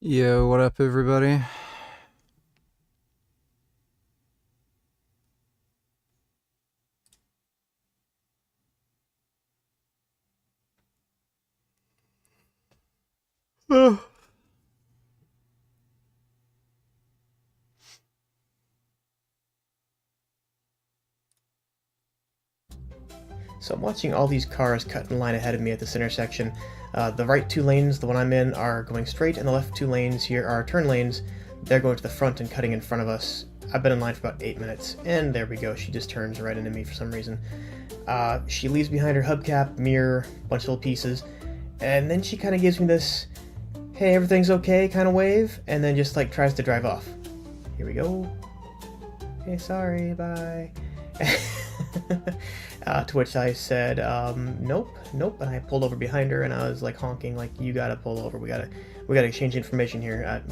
Yo, what up, everybody? So I'm watching all these cars cut in line ahead of me at this intersection. The right two lanes, the one I'm in, are going straight, and the left two lanes here are turn lanes. They're going to the front and cutting in front of us. I've been in line for about 8 minutes, and there we go. She just turns right into me for some reason. She leaves behind her hubcap, mirror, bunch of little pieces, and then she kind of gives me this, hey, everything's okay kind of wave, and then just like tries to drive off. Here we go. Okay, sorry, bye. To which I said, nope, and I pulled over behind her, and I was like honking, like, you gotta pull over, we gotta exchange information here.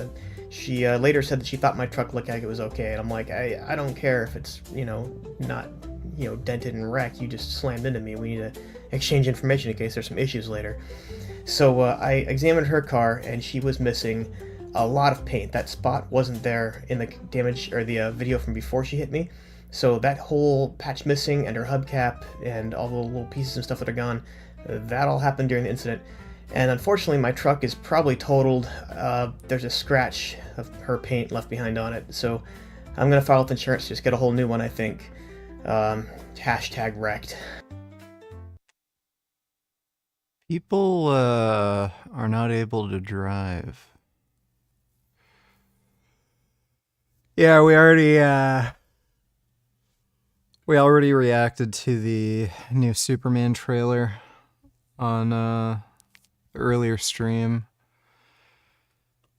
She later said that she thought my truck looked like it was okay, and I'm like, I don't care if it's, not, dented and wrecked, you just slammed into me, we need to exchange information in case there's some issues later. So I examined her car, and she was missing a lot of paint. That spot wasn't there in the damage, or the video from before she hit me. So that whole patch missing, and her hubcap, and all the little pieces and stuff that are gone, that all happened during the incident. And unfortunately, my truck is probably totaled. There's a scratch of her paint left behind on it. So I'm going to file with insurance, just get a whole new one, I think. Hashtag wrecked. People are not able to drive. Yeah, we already reacted to the new Superman trailer on the earlier stream.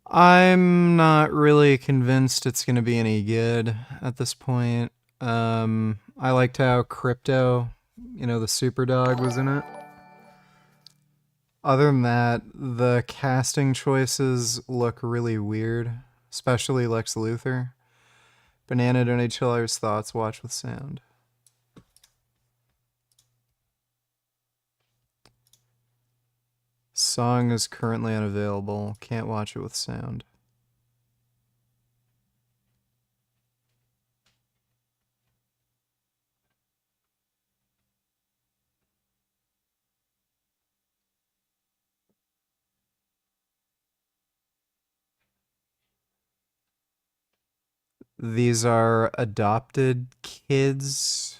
I'm not really convinced it's going to be any good at this point. I liked how Crypto, the super dog, was in it. Other than that, the casting choices look really weird, especially Lex Luthor. Banana, don't need chiller's thoughts, watch with sound. Song is currently unavailable, can't watch it with sound. These are adopted kids.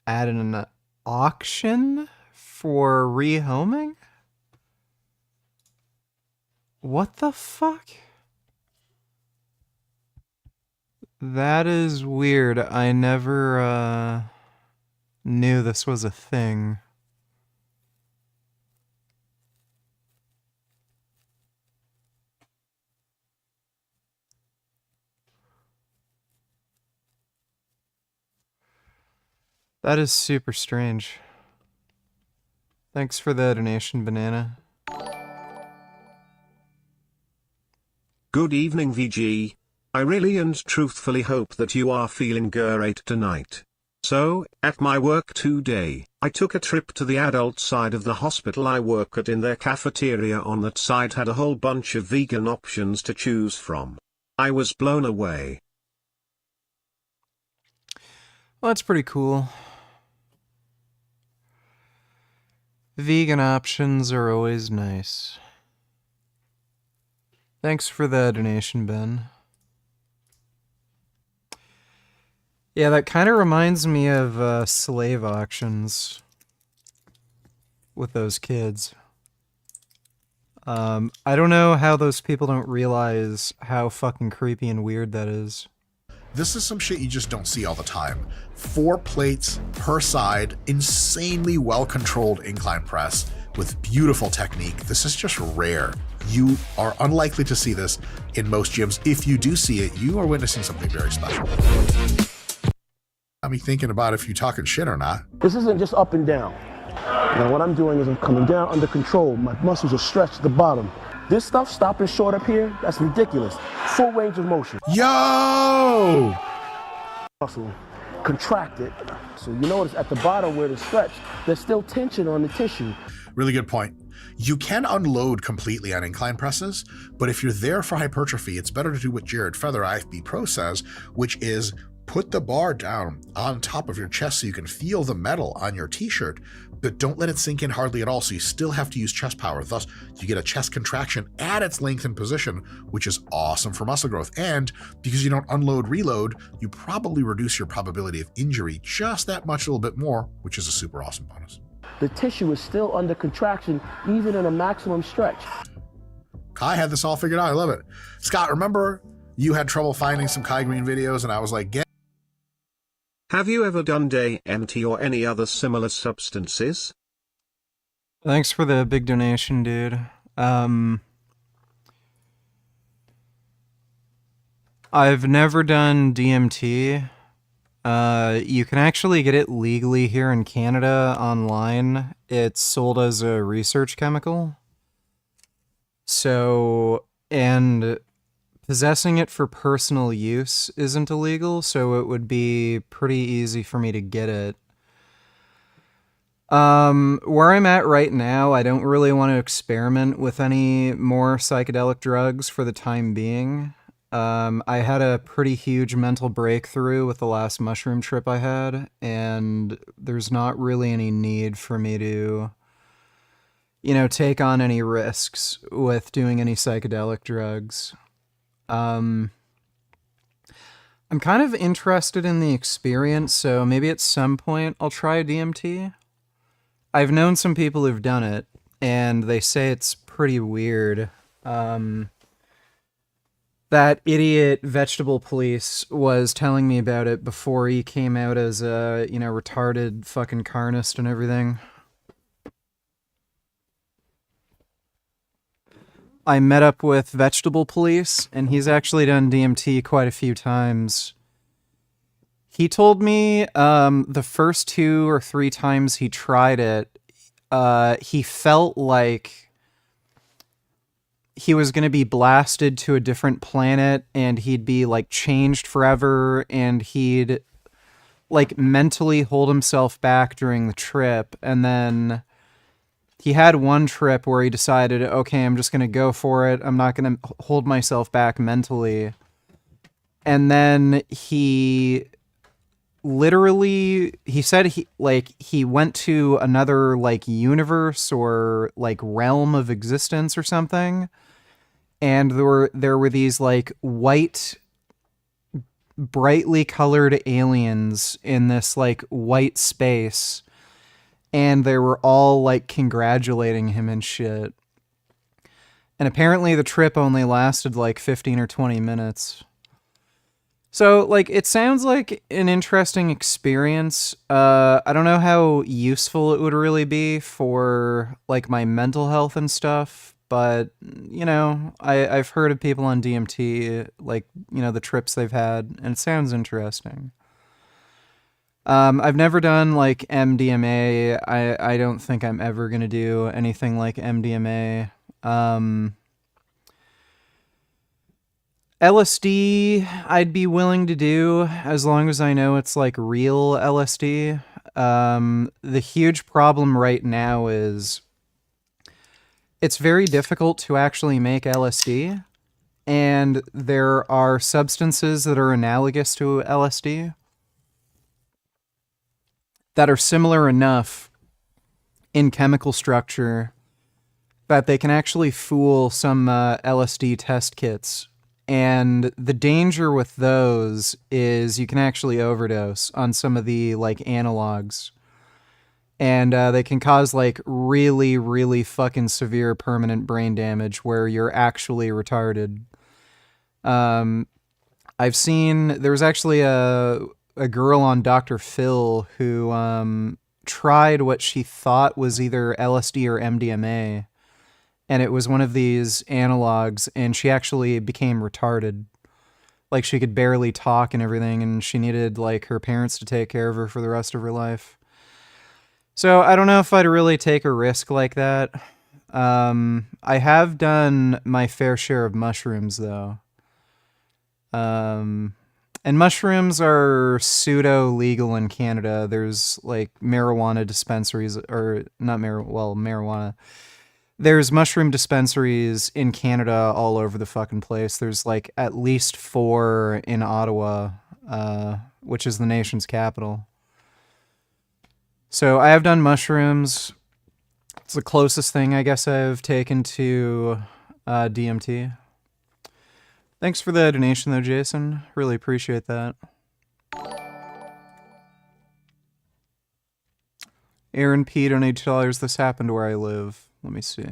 At an auction for rehoming? What the fuck? That is weird. I never knew this was a thing. That is super strange. Thanks for the donation, Banana. Good evening, VG. I really and truthfully hope that you are feeling great tonight. So, at my work today, I took a trip to the adult side of the hospital I work at. In their cafeteria on that side had a whole bunch of vegan options to choose from. I was blown away. Well, that's pretty cool. Vegan options are always nice. Thanks for the donation, Ben. Yeah, that kind of reminds me of slave auctions with those kids. I don't know how those people don't realize how fucking creepy and weird that is. This is some shit you just don't see all the time. 4 plates per side, insanely well-controlled incline press with beautiful technique. This is just rare. You are unlikely to see this in most gyms. If you do see it, you are witnessing something very special. Got me thinking about if you're talking shit or not. This isn't just up and down. Now what I'm doing is I'm coming down under control. My muscles are stretched to the bottom. This stuff stopping short up here, that's ridiculous. Full range of motion. Yo! Muscle. contract it. So you notice at the bottom where it's stretched, there's still tension on the tissue. Really good point. You can unload completely on incline presses, but if you're there for hypertrophy, it's better to do what Jared Feather, IFB Pro, says, which is put the bar down on top of your chest so you can feel the metal on your t-shirt, but don't let it sink in hardly at all, so you still have to use chest power. Thus, you get a chest contraction at its lengthened position, which is awesome for muscle growth. And because you don't unload, reload, you probably reduce your probability of injury just that much, a little bit more, which is a super awesome bonus. The tissue is still under contraction, even in a maximum stretch. Kai had this all figured out. I love it. Scott, remember you had trouble finding some Kai Green videos, and I was like, get. Have you ever done DMT or any other similar substances? Thanks for the big donation, dude. I've never done DMT. You can actually get it legally here in Canada online. It's sold as a research chemical. So, and possessing it for personal use isn't illegal, so it would be pretty easy for me to get it. Where I'm at right now, I don't really want to experiment with any more psychedelic drugs for the time being. I had a pretty huge mental breakthrough with the last mushroom trip I had, and there's not really any need for me to, take on any risks with doing any psychedelic drugs. I'm kind of interested in the experience, so maybe at some point I'll try DMT. I've known some people who've done it, and they say it's pretty weird. That idiot vegetable police was telling me about it before he came out as a, retarded fucking carnist and everything. I met up with Vegetable Police, and he's actually done DMT quite a few times. He told me the first 2 or 3 times he tried it, he felt like he was going to be blasted to a different planet, and he'd be, changed forever, and he'd, mentally hold himself back during the trip, and then he had one trip where he decided, okay, I'm just going to go for it. I'm not going to hold myself back mentally. And then he said he went to another universe or realm of existence or something. And there were these white, brightly colored aliens in this white space. And they were all congratulating him and shit. And apparently the trip only lasted 15 or 20 minutes. So it sounds like an interesting experience. I don't know how useful it would really be for my mental health and stuff, but I've heard of people on DMT, the trips they've had, and it sounds interesting. I've never done MDMA. I don't think I'm ever going to do anything like MDMA. LSD, I'd be willing to do as long as I know it's real LSD. The huge problem right now is it's very difficult to actually make LSD, and there are substances that are analogous to LSD that are similar enough in chemical structure that they can actually fool some LSD test kits. And the danger with those is you can actually overdose on some of the analogs. And they can cause really, really fucking severe permanent brain damage where you're actually retarded. I've seen, there was actually a girl on Dr. Phil who tried what she thought was either LSD or MDMA, and it was one of these analogs, and she actually became retarded. She could barely talk and everything, and she needed her parents to take care of her for the rest of her life. So I don't know if I'd really take a risk like that. I have done my fair share of mushrooms, though. And mushrooms are pseudo legal in Canada. There's like marijuana dispensaries, or not marijuana. There's mushroom dispensaries in Canada all over the fucking place. There's like at least 4 in Ottawa, which is the nation's capital. So I have done mushrooms. It's the closest thing I guess I've taken to DMT. Thanks for the donation though, Jason. Really appreciate that. Aaron P. donated $2. This happened where I live. Let me see.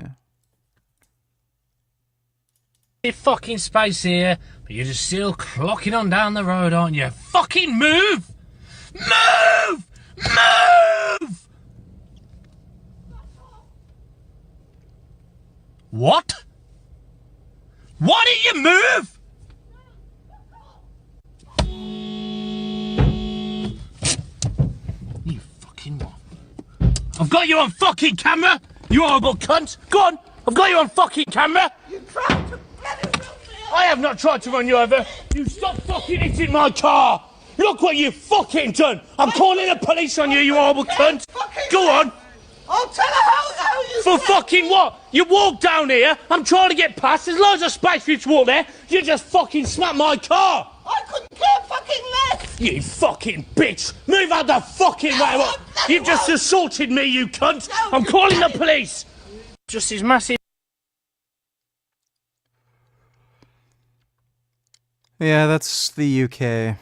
Fucking space here, but you're just still clocking on down the road, aren't you? Fucking move! Move! Move! What? Why did you move? You fucking what? I've got you on fucking camera, you horrible cunt! Go on! I've got you on fucking camera! You tried to I have not tried to run you over! You stop fucking hitting my car! Look what you fucking done! I'm calling the police on you, you horrible cunt! Go on! I'll tell her how you... For fucking what? You walk down here, I'm trying to get past, there's loads of space for you to walk there, you just fucking smacked my car! I couldn't care fucking less! You fucking bitch! Move out the fucking way! You've just assaulted me, you cunt! I'm calling the police! Just as massive... Yeah, that's the UK.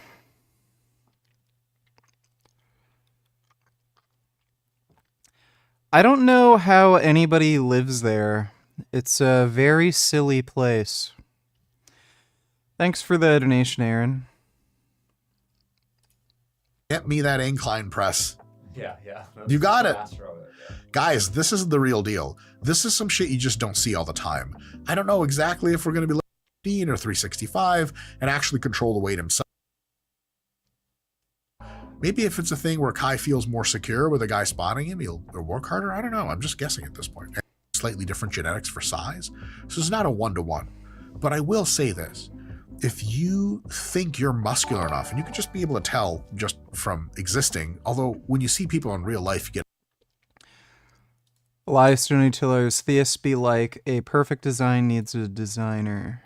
I don't know how anybody lives there. It's a very silly place. Thanks for the donation, Aaron. Get me that incline press. Yeah. You got it. Guys, this is the real deal. This is some shit you just don't see all the time. I don't know exactly if we're going to be 15 or 365 and actually control the weight himself. Maybe if it's a thing where Kai feels more secure with a guy spotting him, he'll work harder. I don't know. I'm just guessing at this point. Slightly different genetics for size. So it's not a 1-to-1. But I will say this. If you think you're muscular enough, and you can just be able to tell just from existing, although when you see people in real life, you get... Elias Donatillo's theists be like, a perfect design needs a designer.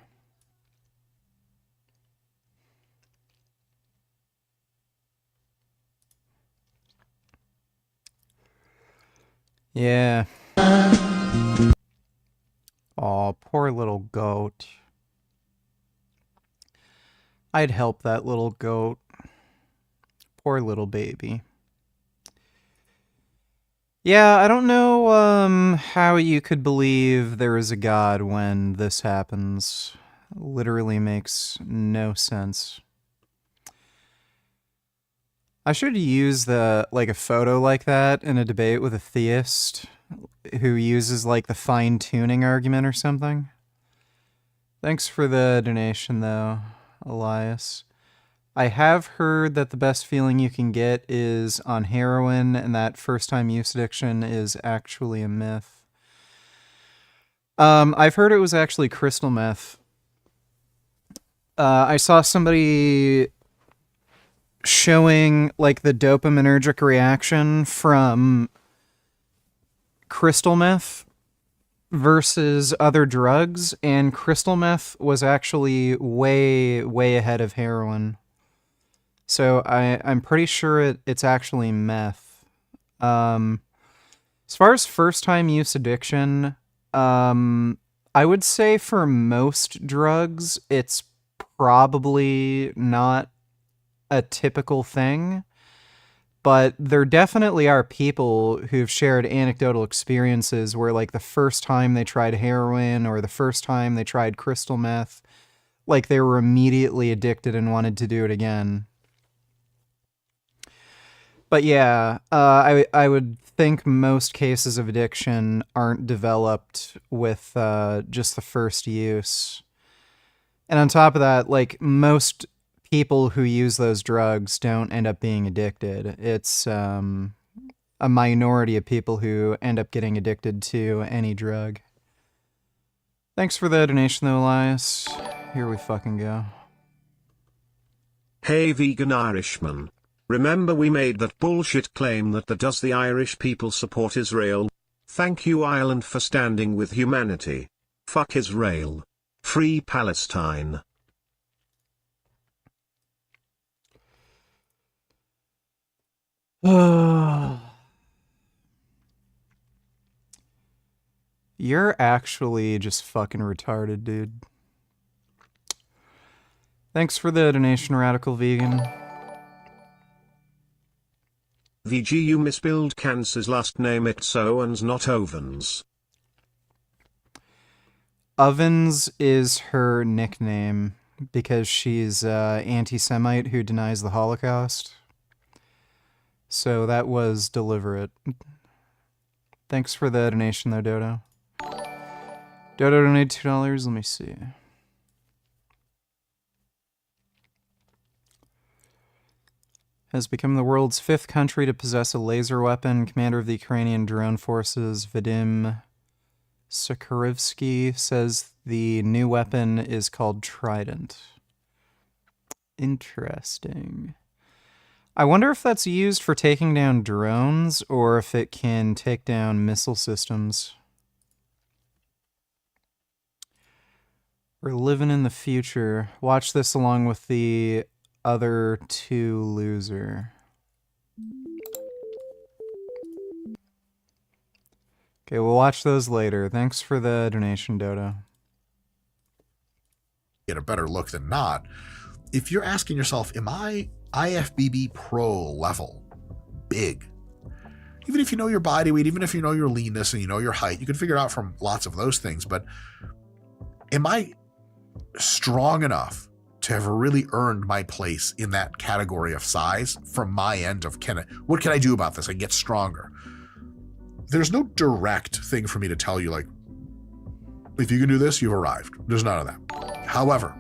Yeah. Aw, poor little goat. I'd help that little goat. Poor little baby. Yeah, I don't know how you could believe there is a God when this happens. Literally makes no sense. I should use a photo like that in a debate with a theist who uses like the fine-tuning argument or something. Thanks for the donation though, Elias. I have heard that the best feeling you can get is on heroin, and that first-time use addiction is actually a myth. I've heard it was actually crystal meth. I saw somebody showing like the dopaminergic reaction from crystal meth versus other drugs, and crystal meth was actually way ahead of heroin. So I'm pretty sure it's actually meth. As far as first time use addiction, I would say for most drugs it's probably not a typical thing, but there definitely are people who've shared anecdotal experiences where like the first time they tried heroin or the first time they tried crystal meth, like they were immediately addicted and wanted to do it again. But yeah, I would think most cases of addiction aren't developed with just the first use. And on top of that, like most people who use those drugs don't end up being addicted. It's a minority of people who end up getting addicted to any drug. Thanks for the donation though, Elias. Here we fucking go. Hey vegan Irishman. Remember we made that bullshit claim that does the Irish people support Israel? Thank you Ireland for standing with humanity. Fuck Israel. Free Palestine. You're actually just fucking retarded, dude. Thanks for the donation, Radical Vegan. VG, you misspelled Candace's last name, it's Owens not Ovens. Ovens is her nickname because she's anti-Semite who denies the Holocaust. So that was deliberate. Thanks for the donation though, Dodo. Dodo donated $2. Let me see. Has become the world's 5th country to possess a laser weapon. Commander of the Ukrainian drone forces, Vadim Sakharivsky, says the new weapon is called Trident. Interesting. I wonder if that's used for taking down drones or if it can take down missile systems. We're living in the future. Watch this along with the other 2 loser. Okay, we'll watch those later. Thanks for the donation, Dodo. Get a better look than not. If you're asking yourself, am I IFBB pro level? Big. Even if you know your body weight, even if you know your leanness and you know your height, you can figure it out from lots of those things. But am I strong enough to have really earned my place in that category of size from my end of what can I do about this? I get stronger. There's no direct thing for me to tell you, like, if you can do this, you've arrived. There's none of that. However,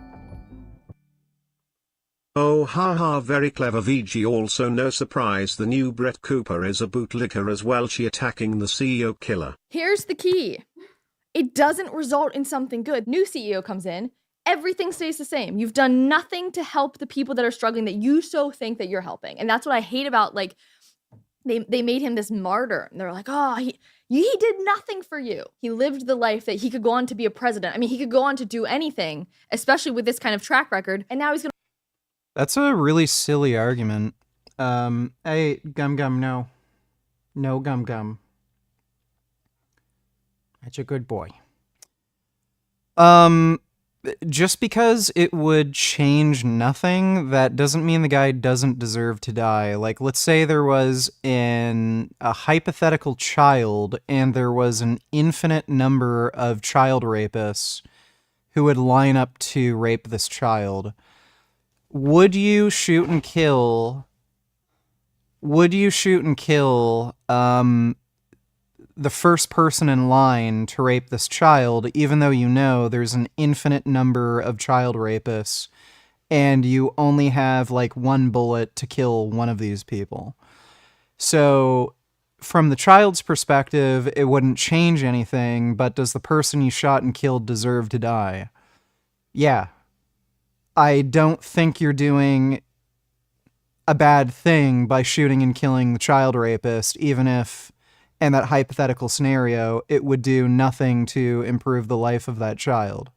oh haha, very clever VG. Also no surprise the new Brett Cooper is a bootlicker as well. She attacking the CEO killer. Here's the key. It doesn't result in something good. New CEO comes in. Everything stays the same. You've done nothing to help the people that are struggling that you so think that you're helping. And that's what I hate about, like, they made him this martyr. And they're like, oh, he did nothing for you. He lived the life that he could go on to be a president. I mean, he could go on to do anything, especially with this kind of track record. And now he's going to... That's a really silly argument. Hey, Gum Gum, no. No, Gum Gum. That's a good boy. Just because it would change nothing, that doesn't mean the guy doesn't deserve to die. Like, let's say there was a hypothetical child and there was an infinite number of child rapists who would line up to rape this child. Would you shoot and kill the first person in line to rape this child, even though you know there's an infinite number of child rapists and you only have like 1 bullet to kill one of these people? So from the child's perspective, it wouldn't change anything, but does the person you shot and killed deserve to die? Yeah. I don't think you're doing a bad thing by shooting and killing the child rapist, even if in that hypothetical scenario, it would do nothing to improve the life of that child.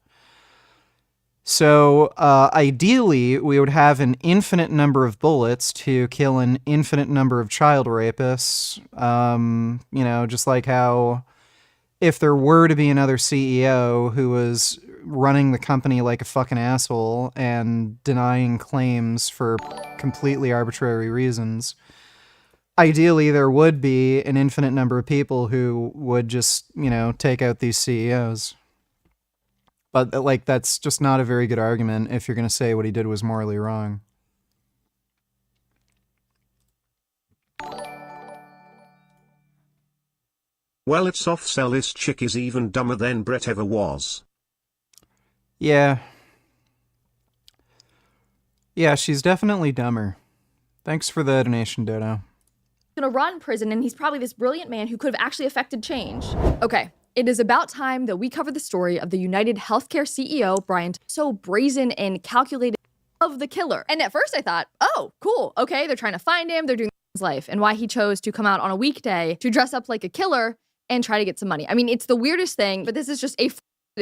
So ideally, we would have an infinite number of bullets to kill an infinite number of child rapists. You know, just like how if there were to be another CEO who was running the company like a fucking asshole and denying claims for completely arbitrary reasons, ideally, there would be an infinite number of people who would just, you know, take out these CEOs. But, like, that's just not a very good argument if you're going to say what he did was morally wrong. Well, it's off sell. This chick is even dumber than Brett ever was. Yeah. Yeah, she's definitely dumber. Thanks for the donation, Dodo. Going to rot in prison, and he's probably this brilliant man who could have actually affected change. Okay, it is about time that we cover the story of the United Healthcare CEO, Brian. So brazen and calculated. of the killer. And at first I thought, oh, cool. Okay, they're trying to find him. They're doing his life and why he chose to come out on a weekday to dress up like a killer and try to get some money. I mean, it's the weirdest thing, but this is just it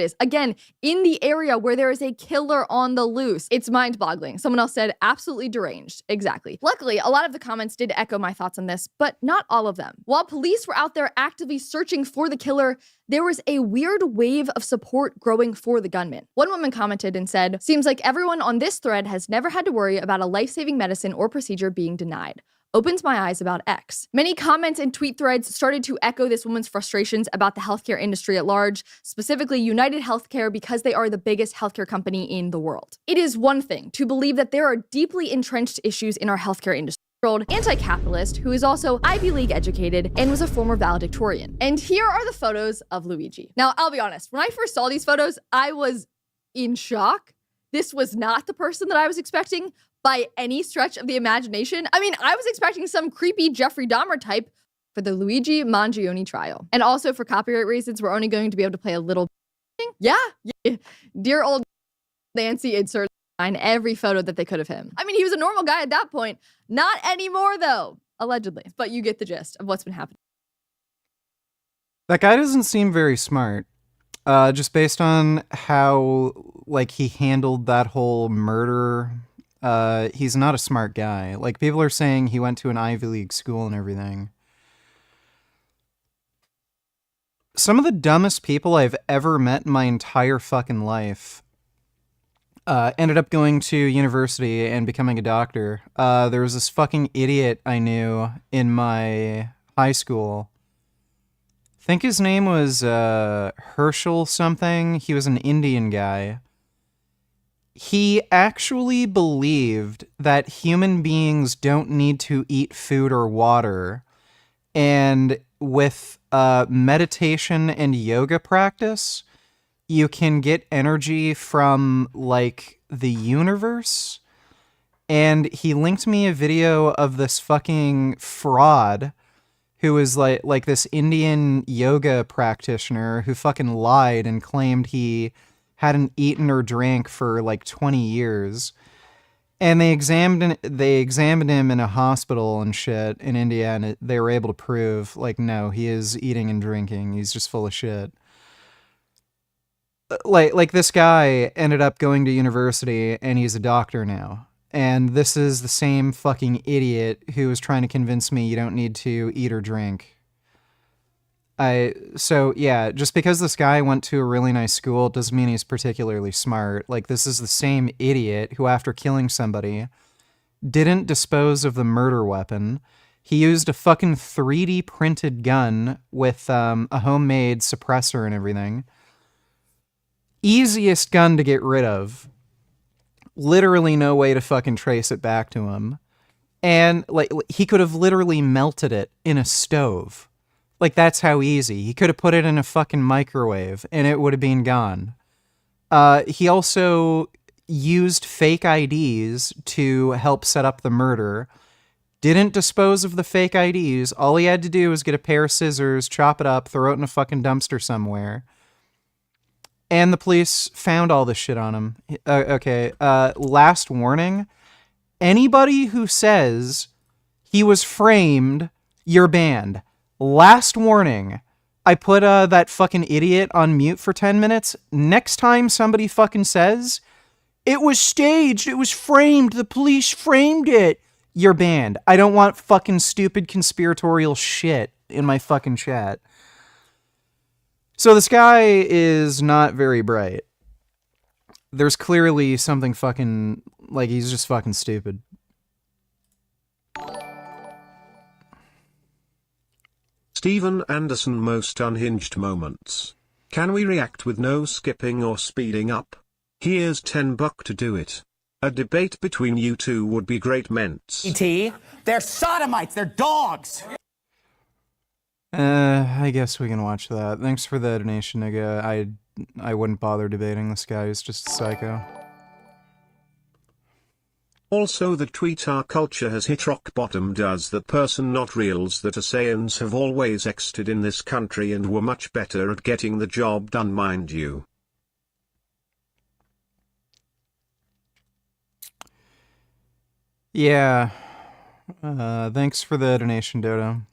is. Again, in the area where there is a killer on the loose. It's mind-boggling. Someone else said, absolutely deranged. Exactly. Luckily, a lot of the comments did echo my thoughts on this, but not all of them. While police were out there actively searching for the killer, there was a weird wave of support growing for the gunman. One woman commented and said, seems like everyone on this thread has never had to worry about a life-saving medicine or procedure being denied. Opens my eyes about X. Many comments and tweet threads started to echo this woman's frustrations about the healthcare industry at large, specifically United Healthcare because they are the biggest healthcare company in the world. It is one thing to believe that there are deeply entrenched issues in our healthcare industry. Anti-capitalist who is also Ivy League educated and was a former valedictorian. And here are the photos of Luigi. Now, I'll be honest, when I first saw these photos, I was in shock. This was not the person that I was expecting by any stretch of the imagination. I mean, I was expecting some creepy Jeffrey Dahmer type for the Luigi Mangione trial. And also for copyright reasons, we're only going to be able to play a little. Yeah. Dear old Nancy insert in every photo that they could of him. I mean, he was a normal guy at that point. Not anymore, though, allegedly. But you get the gist of what's been happening. That guy doesn't seem very smart. Just based on how, like, he handled that whole murder. He's not a smart guy. Like, people are saying he went to an Ivy League school and everything. Some of the dumbest people I've ever met in my entire fucking life ended up going to university and becoming a doctor. There was this fucking idiot I knew in my high school. I think his name was Herschel something. He was an Indian guy. He actually believed that human beings don't need to eat food or water. And with meditation and yoga practice, you can get energy from, like, the universe. And he linked me a video of this fucking fraud who was like this Indian yoga practitioner who fucking lied and claimed he hadn't eaten or drank for like 20 years. And they examined him in a hospital and shit in India, and they were able to prove, like, no, he is eating and drinking. He's just full of shit. Like this guy ended up going to university, and he's a doctor now. And this is the same fucking idiot who was trying to convince me you don't need to eat or drink. So yeah, just because this guy went to a really nice school doesn't mean he's particularly smart. Like, this is the same idiot who, after killing somebody, didn't dispose of the murder weapon. He used a fucking 3D printed gun with a homemade suppressor and everything. Easiest gun to get rid of. Literally no way to fucking trace it back to him. And, like, he could have literally melted it in a stove. Like, that's how easy. He could have put it in a fucking microwave and it would have been gone. He also used fake IDs to help set up the murder. Didn't dispose of the fake IDs. All he had to do was get a pair of scissors, chop it up, throw it in a fucking dumpster somewhere. And the police found all this shit on him. Okay, last warning. Anybody who says he was framed, you're banned. Last warning. I put that fucking idiot on mute for 10 minutes. Next time somebody fucking says, it was staged, it was framed, the police framed it, you're banned. I don't want fucking stupid conspiratorial shit in my fucking chat. So this guy is not very bright. There's clearly something fucking, like, he's just fucking stupid. Steven Anderson most unhinged moments. Can we react with no skipping or speeding up? Here's $10 to do it. A debate between you two would be great ments. E.T. They're sodomites, they're dogs! I guess we can watch that. Thanks for the donation, nigga. I wouldn't bother debating this guy. He's just a psycho. Also, the tweet our culture has hit rock bottom does that person not reals that Assyrians have always existed in this country and were much better at getting the job done, mind you. Yeah. Thanks for the donation, Dodo.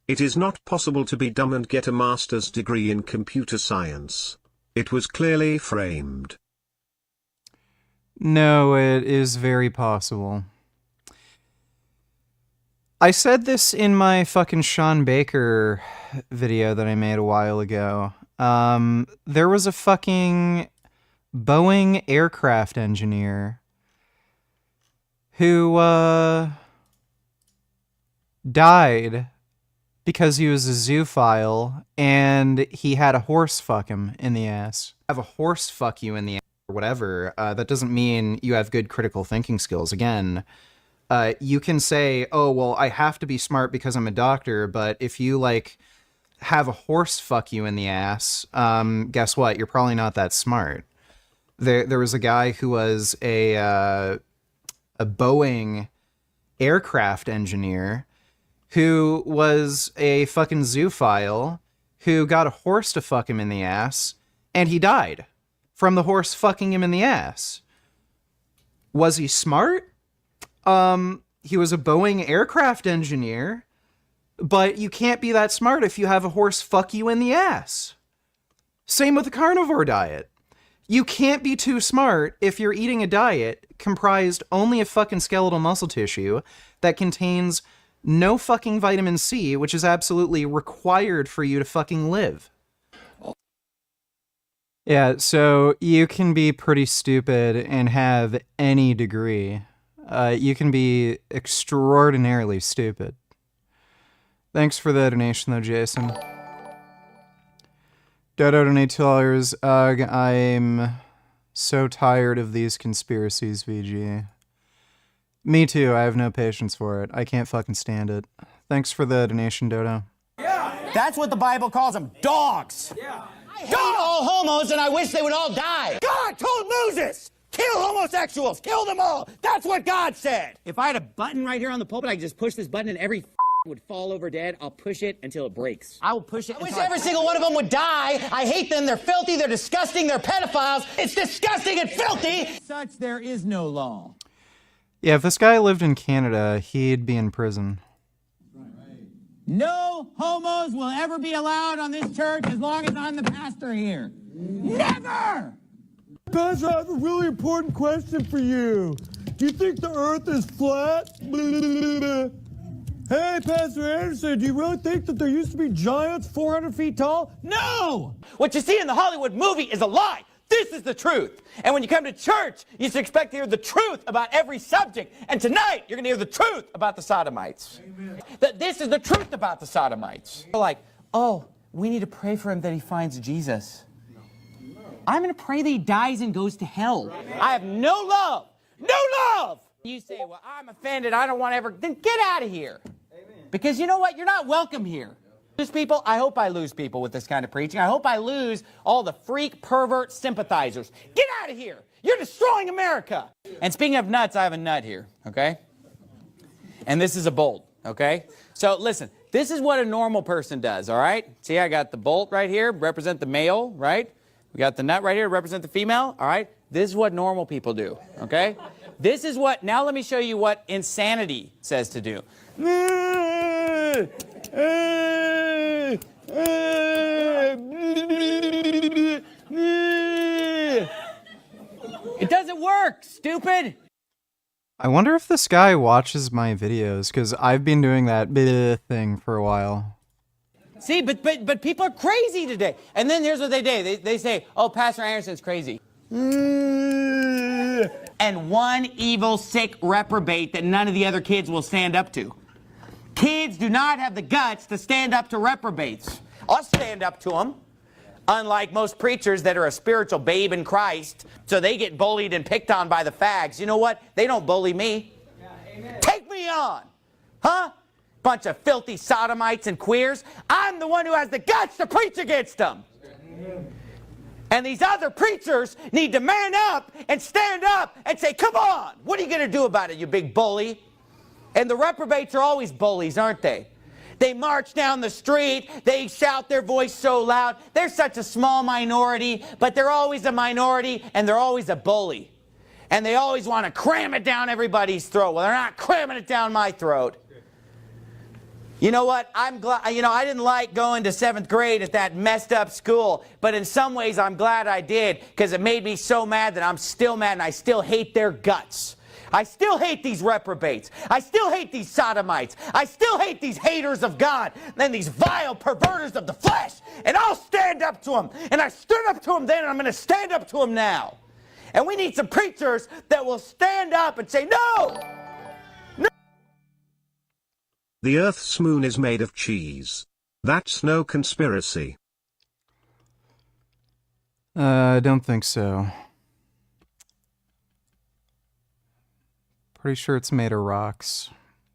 It is not possible to be dumb and get a master's degree in computer science. It was clearly framed. No, it is very possible. I said this in my fucking Sean Baker video that I made a while ago. There was a fucking Boeing aircraft engineer who died because he was a zoophile and he had a horse fuck him in the ass. Have a horse fuck you in the ass or whatever, that doesn't mean you have good critical thinking skills. Again, you can say, oh, well, I have to be smart because I'm a doctor, but if you, like, have a horse fuck you in the ass, guess what? You're probably not that smart. There was a guy who was a Boeing aircraft engineer who was a fucking zoophile who got a horse to fuck him in the ass, and he died from the horse fucking him in the ass. Was he smart? He was a Boeing aircraft engineer, but you can't be that smart if you have a horse fuck you in the ass. Same with the carnivore diet. You can't be too smart if you're eating a diet comprised only of fucking skeletal muscle tissue that contains no fucking vitamin C, which is absolutely required for you to fucking live. Yeah, so you can be pretty stupid and have any degree. You can be extraordinarily stupid. Thanks for the donation, though, Jason. Dodo donate $2. I'm so tired of these conspiracies, VG. Me too, I have no patience for it. I can't fucking stand it. Thanks for the donation, Dodo. That's what the Bible calls them, dogs. I hate all homos and I wish they would all die. God told Moses, kill homosexuals, kill them all. That's what God said. If I had a button right here on the pulpit, I could just push this button and every would fall over dead. I'll push it until it breaks. I will push it. I wish every single one of them would die. I hate them. They're filthy. They're disgusting. They're pedophiles. It's disgusting and filthy. Such there is no law. Yeah, if this guy lived in Canada, he'd be in prison. No homos will ever be allowed on this church as long as I'm the pastor here. Never! Pastor, I have a really important question for you. Do you think the earth is flat? Hey, Pastor Anderson, do you really think that there used to be giants 400 feet tall? No! What you see in the Hollywood movie is a lie. This is the truth. And when you come to church, you should expect to hear the truth about every subject. And tonight, you're going to hear the truth about the Sodomites. Amen. That this is the truth about the Sodomites. You're like, oh, we need to pray for him that he finds Jesus. No. I'm going to pray that he dies and goes to hell. Amen. I have no love. No love! You say, well, I'm offended. I don't want to ever... Then get out of here. Amen. Because you know what? You're not welcome here. Lose people? I hope I lose people with this kind of preaching. I hope I lose all the freak, pervert sympathizers. Get out of here. You're destroying America. And speaking of nuts, I have a nut here, okay? And this is a bolt, okay? So listen, this is what a normal person does, all right? See, I got the bolt right here, represent the male, right? We got the nut right here, represent the female, all right? This is what normal people do, okay? This is what, now let me show you what insanity says to do. It doesn't work, stupid. I wonder if this guy watches my videos, because I've been doing that thing for a while. See, but people are crazy today. And then here's what they do. They say, oh, Pastor Anderson's crazy. And one evil, sick reprobate that none of the other kids will stand up to. Kids do not have the guts to stand up to reprobates. I'll stand up to them. Unlike most preachers that are a spiritual babe in Christ, so they get bullied and picked on by the fags. You know what? They don't bully me. Yeah, amen. Take me on. Huh? Bunch of filthy sodomites and queers. I'm the one who has the guts to preach against them. Amen. And these other preachers need to man up and stand up and say, come on, what are you going to do about it, you big bully? And the reprobates are always bullies, aren't they? They march down the street. They shout their voice so loud. They're such a small minority, but they're always a minority, and they're always a bully. And they always want to cram it down everybody's throat. Well, they're not cramming it down my throat. You know what? I'm glad, I didn't like going to 7th grade at that messed up school, but in some ways I'm glad I did, because it made me so mad that I'm still mad and I still hate their guts. I still hate these reprobates. I still hate these sodomites. I still hate these haters of God and these vile perverters of the flesh. And I'll stand up to them. And I stood up to them then, and I'm going to stand up to them now. And we need some preachers that will stand up and say, no! The Earth's moon is made of cheese. That's no conspiracy. I don't think so. Pretty sure it's made of rocks.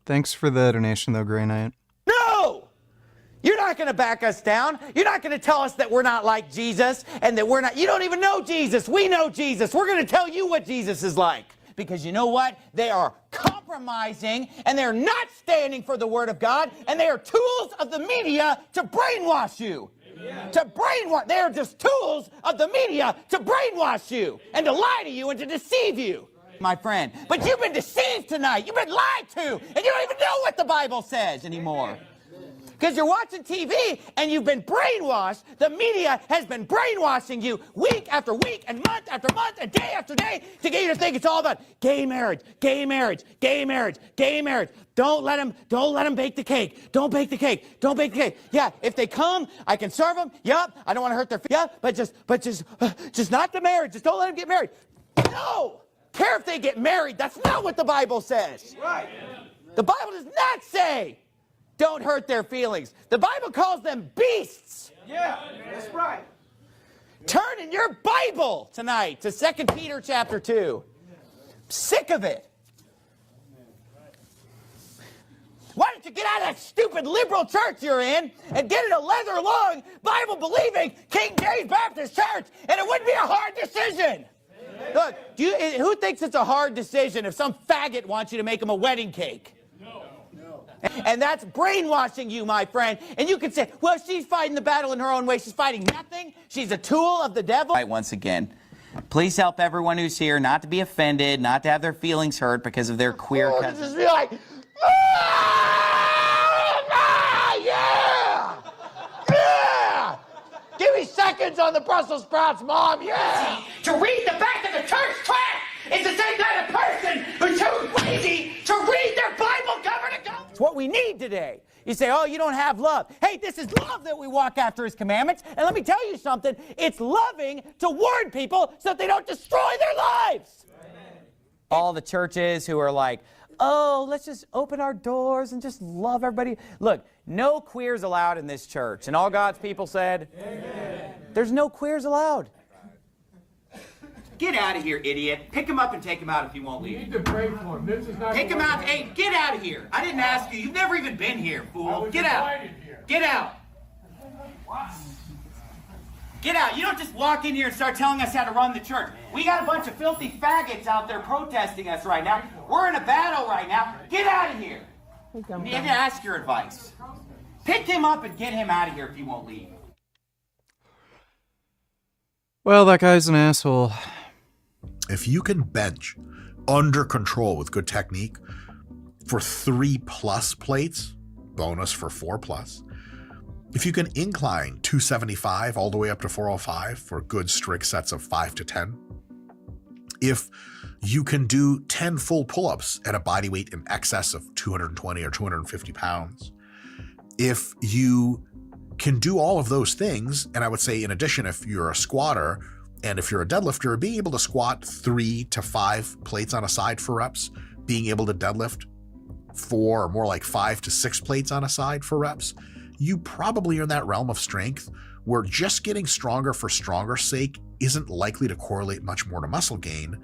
Thanks for the donation, though, Grey Knight. No! You're not going to back us down. You're not going to tell us that we're not like Jesus and that we're not. You don't even know Jesus. We know Jesus. We're going to tell you what Jesus is like. Because you know what? They are compromising, and they're not standing for the Word of God, and they are tools of the media to brainwash you. To brainwash. They are just tools of the media to brainwash you and to lie to you and to deceive you, my friend. But you've been deceived tonight. You've been lied to, and you don't even know what the Bible says anymore. Because you're watching TV and you've been brainwashed. The media has been brainwashing you week after week and month after month and day after day to get you to think it's all about gay marriage, gay marriage, gay marriage, gay marriage. Don't let them bake the cake. Don't bake the cake. Don't bake the cake. Yeah, if they come, I can serve them. Yep, I don't want to hurt their feelings. Yeah, just not the marriage. Just don't let them get married. No! Care if they get married. That's not what the Bible says. Right. The Bible does not say don't hurt their feelings. The Bible calls them beasts. Yeah, that's right. Turn in your Bible tonight to 2 Peter chapter 2. Sick of it. Why don't you get out of that stupid liberal church you're in and get in a leather-lung, Bible-believing King James Baptist church, and it wouldn't be a hard decision. Look, who thinks it's a hard decision if some faggot wants you to make him a wedding cake? And that's brainwashing you, my friend. And you can say, well, she's fighting the battle in her own way. She's fighting nothing. She's a tool of the devil. Right, once again, please help everyone who's here not to be offended, not to have their feelings hurt because of their queer cousins. Just be like, yeah! Yeah! Give me seconds on the Brussels sprouts, Mom, yeah! To read the back of the church tract is the same kind of person who's too lazy to read their Bible cover to cover. It's what we need today. You say, oh, you don't have love. Hey, this is love that we walk after His commandments. And let me tell you something. It's loving to warn people so that they don't destroy their lives. Amen. All the churches who are like, oh, let's just open our doors and just love everybody. Look, no queers allowed in this church. And all God's people said, amen. There's no queers allowed. Get out of here, idiot. Pick him up and take him out if you won't leave. You need to pray for him. This is not. Pick him out. Hey, get out of here. I didn't ask you. You've never even been here, fool. Get out. Get out. Get out. You don't just walk in here and start telling us how to run the church. We got a bunch of filthy faggots out there protesting us right now. We're in a battle right now. Get out of here. You need to ask your advice. Pick him up and get him out of here if you won't leave. Well, that guy's an asshole. If you can bench under control with good technique for 3+ plates, bonus for 4+. If you can incline 275 all the way up to 405 for good strict sets of 5 to 10. If you can do 10 full pull-ups at a body weight in excess of 220 or 250 pounds. If you can do all of those things, and I would say in addition, if you're a squatter and if you're a deadlifter, being able to squat 3 to 5 plates on a side for reps, being able to deadlift 4 or more like 5 to 6 plates on a side for reps, you probably are in that realm of strength where just getting stronger for stronger's sake isn't likely to correlate much more to muscle gain.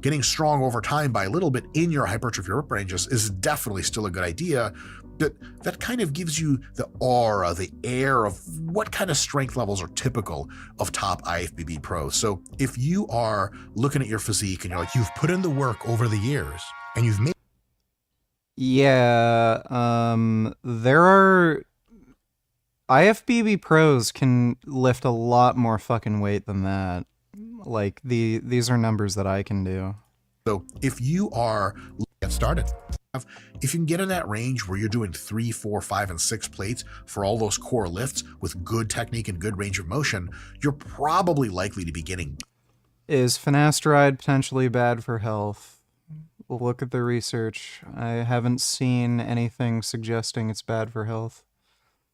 Getting strong over time by a little bit in your hypertrophy rep ranges is definitely still a good idea. That kind of gives you the aura, the air of what kind of strength levels are typical of top IFBB pros. So if you are looking at your physique and you're like, you've put in the work over the years and you've made... Yeah, there are IFBB pros can lift a lot more fucking weight than that. Like these are numbers that I can do. So if you are get started, if you can get in that range where you're doing 3, 4, 5, and 6 plates for all those core lifts with good technique and good range of motion, you're probably likely to be getting. Is finasteride potentially bad for health? Look at the research. I haven't seen anything suggesting it's bad for health.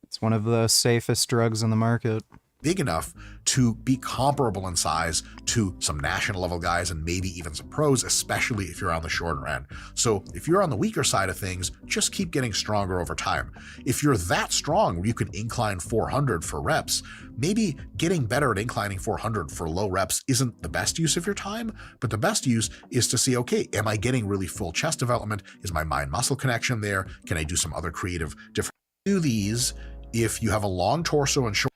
It's one of the safest drugs in the market. Big enough to be comparable in size to some national level guys and maybe even some pros, especially if you're on the shorter end. So if you're on the weaker side of things, just keep getting stronger over time. If you're that strong where you can incline 400 for reps, maybe getting better at inclining 400 for low reps isn't the best use of your time, but the best use is to see, okay, am I getting really full chest development? Is my mind-muscle connection there? Can I do some other creative different do these if you have a long torso and short.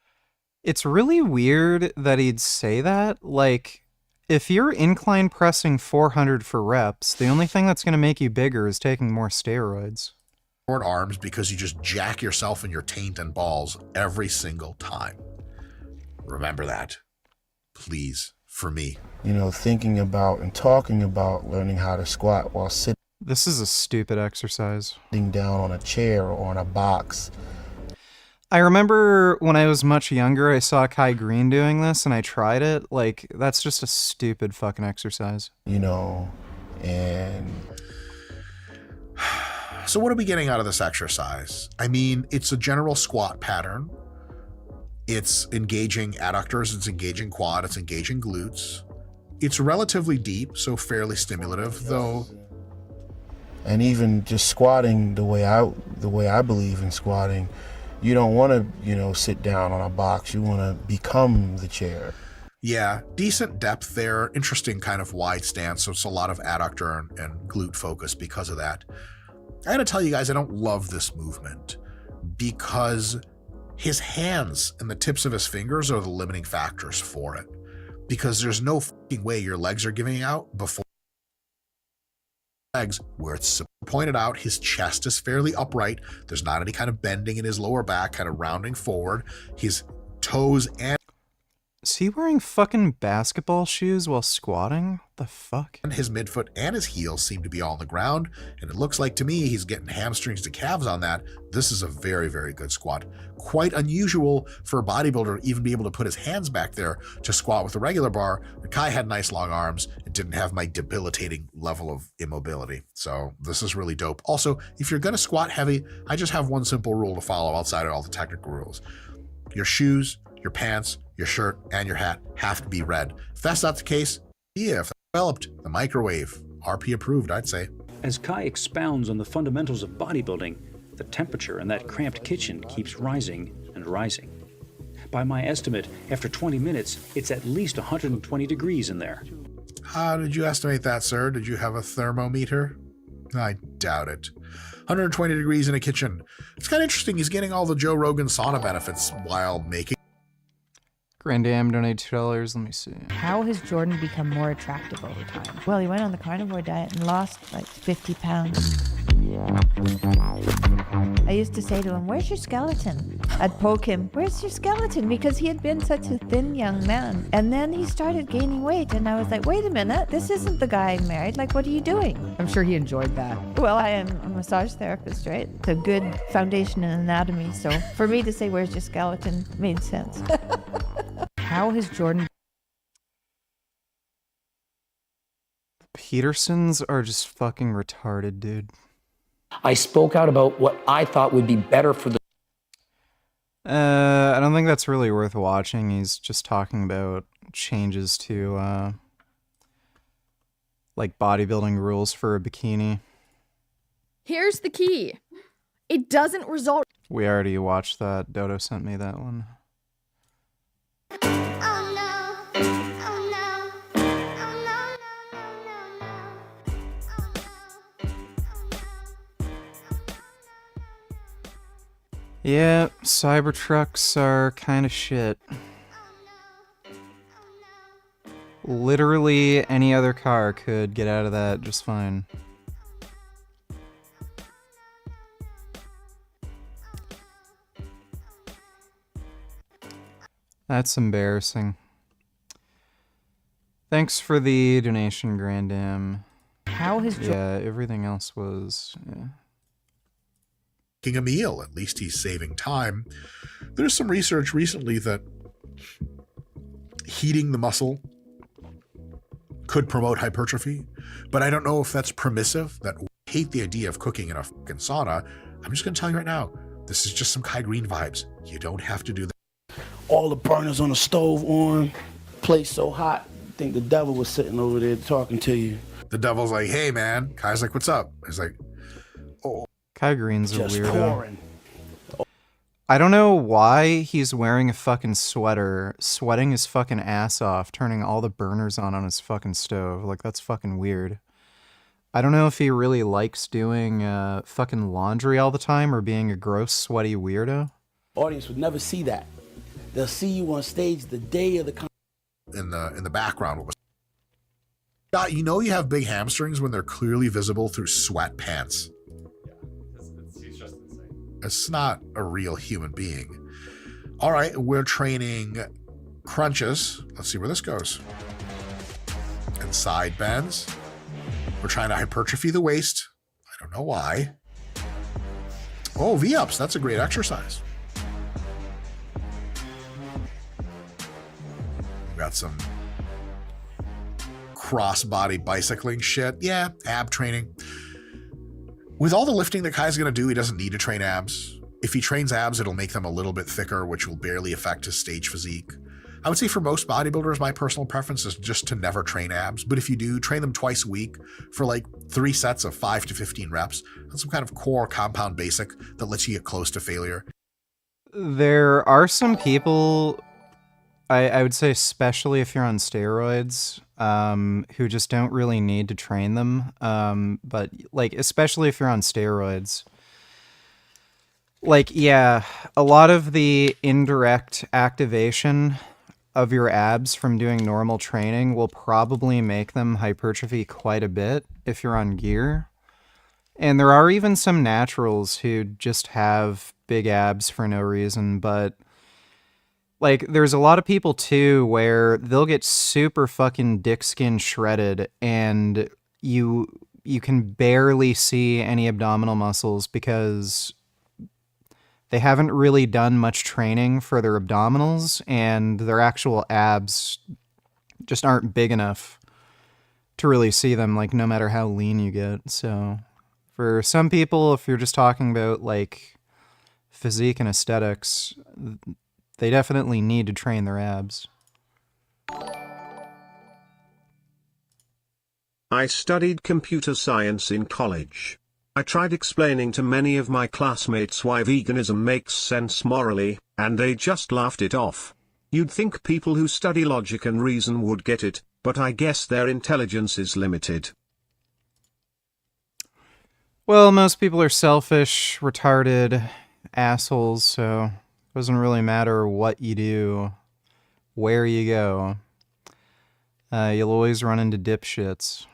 It's really weird that he'd say that. Like, if you're incline pressing 400 for reps, the only thing that's going to make you bigger is taking more steroids. Short arms because you just jack yourself in your taint and balls every single time. Remember that. Please, for me. You know, thinking about and talking about learning how to squat while sitting This is a stupid exercise. down on a chair or on a box. I remember when I was much younger, I saw Kai Green doing this and I tried it. Like, that's just a stupid fucking exercise. You know, and So what are we getting out of this exercise? I mean, it's a general squat pattern. It's engaging adductors, it's engaging quad, it's engaging glutes. It's relatively deep, so fairly stimulative, though. And even just squatting the way I believe in squatting, you don't want to, you know, sit down on a box. You want to become the chair. Yeah, decent depth there. Interesting kind of wide stance, so it's a lot of adductor and glute focus because of that. I gotta tell you guys, I don't love this movement because his hands and the tips of his fingers are the limiting factors for it. Because there's no fucking way your legs are giving out before legs, where it's pointed out, his chest is fairly upright. There's not any kind of bending in his lower back, kind of rounding forward. His toes and Is he wearing fucking basketball shoes while squatting? The fuck? his midfoot and his heels seem to be all on the ground, and it looks like to me he's getting hamstrings to calves on that. This is a very, very good squat. Quite unusual for a bodybuilder to even be able to put his hands back there to squat with a regular bar. Kai had nice long arms and didn't have my debilitating level of immobility. So this is really dope. Also, if you're going to squat heavy, I just have one simple rule to follow outside of all the technical rules. Your shoes, your pants, your shirt, and your hat have to be red. If that's not the case, yeah, if developed, the microwave, RP approved, I'd say. As Kai expounds on the fundamentals of bodybuilding, the temperature in that cramped kitchen keeps rising and rising. By my estimate, after 20 minutes, it's at least 120 degrees in there. How did you estimate that, sir? Did you have a thermometer? I doubt it. 120 degrees in a kitchen. It's kind of interesting. He's getting all the Joe Rogan sauna benefits while making. Grandam donated $2. Let me see. How has Jordan become more attractive over time? Well, he went on the carnivore diet and lost like 50 pounds. I used to say to him, "Where's your skeleton?" I'd poke him, "Where's your skeleton?" Because he had been such a thin young man. And then he started gaining weight, and I was like, wait a minute, this isn't the guy I married. Like, what are you doing? I'm sure he enjoyed that. Well, I am a massage therapist, right? It's a good foundation in anatomy. So for me to say, "Where's your skeleton?" made sense. How has Jordan... Petersons are just fucking retarded, dude. I spoke out about what I thought would be better for the... I don't think that's really worth watching. He's just talking about changes to, like bodybuilding rules for a bikini. Here's the key. It doesn't result. We already watched that. Dodo sent me that one. Yeah, Cybertrucks are kind of shit. Literally any other car could get out of that just fine. That's embarrassing. Thanks for the donation, Grandam. How has Yeah, everything else was... Yeah. Making a meal, at least he's saving time. There's some research recently that heating the muscle could promote hypertrophy, but I don't know if that's permissive, that we hate the idea of cooking in a fucking sauna. I'm just going to tell you right now, this is just some Kai Green vibes. You don't have to do that. All the burners on the stove on, place so hot. I think the devil was sitting over there talking to you. The devil's like, hey man. Kai's like, what's up? He's like, oh. Kai Green's a Just weirdo. pouring. I don't know why he's wearing a fucking sweater, sweating his fucking ass off, turning all the burners on his fucking stove. Like, that's fucking weird. I don't know if he really likes doing fucking laundry all the time or being a gross, sweaty weirdo. Audience would never see that. They'll see you on stage the day of the in the background. What was God, you know you have big hamstrings when they're clearly visible through sweatpants. He's just insane. It's not a real human being. All right, we're training crunches. Let's see where this goes. And side bends. We're trying to hypertrophy the waist. I don't know why. Oh, V-ups. That's a great exercise. We've got some cross-body bicycling shit. Yeah, ab training. With all the lifting that Kai's going to do, he doesn't need to train abs. If he trains abs, it'll make them a little bit thicker, which will barely affect his stage physique. I would say for most bodybuilders, my personal preference is just to never train abs. But if you do, train them twice a week for like 3 sets of 5 to 15 reps on some kind of core compound basic that lets you get close to failure. There are some people, I would say especially if you're on steroids, who just don't really need to train them. But like, especially if you're on steroids, like, yeah, a lot of the indirect activation of your abs from doing normal training will probably make them hypertrophy quite a bit if you're on gear. And there are even some naturals who just have big abs for no reason, but like, there's a lot of people too where they'll get super fucking dick skin shredded and you can barely see any abdominal muscles because they haven't really done much training for their abdominals, and their actual abs just aren't big enough to really see them, like, no matter how lean you get. So for some people, if you're just talking about like physique and aesthetics, they definitely need to train their abs. I studied computer science in college. I tried explaining to many of my classmates why veganism makes sense morally, and they just laughed it off. You'd think people who study logic and reason would get it, but I guess their intelligence is limited. Well, most people are selfish, retarded assholes, so it doesn't really matter what you do, where you go. You'll always run into dipshits.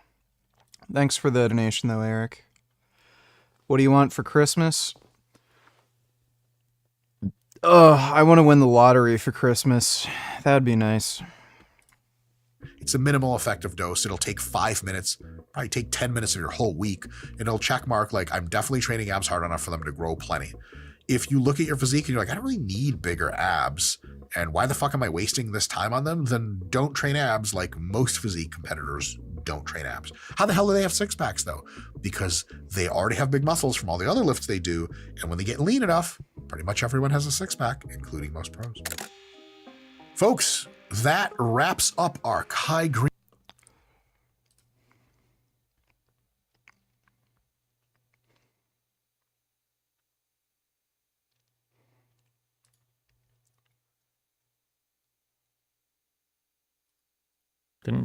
Thanks for the donation, though, Eric. What do you want for Christmas? I want to win the lottery for Christmas. That'd be nice. It's a minimal effective dose. It'll take 5 minutes, probably take 10 minutes of your whole week. And it'll check mark like, I'm definitely training abs hard enough for them to grow plenty. If you look at your physique and you're like, I don't really need bigger abs, and why the fuck am I wasting this time on them? Then don't train abs like most physique competitors don't train abs. How the hell do they have six packs though? Because they already have big muscles from all the other lifts they do. And when they get lean enough, pretty much everyone has a six pack, including most pros. Folks, that wraps up our Kai Green.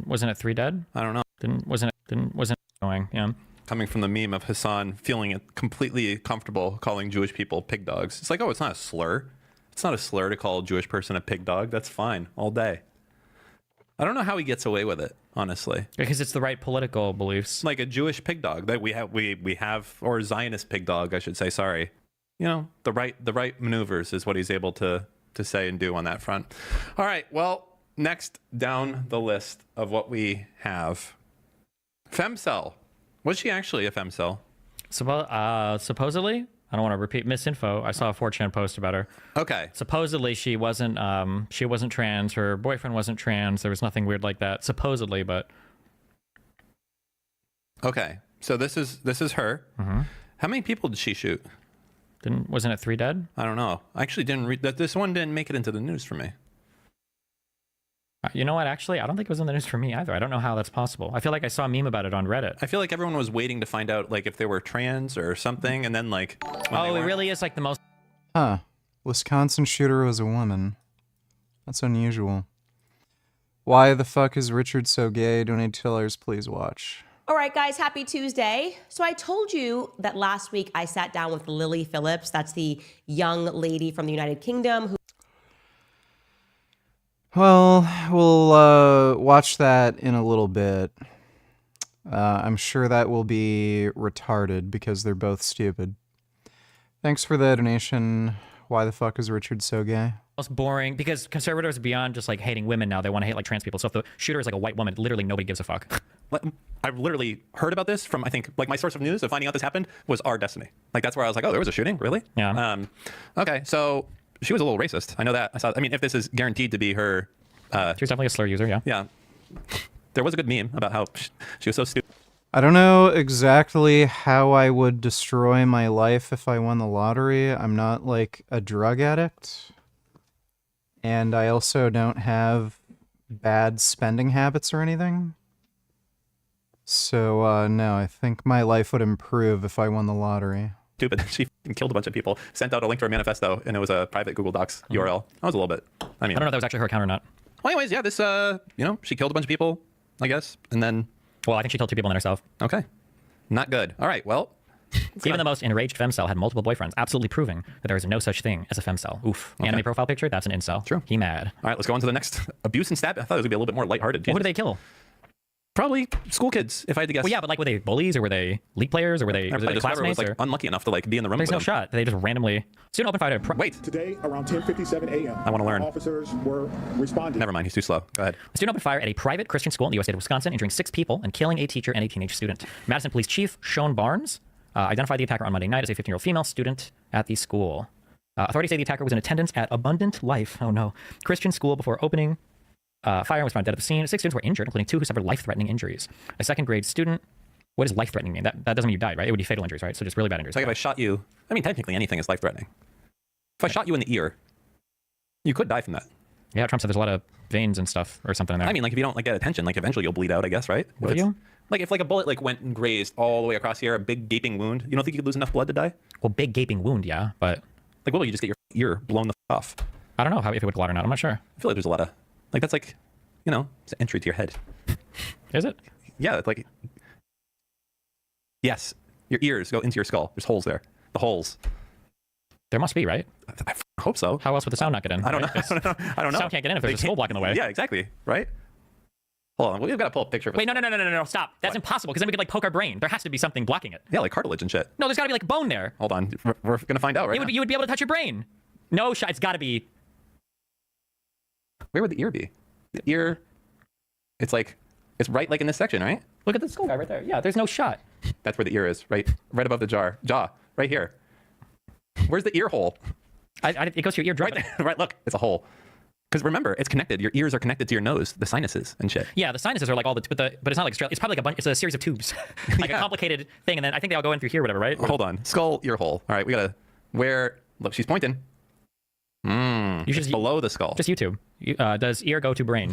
Wasn't it 3 dead? I don't know. Wasn't it going? Yeah. Coming from the meme of Hassan feeling completely comfortable calling Jewish people pig dogs. It's like, oh, it's not a slur. It's not a slur to call a Jewish person a pig dog. That's fine all day. I don't know how he gets away with it, honestly. Because it's the right political beliefs. Like a Jewish pig dog that we have, or Zionist pig dog, I should say. Sorry. You know, the right maneuvers is what he's able to to say and do on that front. All right, well, next down the list of what we have, femcel. Was she actually a femcel? Supposedly, I don't want to repeat misinfo. I saw a 4chan post about her. Okay. Supposedly she wasn't trans. Her boyfriend wasn't trans. There was nothing weird like that. Supposedly, but okay. So this is her. Mm-hmm. How many people did she shoot? Wasn't it 3 dead? I don't know. I actually didn't read that. This one didn't make it into the news for me. You know what? Actually, I don't think it was in the news for me either. I don't know how that's possible. I feel like I saw a meme about it on Reddit. I feel like everyone was waiting to find out like if they were trans or something, and then like. Oh, it really is like the most. Huh. Wisconsin shooter was a woman. That's unusual. Why the fuck is Richard so gay? Donate $2, please watch. All right, guys, happy Tuesday. So I told you that last week I sat down with Lily Phillips. That's the young lady from the United Kingdom who. Well, we'll watch that in a little bit. I'm sure that will be retarded because they're both stupid. Thanks for the donation. Why the fuck is Richard so gay? Most boring, because conservatives beyond just like hating women now, they want to hate like trans people. So if the shooter is like a white woman, literally nobody gives a fuck. I've literally heard about this from, I think, like my source of news of finding out this happened was Our Destiny. Like that's where I was like, oh, there was a shooting, really? Yeah. Okay, so she was a little racist. I know that. I mean, if this is guaranteed to be her, she was definitely a slur user. Yeah. Yeah. There was a good meme about how she was so stupid. I don't know exactly how I would destroy my life if I won the lottery. I'm not like a drug addict. And I also don't have bad spending habits or anything. So, no, I think my life would improve if I won the lottery. Stupid. She killed a bunch of people, sent out a link to her manifesto, and it was a private Google Docs URL. That was a little bit. I mean, I don't know if that was actually her account or not. Well, anyways, yeah, this, she killed a bunch of people, I guess, and then. Well, I think she killed 2 people and then herself. Okay. Not good. All right, well. Even the most enraged femcel had multiple boyfriends, absolutely proving that there is no such thing as a femcel. Oof. Okay. Anime profile picture, that's an incel. True. He mad. All right, let's go on to the next abuse and stab. I thought it was going to be a little bit more lighthearted. Well, who did they kill? Probably school kids, if I had to guess. Well, yeah, but like, were they bullies or were they league players or were they classmates? Was like unlucky enough to like be in the room. There's with no shot. They just randomly. Student open fire. Wait. Today, around 10:57 a.m. I want to learn. Officers were responding. Never mind. He's too slow. Go ahead. A student opened fire at a private Christian school in the U.S. state of Wisconsin, injuring 6 people and killing a teacher and a teenage student. Madison Police Chief Sean Barnes identified the attacker on Monday night as a 15-year-old female student at the school. Authorities say the attacker was in attendance at Abundant Life, Christian school before opening fire and was found dead at the scene. 6 students were injured, including 2 who suffered life-threatening injuries. A 2nd grade student. What does life-threatening mean? That doesn't mean you died, right? It would be fatal injuries, right? So just really bad injuries. It's like if I shot you. I mean, technically anything is life-threatening. If I shot you in the ear, you could die from that. Yeah, Trump said there's a lot of veins and stuff or something in there. I mean, like if you don't like get attention, like eventually you'll bleed out, I guess, right? Will you? Like if like a bullet like went and grazed all the way across here, a big gaping wound. You don't think you could lose enough blood to die? Well, big gaping wound, yeah, but like, will you just get your ear blown the off? I don't know if it would blood or not. I'm not sure. I feel like there's a lot of like that's like, it's an entry to your head. Is it? Yeah, it's like yes, your ears go into your skull. There's holes there. The holes. There must be, right? I hope so. How else would the sound not get in? I don't know. I don't know. Sound can't get in if there's a skull block in the way. Yeah, exactly. Right. Hold on, we've got to pull up a picture of it. Wait, no, stop. That's impossible, because then we could like poke our brain. There has to be something blocking it. Yeah, like cartilage and shit. No, there's got to be like bone there. Hold on, we're gonna find out right now. You would be able to touch your brain. No shot. It's got to be. Where would the ear be? The ear. It's right like in this section, right? Look at the skull guy right there. Yeah, there's no shot. That's where the ear is, right above the jaw, right here. Where's the ear hole? It goes to your eardrum. Right there. Right, look, it's a hole. Because remember, it's connected. Your ears are connected to your nose, the sinuses and shit. Yeah, the sinuses are like all but it's not like it's probably like a bunch. It's a series of tubes, like a complicated thing, and then I think they all go in through here, whatever, right? Hold on, skull, ear hole. All right, we gotta. Look, she's pointing. It's below the skull. Just YouTube. Does ear go to brain?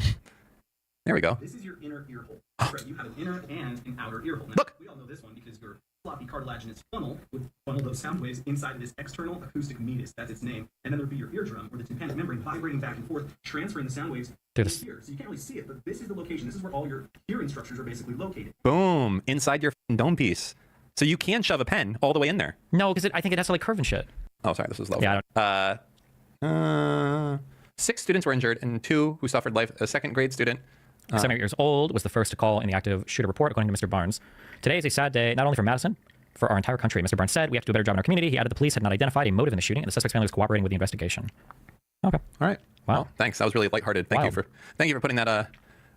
There we go. This is your inner ear hole. That's right. You have an inner and an outer ear hole. Now, look. We all know this one because your floppy cartilaginous funnel would funnel those sound waves inside of this external acoustic meatus. That's its name. And then there'd be your eardrum, or the tympanic membrane, vibrating back and forth, transferring the sound waves to here. So you can't really see it, but this is the location. This is where all your hearing structures are basically located. Boom! Inside your dome piece. So you can shove a pen all the way in there. No, because I think it has to like curve and shit. Oh, sorry, this was low. Yeah. 6 students were injured and 2 who suffered life. A 2nd grade student. 7 years old, was the first to call in the active shooter report, according to Mr. Barnes. Today is a sad day, not only for Madison, for our entire country. Mr. Barnes said, we have to do a better job in our community. He added the police had not identified a motive in the shooting, and the suspect's family was cooperating with the investigation. Okay. All right. Wow. Well, thanks. That was really lighthearted. Thank you for putting that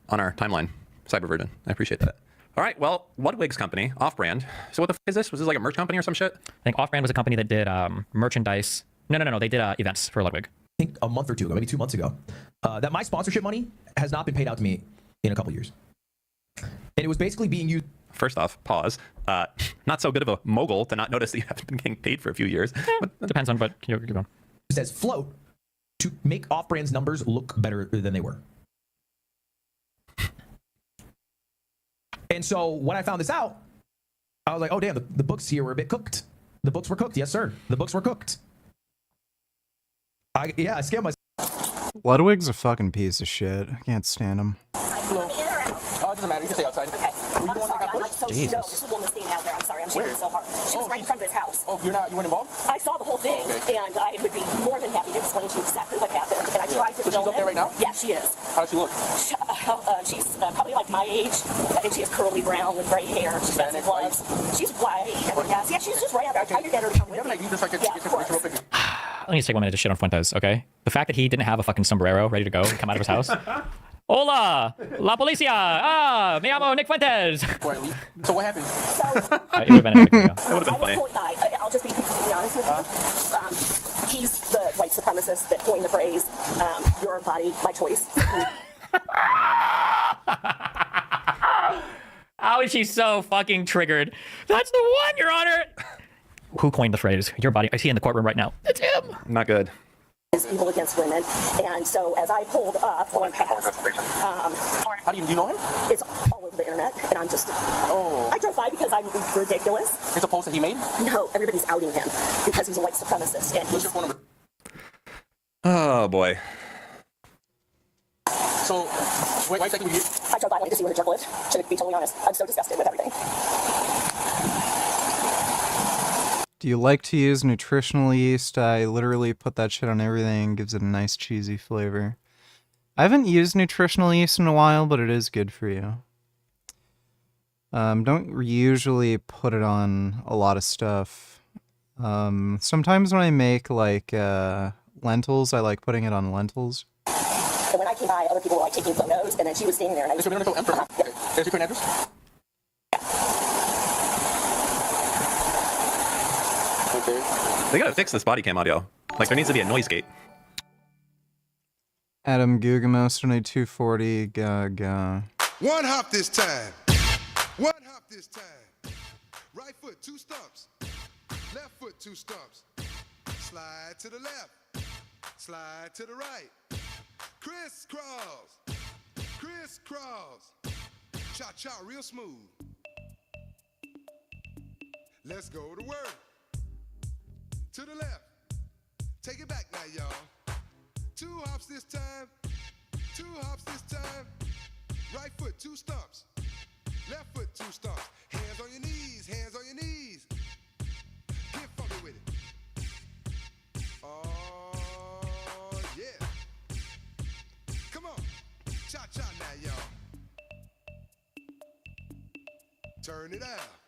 on our timeline, Cyber Virgin. I appreciate that. All right. Well, Ludwig's company, Off-Brand. So what the f is this? Was this like a merch company or some shit? I think Off-Brand was a company that did merchandise. No. They did events for Ludwig. I think a month or two ago, maybe 2 months ago, that my sponsorship money has not been paid out to me in a couple years. And it was basically being used. First off, pause. Not so good of a mogul to not notice that you haven't been getting paid for a few years. But it depends on what you're going. It says float to make Off-Brand's numbers look better than they were. And so when I found this out, I was like, oh, damn, the books here were a bit cooked. The books were cooked. Yes, sir. The books were cooked. I scared myself. Ludwig's a fucking piece of shit. I can't stand him. Hello. Oh, it doesn't matter. You can stay outside. Okay. I'm sorry, I'm like so Jesus. no, this woman standing out there. I'm sorry, I'm shaking so hard. She was right in front of his house. Oh, you weren't involved? I saw the whole thing, and I would be more than happy to explain to you exactly what happened. And I tried to So she's film up there right now? Yeah, she is. How does she look? She's probably like my age. I think she has curly brown with gray hair. She's got some gloves. She's white. Yeah, she's just right out there. I tried to get her to come with me. Yeah, of course. Let me just take 1 minute to shit on Fuentes, okay? The fact that he didn't have a fucking sombrero ready to go and come out of his house. Hola, la policía. Me llamo Nick Fuentes. So what happened? It would have been epic video. It would have been funny. I'll just be completely honest with you. He's the white supremacist that coined the phrase, your body, my choice. How is she so fucking triggered? That's the one, Your Honor. Who coined the phrase, your body? I see in the courtroom right now. It's him. Not good. Is evil against women, and so as I pulled up going past, how do you know him? It's all over the internet, and I'm just, I drove by because I'm ridiculous. It's a post that he made? No, everybody's outing him because he's a white supremacist, and he's... Oh boy. So, wait a second. I drove by wanting to see where the jerk lived. Should be totally honest, I'm so disgusted with everything. Do you like to use nutritional yeast? I literally put that shit on everything. Gives it a nice cheesy flavor. I haven't used nutritional yeast in a while, but it is good for you. Don't usually put it on a lot of stuff. Sometimes when I make like lentils, I like putting it on lentils. And when I came by, other people were like taking photos, and then she was standing there, and I was... There's your current address? They gotta fix this body cam audio. Like, there needs to be a noise gate. Adam Gugamos, donate 240. Gaga. One hop this time. One hop this time. Right foot, 2 stumps. Left foot, 2 stumps. Slide to the left. Slide to the right. Crisscross. Crisscross. Cha-cha real smooth. Let's go to work. To the left. Take it back now, y'all. 2 hops this time. 2 hops this time. Right foot, 2 stumps. Left foot, 2 stumps. Hands on your knees, hands on your knees. Get funky with it. Oh, yeah. Come on. Cha-cha now, y'all. Turn it out.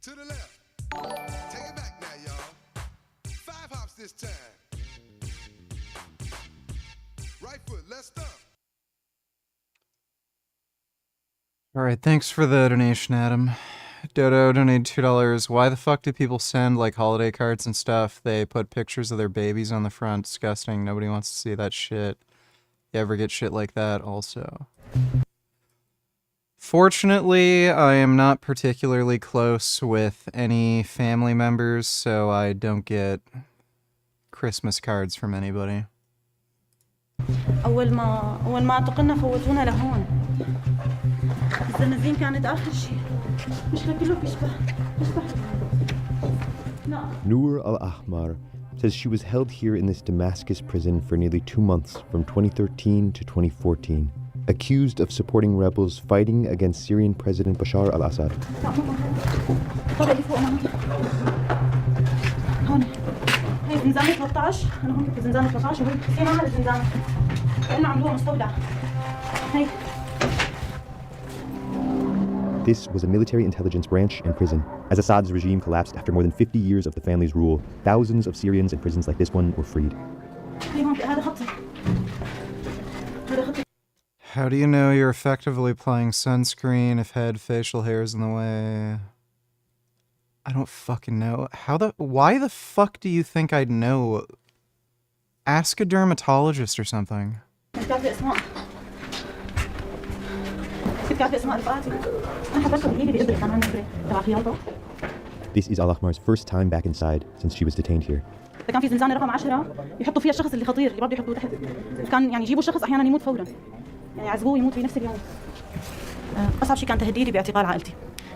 To the left. Take it back now, y'all. 5 hops this time. Right foot, let's stump. All right, thanks for the donation, Adam. Dodo donated $2. Why the fuck do people send like holiday cards and stuff? They put pictures of their babies on the front. Disgusting. Nobody wants to see that shit. You ever get shit like that also? Fortunately, I am not particularly close with any family members, so I don't get Christmas cards from anybody. أول ما اعتقلنا فوتونا لهون. الزنازين كانت آخر شيء. مش كله بيشبه. Noor al-Ahmar says she was held here in this Damascus prison for nearly 2 months from 2013 to 2014, accused of supporting rebels fighting against Syrian President Bashar al-Assad. زنزانة 13 أنا هون في زنزانة 13 وهي في معها الزنزانة كأنه عملوها مستودع هي. This was a military intelligence branch and prison. As Assad's regime collapsed after more than 50 years of the family's rule, thousands of Syrians in prisons like this one were freed. هذا خطي. هذا خطي. How do you know you're effectively applying sunscreen if head facial hair is in the way? I don't fucking know. Why the fuck do you think I'd know? Ask a dermatologist or something. بتعرفي اسماء. بتعرفي اسماء رفقاتي. انا حضرتهم هي اللي بإبرة كان عندي إبرة تبع خياطة. This is Al Ahmar's first time back inside since she was detained here. كان في زنزانة رقم 10 يحطوا فيها الشخص اللي خطير اللي برضه يحطوه تحت. كان يعني يجيبوا الشخص احيانا يموت فورا. يعني يعذبوه يموت في نفس اليوم. اصعب شيء كان تهديدي باعتقال عائلتي.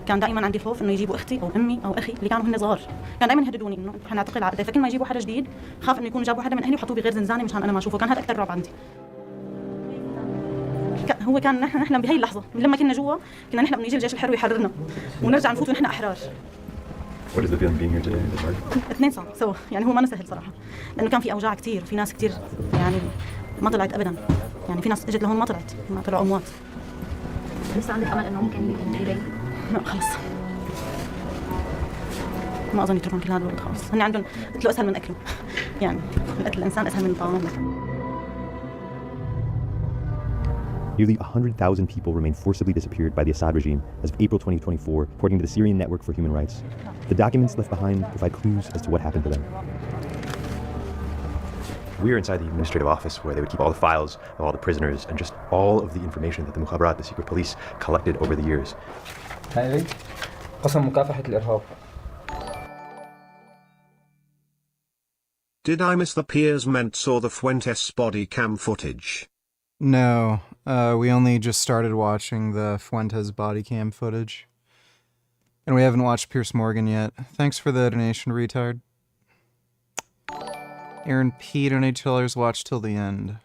كان دائما عندي خوف انه يجيبوا اختي او امي او اخي اللي كانوا هن صغار. كان دائما يهددوني انه حنعتقل عائلتي، فكل ما يجيبوا حدا جديد خاف انه يكونوا جابوا حدا من اهلي وحطوه بغير زنزانه مشان انا ما اشوفه. كان هذا اكثر رعب عندي. هو كان نحن نحلم بهي اللحظه، لما كنا جوا كنا نحلم انه يجي الجيش الحر ويحررنا ونرجع نفوت ونحن احرار. What is the feeling being here today? اثنين سوا يعني هو ما سهل صراحه، لانه كان في اوجاع كثير وفي ناس كثير يعني ما طلعت ابدا. يعني في ناس اجت لهون ما طلعت، ما طلعوا اموات. لسه عندك امل انه ممكن يلاقي؟ لا خلص ما اظن يتركون كل هذا الوقت خلص. هن عندهم قتله اسهل من اكله. يعني قتل الانسان اسهل من طعامه. Nearly 100,000 people remain forcibly disappeared by the Assad regime as of April 2024, according to the Syrian Network for Human Rights. The documents left behind provide clues as to what happened to them. We're inside the administrative office where they would keep all the files of all the prisoners and just all of the information that the Mukhabarat, the secret police, collected over the years. قسم مكافحة الإرهاب. Did I miss the Piers Ments or the Fuentes body cam footage? No, we only just started watching the Fuentes body cam footage. And we haven't watched Piers Morgan yet. Thanks for the donation, retard. Aaron P. $2 watch till the end.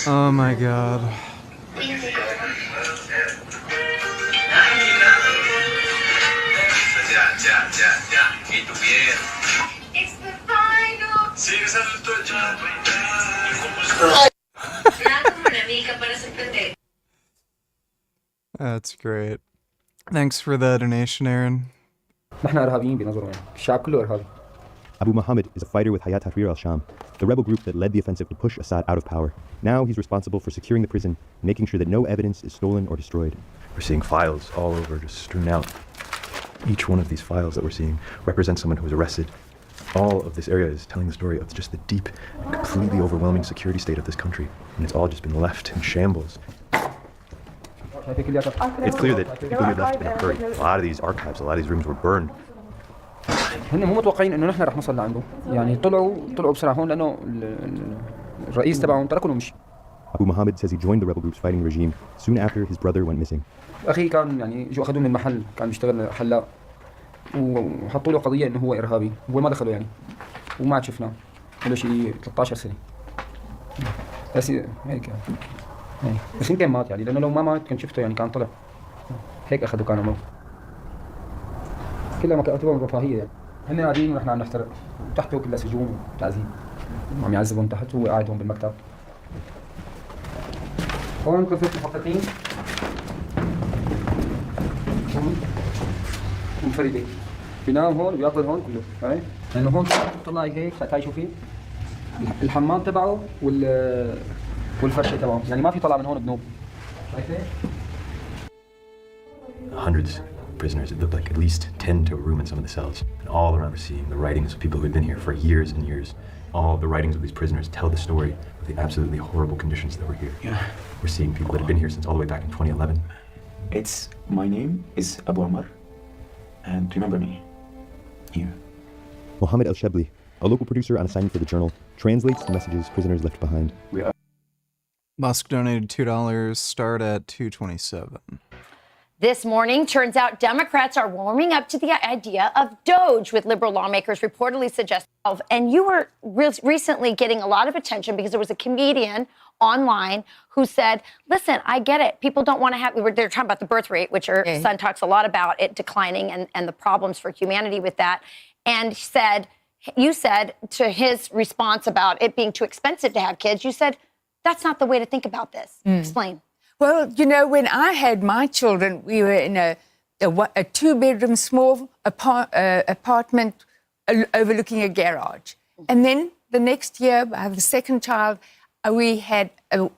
Oh my god. It's the final. That's great. Thanks for the donation, Aaron. نحن إرهابيين بنظرهم، الشعب كله إرهابي. Abu Muhammad is a fighter with Hayat Tahrir al-Sham, the rebel group that led the offensive to push Assad out of power. Now he's responsible for securing the prison and making sure that no evidence is stolen or destroyed. We're seeing files all over, just strewn out. Each one of these files that we're seeing represents someone who was arrested. All of this area is telling the story of just the deep and completely overwhelming security state of this country. And it's all just been left in shambles. It's clear that people here left in a hurry. A lot of these archives, a lot of these rooms were burned. هن مو متوقعين انه نحن رح نوصل لعنده، يعني طلعوا بسرعه هون لانه الرئيس تبعهم تركهم ومشي. Abu Muhammad says he joined the rebel groups fighting the regime soon after his brother went missing. اخي كان يعني اجوا اخذوه من المحل، كان بيشتغل حلاق وحطوا له قضيه انه هو ارهابي، هو ما دخلوا يعني وما عاد شفناه له شيء 13 سنه. بس هيك يعني بس يمكن مات يعني، لانه لو ما مات كنت شفته يعني كان طلع. هيك اخذوا كانوا معه. كلها مكاتبهم رفاهيه يعني. هن قاعدين ونحن عم نحترق، تحته كلها سجون وتعذيب. عم يعذبهم تحت وهو قاعد هون بالمكتب. هون غرفة المحققين. هون منفردة. بينام هون وبياكل هون كله، هاي. لأنه هون طلع هيك تعي شوفي. الحمام تبعه والفرشة تبعه، يعني ما في طلع من هون بنوب. شايفة؟ Hundreds of prisoners. It looked like at least 10 to a room in some of the cells. And all around we're seeing the writings of people who had been here for years and years. All the writings of these prisoners tell the story of the absolutely horrible conditions that were here. Yeah. We're seeing people that have been here since all the way back in 2011. My name is Abu Amar, and remember me here. Mohammed El-Shebli, a local producer on assignment for the Journal, translates the messages prisoners left behind. Musk donated $2, start at $2.27. This morning, turns out Democrats are warming up to the idea of Doge, with liberal lawmakers reportedly suggesting. And you were recently getting a lot of attention because there was a comedian online who said, listen, I get it. People don't want to have, they're talking about the birth rate, which your son talks a lot about it declining and the problems for humanity with that. And you said to his response about it being too expensive to have kids, you said, that's not the way to think about this. Explain. Well, you know, when I had my children, we were in a two-bedroom small apartment overlooking a garage. And then the next year, I have the second child, we had an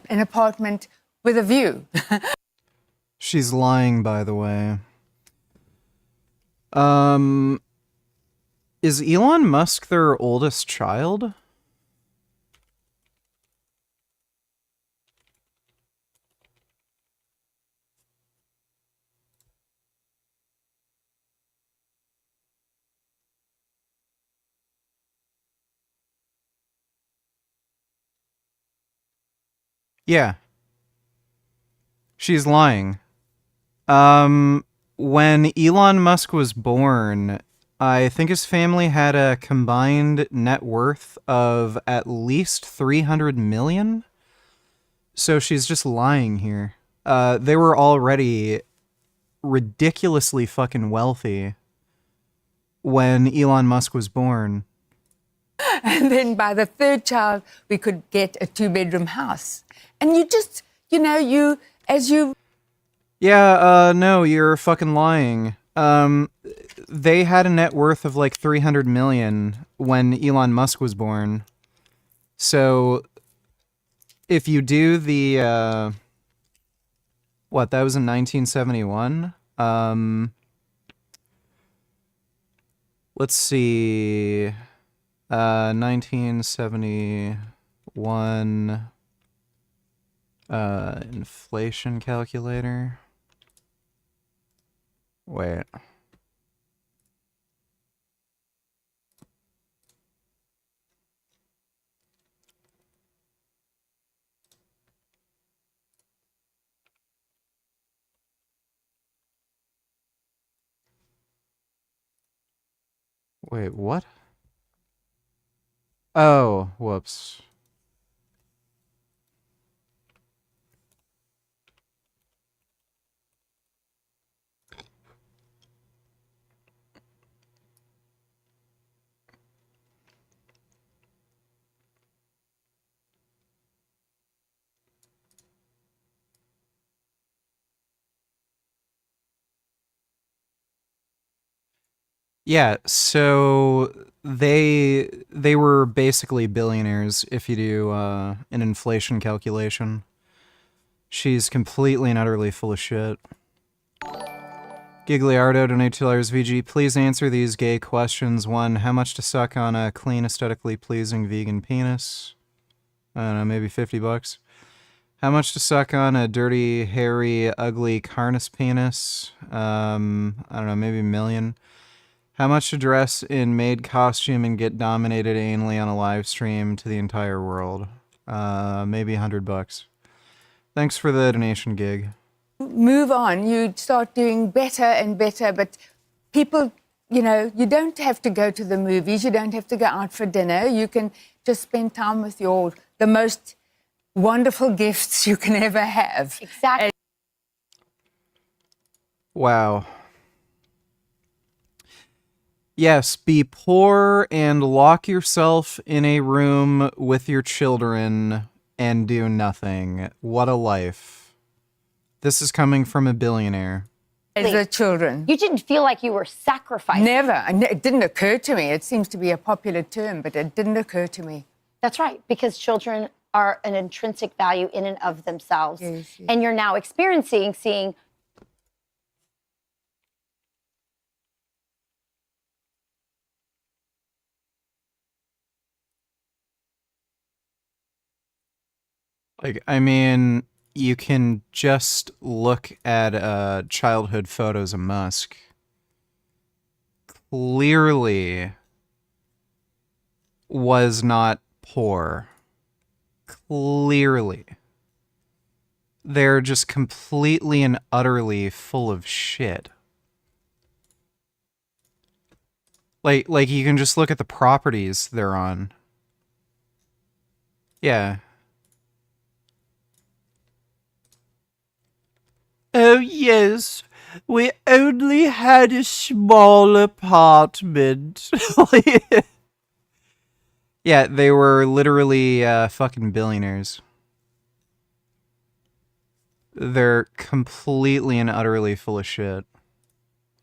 apartment with a view. She's lying, by the way. Is Elon Musk their oldest child? Yeah. She's lying. When Elon Musk was born, I think his family had a combined net worth of at least 300 million. So she's just lying here. They were already ridiculously fucking wealthy when Elon Musk was born. And then by the third child, we could get a two-bedroom house. And you just, you know, Yeah, no, you're fucking lying. They had a net worth of like 300 million when Elon Musk was born. So if you do the, that was in 1971? Let's see, 1971, inflation calculator. Wait. Wait, what? Oh, whoops. Yeah, so they were basically billionaires if you do an inflation calculation. She's completely and utterly full of shit. Gigliardo, donate $2 VG. Please answer these gay questions. 1, how much to suck on a clean, aesthetically pleasing vegan penis? I don't know, maybe $50. How much to suck on a dirty, hairy, ugly carnus penis? I don't know, maybe $1 million. How much to dress in maid costume and get dominated anally on a live stream to the entire world? Maybe $100. Thanks for the donation, Gig. move on, you start doing better and better. But people, you know, you don't have to go to the movies. You don't have to go out for dinner. You can just spend time with the most wonderful gifts you can ever have. Exactly. Wow. Yes, be poor and lock yourself in a room with your children and do nothing. What a life. This is coming from a billionaire. As the children. You didn't feel like you were sacrificing. Never. It didn't occur to me. It seems to be a popular term, but it didn't occur to me. That's right, because children are an intrinsic value in and of themselves. Yes, yes. And you're now seeing Like, I mean, you can just look at childhood photos of Musk. Clearly was not poor. Clearly. they're just completely and utterly full of shit. Like you can just look at the properties they're on. Yeah. Oh, yes. We only had a small apartment. Yeah, they were literally fucking billionaires. They're completely and utterly full of shit.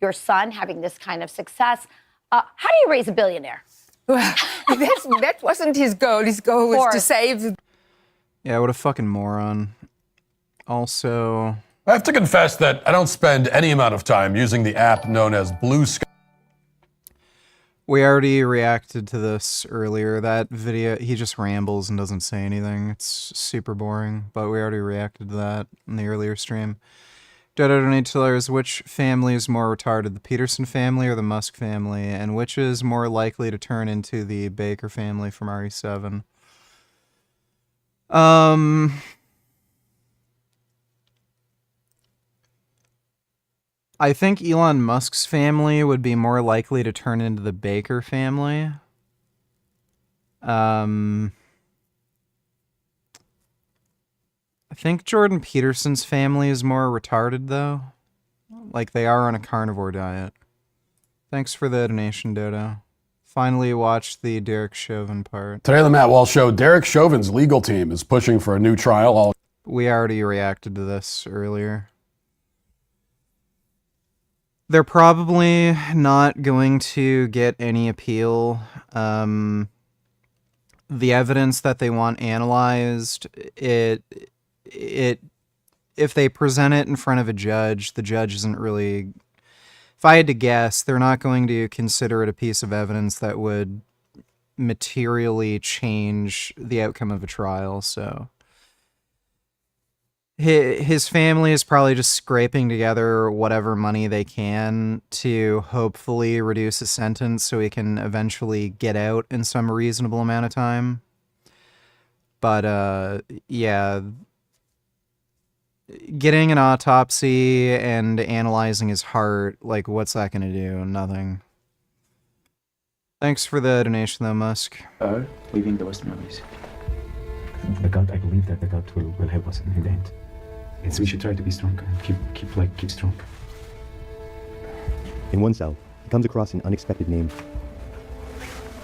Your son having this kind of success. How do you raise a billionaire? Well, that wasn't his goal. His goal was to save. Yeah, what a fucking moron. Also, I have to confess that I don't spend any amount of time using the app known as Blue Sky. we already reacted to this earlier. That video, he just rambles and doesn't say anything. It's super boring, but we already reacted to that in the earlier stream. Dodo donates $2. Which family is more retarded, the Peterson family or the Musk family? And which is more likely to turn into the Baker family from RE7? I think Elon Musk's family would be more likely to turn into the Baker family. I think Jordan Peterson's family is more retarded, though. Like, they are on a carnivore diet. Thanks for the donation, Dodo. Finally watched the Derek Chauvin part. Today on the Matt Walsh Show, Derek Chauvin's legal team is pushing for a new trial. We already reacted to this earlier. They're probably not going to get any appeal. The evidence that they want analyzed, if they present it in front of a judge, the judge isn't really... If I had to guess, they're not going to consider it a piece of evidence that would materially change the outcome of a trial, so... His family is probably just scraping together whatever money they can to hopefully reduce his sentence so he can eventually get out in some reasonable amount of time. But, yeah... Getting an autopsy and analyzing his heart, like, what's that going to do? Nothing. Thanks for the donation, though, Musk. Leaving the Western armies. The God, I believe that the God will help us in the end. We should try to be strong and keep strong. In one cell, he comes across an unexpected name.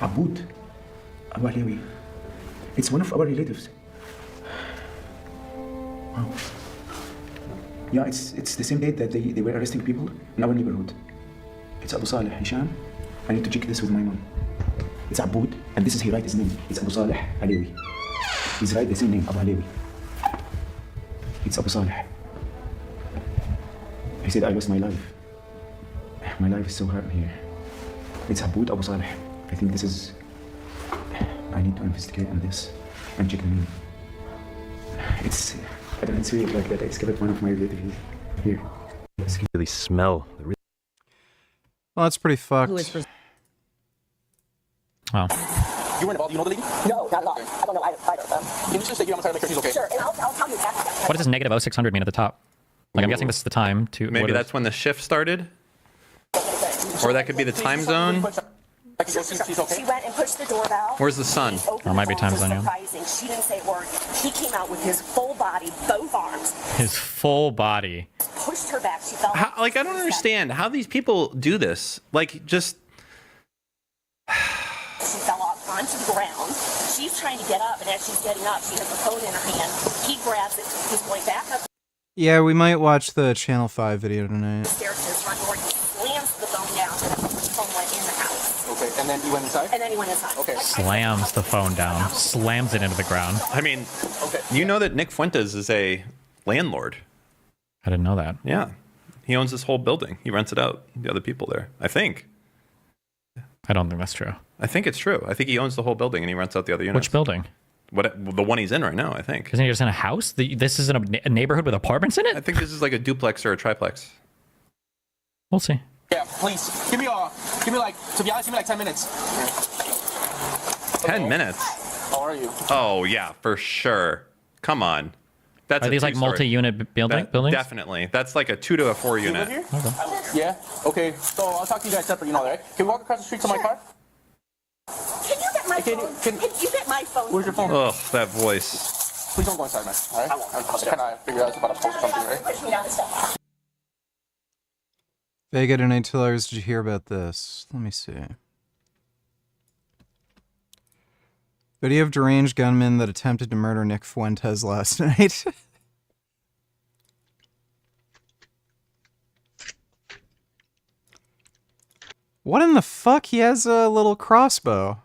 Aboud Abu Alawi. It's one of our relatives. Wow. Yeah, it's the same date that they were arresting people in our neighborhood. It's Abu Saleh Hisham. I need to check this with my mom. It's Aboud, and this is he write his name. It's Abu Saleh Alawi. He's right the same name, Abu Alawi. It's Abu Saleh. He said I lost my life. My life is so hard here. It's Aboud Abu Saleh. I think this is... I need to investigate on this and check the name. It's... I don't see it like that. I discovered one of my relatives here. Really smell. Well, that's pretty fucked. Wow. You weren't involved. You know the lady? No, not at all. I don't know either of them. Can you just say, I'm trying to make sure she's okay? Sure, and I'll tell you exactly. What does this negative 0600 mean at the top? Like, I'm guessing this is the time to... Maybe that's when the shift started? Or that could be the time zone? She went and pushed the doorbell. Where's the sun? Or it might be time zone, yeah. Surprising. She didn't say a word. He came out with his full body, both arms, His full body. pushed her back. She fell. I don't understand how these people do this. Like, just... She fell off onto the ground. She's trying to get up, and as she's getting up, she has the phone in her hand. He grabs it. He's going back up Yeah, we might watch the Channel 5 video tonight. the stairs to his front door. He slams the phone down, and the phone went in the house. Okay, and then he went inside? And then he went inside. Okay. Slams the phone down. Slams it into the ground. I mean, you know that Nick Fuentes is a landlord. I didn't know that. Yeah. He owns this whole building. He rents it out to the other people there, I think. I don't think that's true. I think it's true. I think he owns the whole building and he rents out the other units. Which building? The one he's in right now, I think. Isn't he just in a house? This is in a neighborhood with apartments in it? I think this is like a duplex or a triplex. We'll see. Yeah, please. Give me like, to be honest, give me like 10 minutes. 10 minutes? How are you? Oh, yeah, for sure. Come on. That's Are a these like two-story. multi-unit buildings? Definitely. That's like a 2 to a 4 unit. Yeah. Okay. So I'll talk to you guys separate. You know that, right? Can we walk across the street to my car? Can you get my phone? Can you get my phone? Where's your phone? Ugh, that voice. Please don't go inside, man. All right? I won't. I'm just trying to figure out it's about a post or something, right? Push me down the steps. Vega donate $2. Did you hear about this? Let me see. Video of deranged gunman that attempted to murder Nick Fuentes last night. What in the fuck? He has a little crossbow.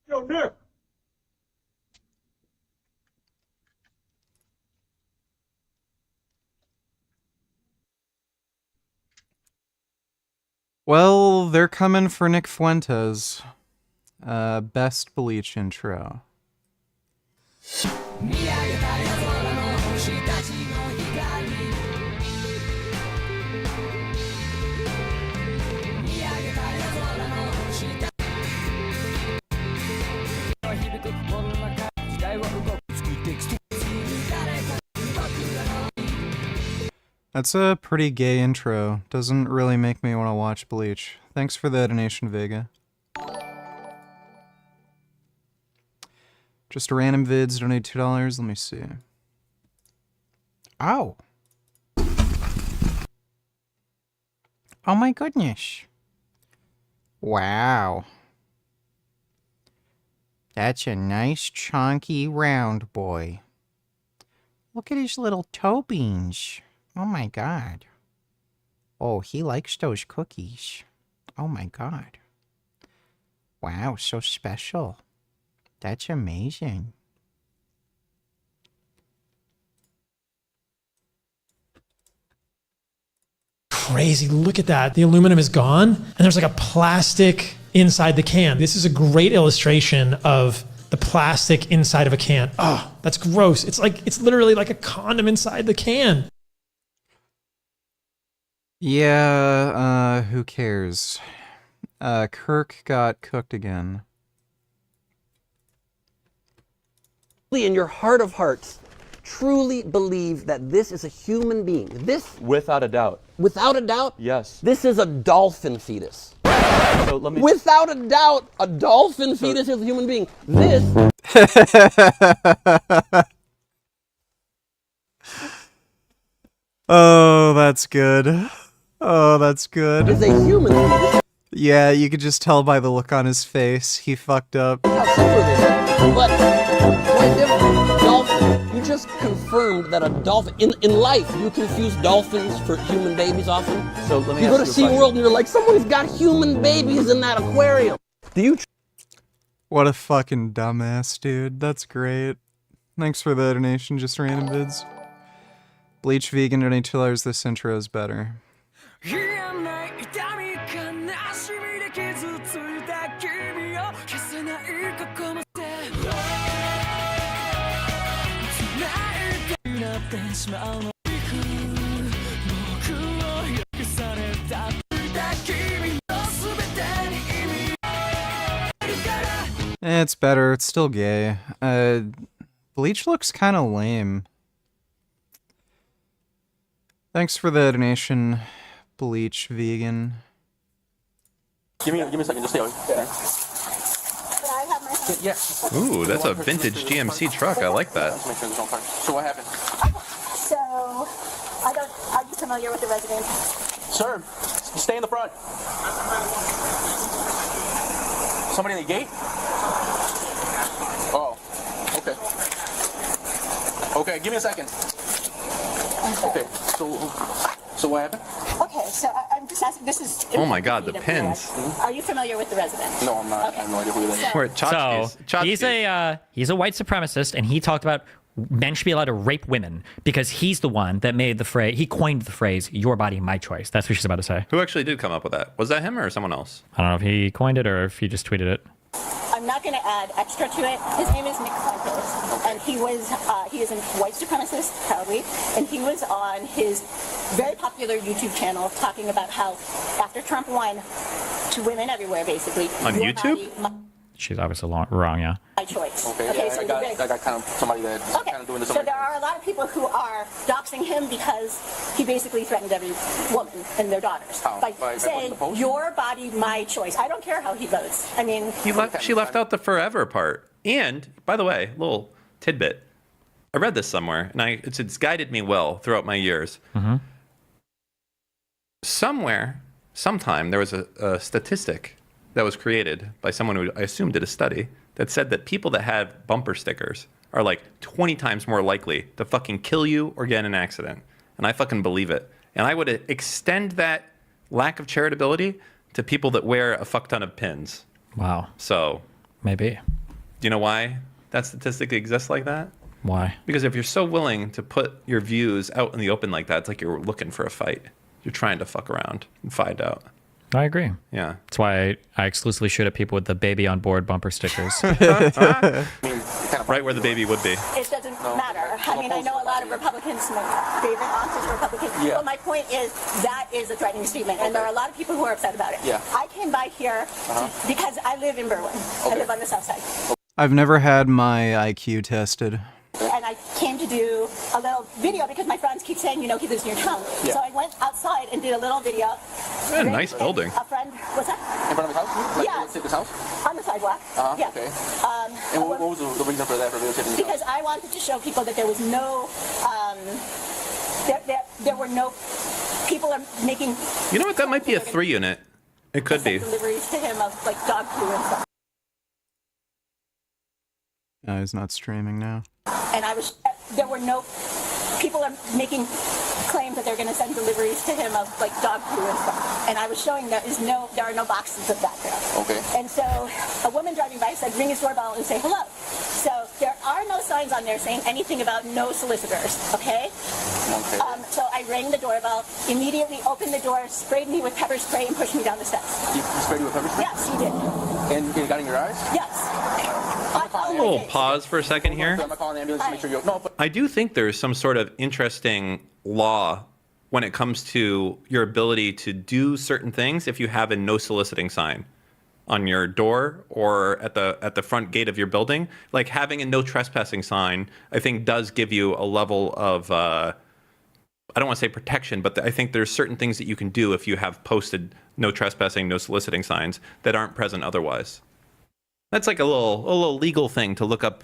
Yo, Nick. Well, they're coming for Nick Fuentes. Best Bleach intro. That's a pretty gay intro. Doesn't really make me want to watch Bleach. Thanks for the donation, Vega. Just random vids, donate $2. Let me see. Oh. Oh my goodness. Wow. That's a nice chunky round boy. Look at his little toe beans. Oh my god. Oh, he likes those cookies. Oh my god. Wow, so special. That's amazing. Crazy. Look at that. The aluminum is gone, and there's like a plastic inside the can. This is a great illustration of the plastic inside of a can. Oh, that's gross. It's literally like a condom inside the can. Yeah, who cares? Kirk got cooked again. In your heart of hearts, truly believe that this is a human being. This, without a doubt. Without a doubt? Yes. This is a dolphin fetus. So let me. Without a doubt, a dolphin fetus is a human being. This. Oh, that's good. Oh, that's good. Is a human fetus. Yeah, you could just tell by the look on his face. He fucked up. How simple it is. But quite different. Dolphin. You just confirmed that a dolphin in life you confuse dolphins for human babies often. So let me. You go to SeaWorld and you're like, someone's got human babies in that aquarium. Do you? What a fucking dumbass, dude. That's great. Thanks for the donation. Just random vids. Bleach vegan donate $2. This intro is better. It's better. It's still gay. Bleach looks kind of lame. Thanks for the donation, Bleach vegan. Give me a second. Just stay over there. Yeah. Ooh, that's a vintage GMC truck. I like that. Let's make sure there's no cars. So what happened? So, are you familiar with the residence? Sir, stay in the front. Somebody in the gate? Oh, okay. Okay, give me a second. Okay, so what happened? Okay, so I'm This is. Oh my God, the pins. Are you familiar with the resident? No, I'm not. I have no idea who he is. We're at Tchotchkes. So he's a white supremacist, and he talked about men should be allowed to rape women because he's the one that made the phrase. He coined the phrase "your body, my choice." That's what she's about to say. Who actually did come up with that? Was that him or someone else? I don't know if he coined it or if he just tweeted it. I'm not going to add extra to it. His name is Nick Fuentes, and he is a white supremacist, proudly, and he was on his very popular YouTube channel talking about how after Trump won, to women everywhere, basically. On your YouTube? body, She's obviously wrong, yeah. my choice. Okay, so I got kind of somebody that kind of doing this. So there are a lot of people who are doxing him because he basically threatened every woman and their daughters by saying, your body, my choice. I don't care how he votes. I mean... She left out the forever part. And, by the way, little tidbit. I read this somewhere, and it's guided me well throughout my years. Mm-hmm. Sometime, there was a statistic that was created by someone who I assume did a study that said that people that have bumper stickers are like 20 times more likely to fucking kill you or get in an accident. And I fucking believe it. And I would extend that lack of charitability to people that wear a fuck ton of pins. Wow. So. Maybe. Do you know why that statistic exists like that? Why? Because if you're so willing to put your views out in the open like that, it's like you're looking for a fight. You're trying to fuck around and find out. I agree. Yeah. That's why I exclusively shoot at people with the baby on board bumper stickers. Right where the baby would be. It doesn't matter. I mean, I know a lot of Republicans, my favorite aunt is Republican. Yeah. But my point is, that is a threatening statement, and there are a lot of people who are upset about it. Yeah. I came by here because I live in Berlin. I live on the south side. I've never had my IQ tested. And I came to do a little video because my friends keep saying, he lives near town. Yeah. So I went outside and did a little video. Yeah, nice building. A friend, what's that? In front of the house? Like, Yeah. this house? On the sidewalk. Yeah. Okay. And what was the reason for that, for videotaping? Because I wanted to show people that there was no, there were no, people are making You know what? That might be a 3 unit. It could be. deliveries to him of like dog poo and stuff. No, he's not streaming now. And there were no, people are making claims that they're going to send deliveries to him of like dog poo and stuff. And I was showing there are no boxes of that there. Okay. And so a woman driving by said, ring his doorbell and say hello. So there are no signs on there saying anything about no solicitors, okay? So I rang the doorbell, immediately opened the door, sprayed me with pepper spray and pushed me down the steps. You sprayed you with pepper spray? Yes, he did. And it got in your eyes? Yes. A little pause for a second here. I'm calling the ambulance to make sure no, but I do think there's some sort of interesting law when it comes to your ability to do certain things if you have a no soliciting sign on your door or at the front gate of your building. Like having a no trespassing sign, I think does give you a level of I don't want to say protection, but I think there's certain things that you can do if you have posted no trespassing, no soliciting signs that aren't present otherwise. That's like a little legal thing to look up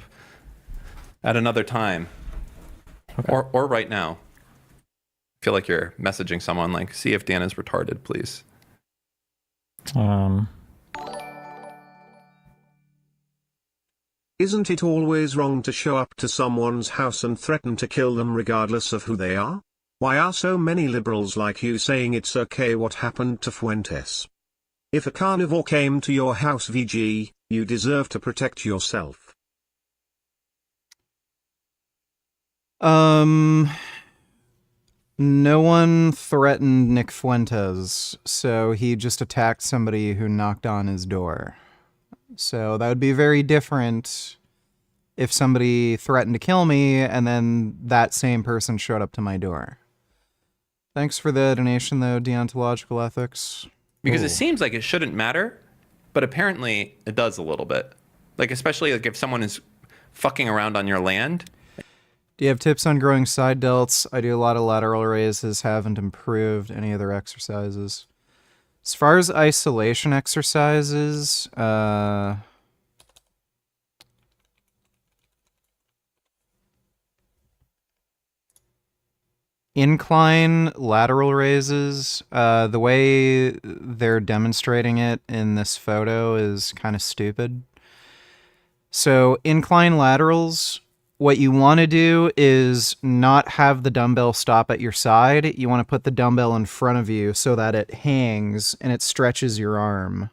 at another time. Okay. Or right now. I feel like you're messaging someone like, see if Dan is retarded, please. Isn't it always wrong to show up to someone's house and threaten to kill them regardless of who they are? Why are so many liberals like you saying it's okay what happened to Fuentes? If a carnivore came to your house, VG, you deserve to protect yourself. No one threatened Nick Fuentes, so he just attacked somebody who knocked on his door. So that would be very different if somebody threatened to kill me and then that same person showed up to my door. Thanks for the donation, though, Deontological Ethics. Because it seems like it shouldn't matter, but apparently it does a little bit. Like, especially like if someone is fucking around on your land. Do you have tips on growing side delts? I do a lot of lateral raises, haven't improved. Any other exercises? As far as isolation exercises, incline lateral raises, the way they're demonstrating it in this photo is kind of stupid. So incline laterals, what you want to do is not have the dumbbell stop at your side. You want to put the dumbbell in front of you so that it hangs and it stretches your arm.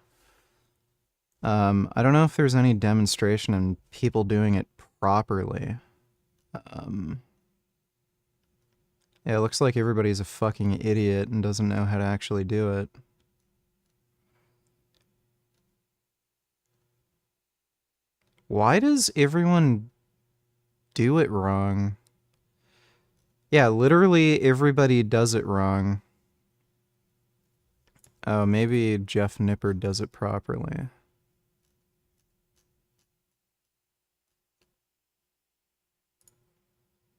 I don't know if there's any demonstration in people doing it properly. Yeah, it looks like everybody's a fucking idiot and doesn't know how to actually do it. Why does everyone do it wrong? Yeah, literally everybody does it wrong. Oh, maybe Jeff Nipper does it properly.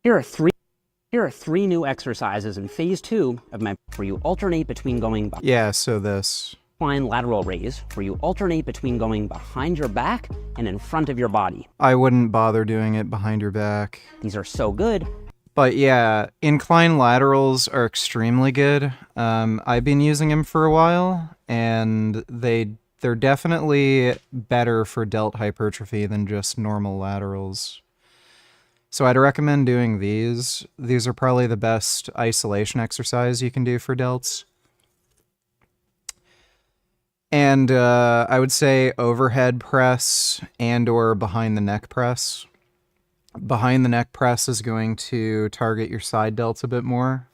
Here are three new exercises in phase 2 of my where you alternate between going Yeah, so this incline lateral raise, where you alternate between going behind your back and in front of your body. I wouldn't bother doing it behind your back. These are so good. But yeah, incline laterals are extremely good. I've been using them for a while, and they're definitely better for delt hypertrophy than just normal laterals. So I'd recommend doing these. These are probably the best isolation exercise you can do for delts. And I would say overhead press and or behind the neck press. Behind the neck press is going to target your side delts a bit more.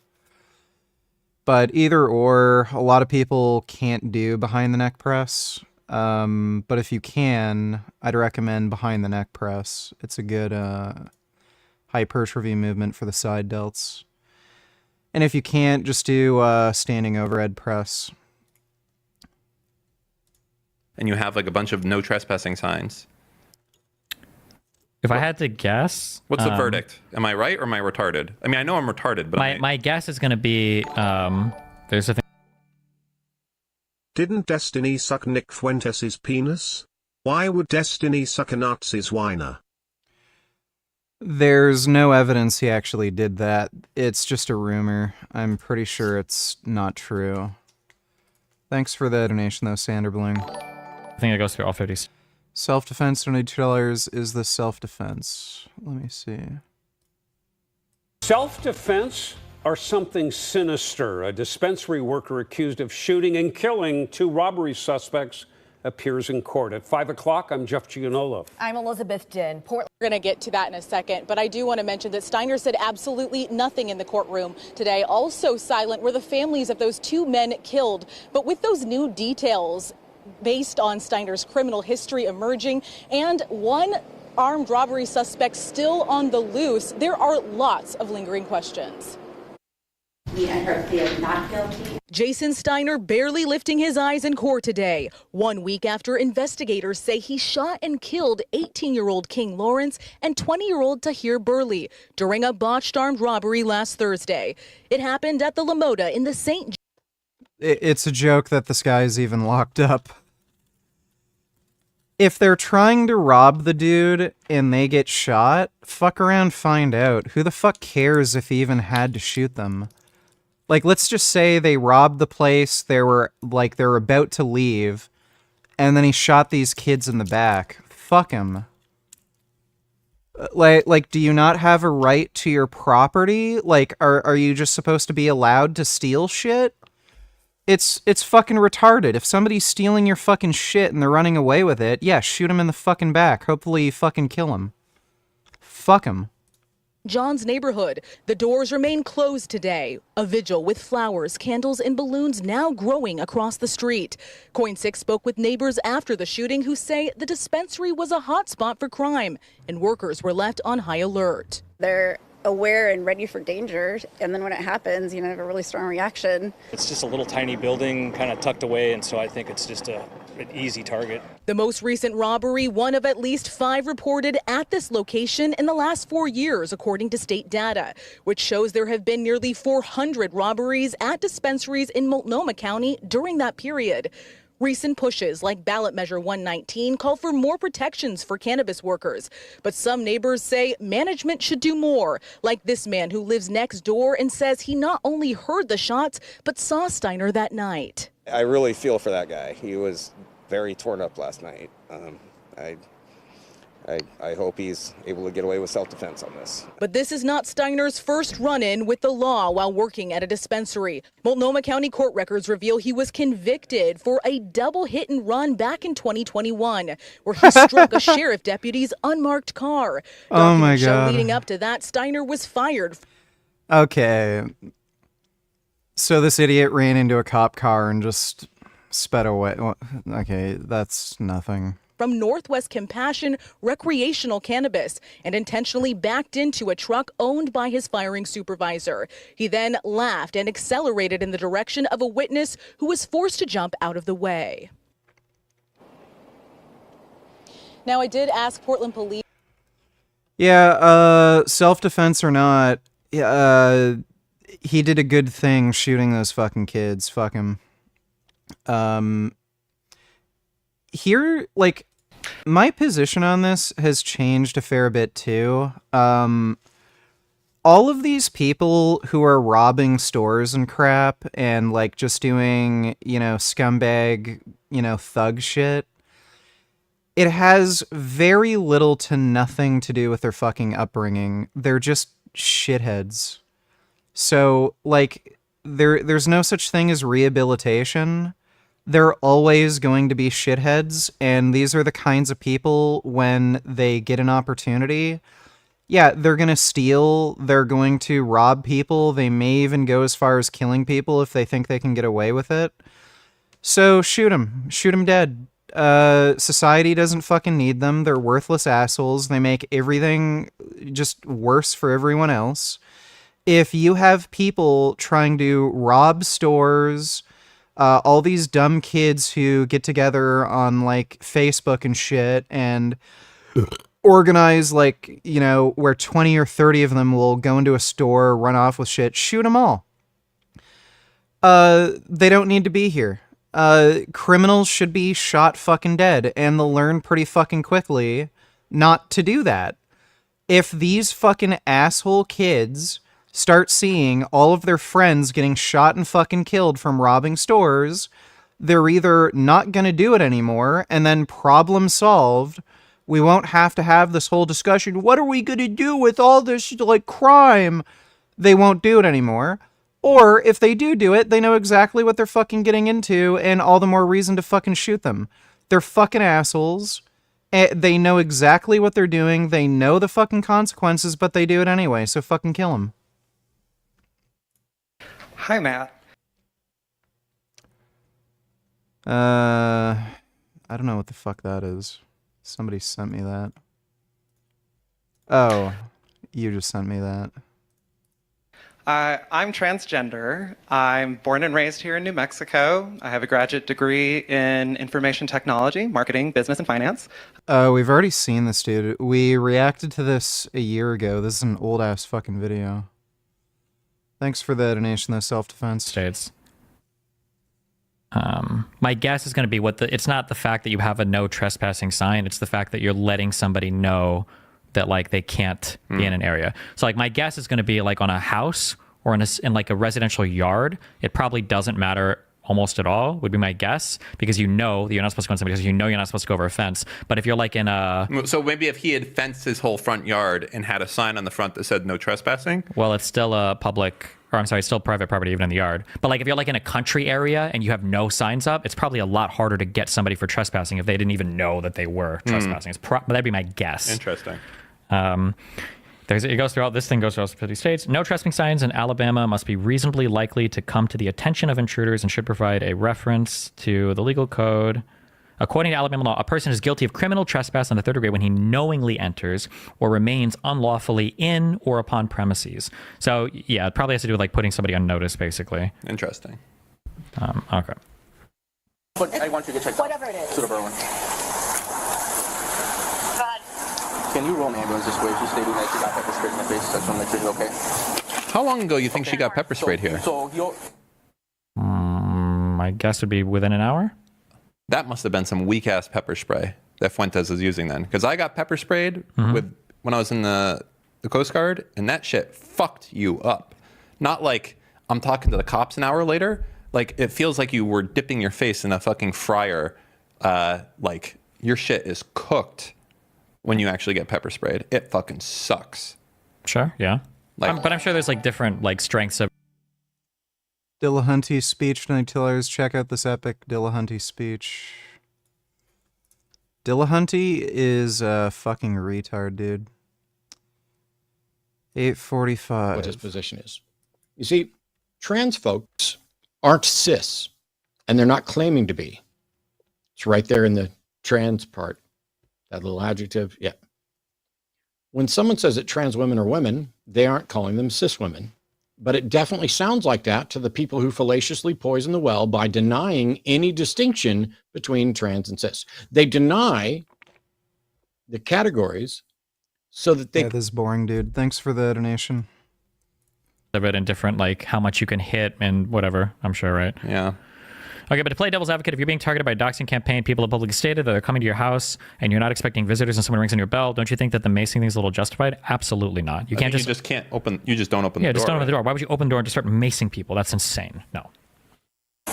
But either or, a lot of people can't do behind the neck press. But if you can, I'd recommend behind the neck press. It's a good hypertrophy movement for the side delts. And if you can't, just do standing overhead press. And you have like a bunch of no trespassing signs. If I had to guess, What's the verdict? Am I right or am I retarded? I mean, I know I'm retarded, but my guess is going to be there's a thing. Didn't Destiny suck Nick Fuentes' penis? Why would Destiny suck a Nazi's wiener? There's no evidence he actually did that. It's just a rumor. I'm pretty sure it's not true. Thanks for the donation, though, Sanderbling. I think it goes through all 50s. Self-defense, $22 is the self-defense. Let me see. Self-defense or something sinister? A dispensary worker accused of shooting and killing 2 robbery suspects appears in court. At 5 o'clock, I'm Jeff Gianola. I'm Elizabeth Din. We're going to get to that in a second, but I do want to mention that Steiner said absolutely nothing in the courtroom today. Also silent were the families of those 2 men killed. But with those new details based on Steiner's criminal history emerging and 1 armed robbery suspect still on the loose, there are lots of lingering questions. We enter a plea of not guilty. Jason Steiner barely lifting his eyes in court today, 1 week after investigators say he shot and killed 18-year-old King Lawrence and 20-year-old Tahir Burley during a botched armed robbery last Thursday. It happened at the LaModa in the St. It's a joke that this guy's even locked up. If they're trying to rob the dude and they get shot, fuck around, find out. Who the fuck cares if he even had to shoot them? Like, let's just say they robbed the place, they were about to leave, and then he shot these kids in the back. Fuck him. Like, do you not have a right to your property? Like, are you just supposed to be allowed to steal shit? It's fucking retarded. If somebody's stealing your fucking shit and they're running away with it, yeah, shoot him in the fucking back. Hopefully you fucking kill him. Fuck him. John's neighborhood. The doors remain closed today. A vigil with flowers, candles, and balloons now growing across the street. Coin 6 spoke with neighbors after the shooting who say the dispensary was a hotspot for crime and workers were left on high alert. They're aware and ready for danger, and then when it happens, you know, have a really strong reaction. It's just a little tiny building kind of tucked away, and so I think it's just an easy target. The most recent robbery, one of at least 5 reported at this location in the last 4 years, according to state data, which shows there have been nearly 400 robberies at dispensaries in Multnomah County during that period. Recent pushes like ballot measure 119 call for more protections for cannabis workers. But some neighbors say management should do more, like this man who lives next door and says he not only heard the shots, but saw Steiner that night. I really feel for that guy. He was very torn up last night. I hope he's able to get away with self-defense on this. But this is not Steiner's first run-in with the law while working at a dispensary. Multnomah County court records reveal he was convicted for a double hit and run back in 2021, where he struck a sheriff deputy's unmarked car. Oh my Documents show God. leading up to that, Steiner was fired. Okay. So this idiot ran into a cop car and just sped away. Okay, that's nothing. From Northwest Compassion recreational cannabis and intentionally backed into a truck owned by his firing supervisor. He then laughed and accelerated in the direction of a witness who was forced to jump out of the way. Now, I did ask Portland police. Yeah, self-defense or not, he did a good thing shooting those fucking kids. Fuck him. Here, like, my position on this has changed a fair bit too. All of these people who are robbing stores and crap and like just doing, scumbag, thug shit, it has very little to nothing to do with their fucking upbringing. They're just shitheads. So, like, there's no such thing as rehabilitation. They're always going to be shitheads, and these are the kinds of people, when they get an opportunity, yeah, they're going to steal, they're going to rob people, they may even go as far as killing people if they think they can get away with it. So shoot them dead. Society doesn't fucking need them, they're worthless assholes, they make everything just worse for everyone else. If you have people trying to rob stores, all these dumb kids who get together on like Facebook and shit and organize like, where 20 or 30 of them will go into a store, run off with shit, shoot them all. They don't need to be here. Criminals should be shot fucking dead, and they'll learn pretty fucking quickly not to do that. If these fucking asshole kids start seeing all of their friends getting shot and fucking killed from robbing stores, they're either not going to do it anymore, and then problem solved. We won't have to have this whole discussion, what are we going to do with all this, like, crime? They won't do it anymore. Or, if they do it, they know exactly what they're fucking getting into, and all the more reason to fucking shoot them. They're fucking assholes. They know exactly what they're doing, they know the fucking consequences, but they do it anyway, so fucking kill them. Hi, Matt. I don't know what the fuck that is. Somebody sent me that. Oh, you just sent me that. I'm transgender. I'm born and raised here in New Mexico. I have a graduate degree in information technology, marketing, business, and finance. We've already seen this, dude. We reacted to this a year ago. This is an old-ass fucking video. Thanks for the donation, though, self-defense. States. My guess is going to be it's not the fact that you have a no trespassing sign, it's the fact that you're letting somebody know that like they can't be in an area. So like my guess is going to be like on a house or in like a residential yard. It probably doesn't matter almost at all, would be my guess, because you know that you're not supposed to go in somebody because you know you're not supposed to go over a fence. But if you're like in a... So maybe if he had fenced his whole front yard and had a sign on the front that said no trespassing? Well, it's still a public... Or I'm sorry, it's still private property even in the yard. But like if you're like in a country area and you have no signs up, it's probably a lot harder to get somebody for trespassing if they didn't even know that they were trespassing. But that'd be my guess. Interesting. It goes through all this thing goes through all 50 states. No trespassing signs in Alabama must be reasonably likely to come to the attention of intruders and should provide a reference to the legal code. According to Alabama law, a person is guilty of criminal trespass in the third degree when he knowingly enters or remains unlawfully in or upon premises. So yeah, it probably has to do with like putting somebody on notice, basically. Interesting. Okay. But I want you to get checked Whatever it is. To the Berlin. Can you roll an ambulance this way? She's stating that she got pepper sprayed in the face. I just want to make sure you're okay. How long ago you think she got pepper sprayed here? My guess would be within an hour. That must have been some weak-ass pepper spray that Fuentes was using then. Because I got pepper sprayed when I was in the Coast Guard, and that shit fucked you up. Not like I'm talking to the cops an hour later. Like, it feels like you were dipping your face in a fucking fryer. Like, your shit is cooked when you actually get pepper sprayed. It fucking sucks. Sure, yeah. But I'm sure there's like different like strengths of. Dillahunty speech, $92. Check out this epic Dillahunty speech. Dillahunty is a fucking retard, dude. 8:45. What his position is. You see, trans folks aren't cis, and they're not claiming to be. It's right there in the trans part, that little adjective. Yeah. When someone says that trans women are women, they aren't calling them cis women. But it definitely sounds like that to the people who fallaciously poison the well by denying any distinction between trans and cis. They deny the categories so that they... Yeah, this is boring, dude. Thanks for the donation. Of it and different, like, how much you can hit and whatever, I'm sure, right? Yeah. Okay, but to play devil's advocate, if you're being targeted by a doxing campaign, people have publicly stated that they're coming to your house and you're not expecting visitors and someone rings on your bell, don't you think that the macing thing is a little justified? Absolutely not. You I can't think you just don't open the door. Yeah, just don't open the right? door. Why would you open the door and just start macing people? That's insane. No.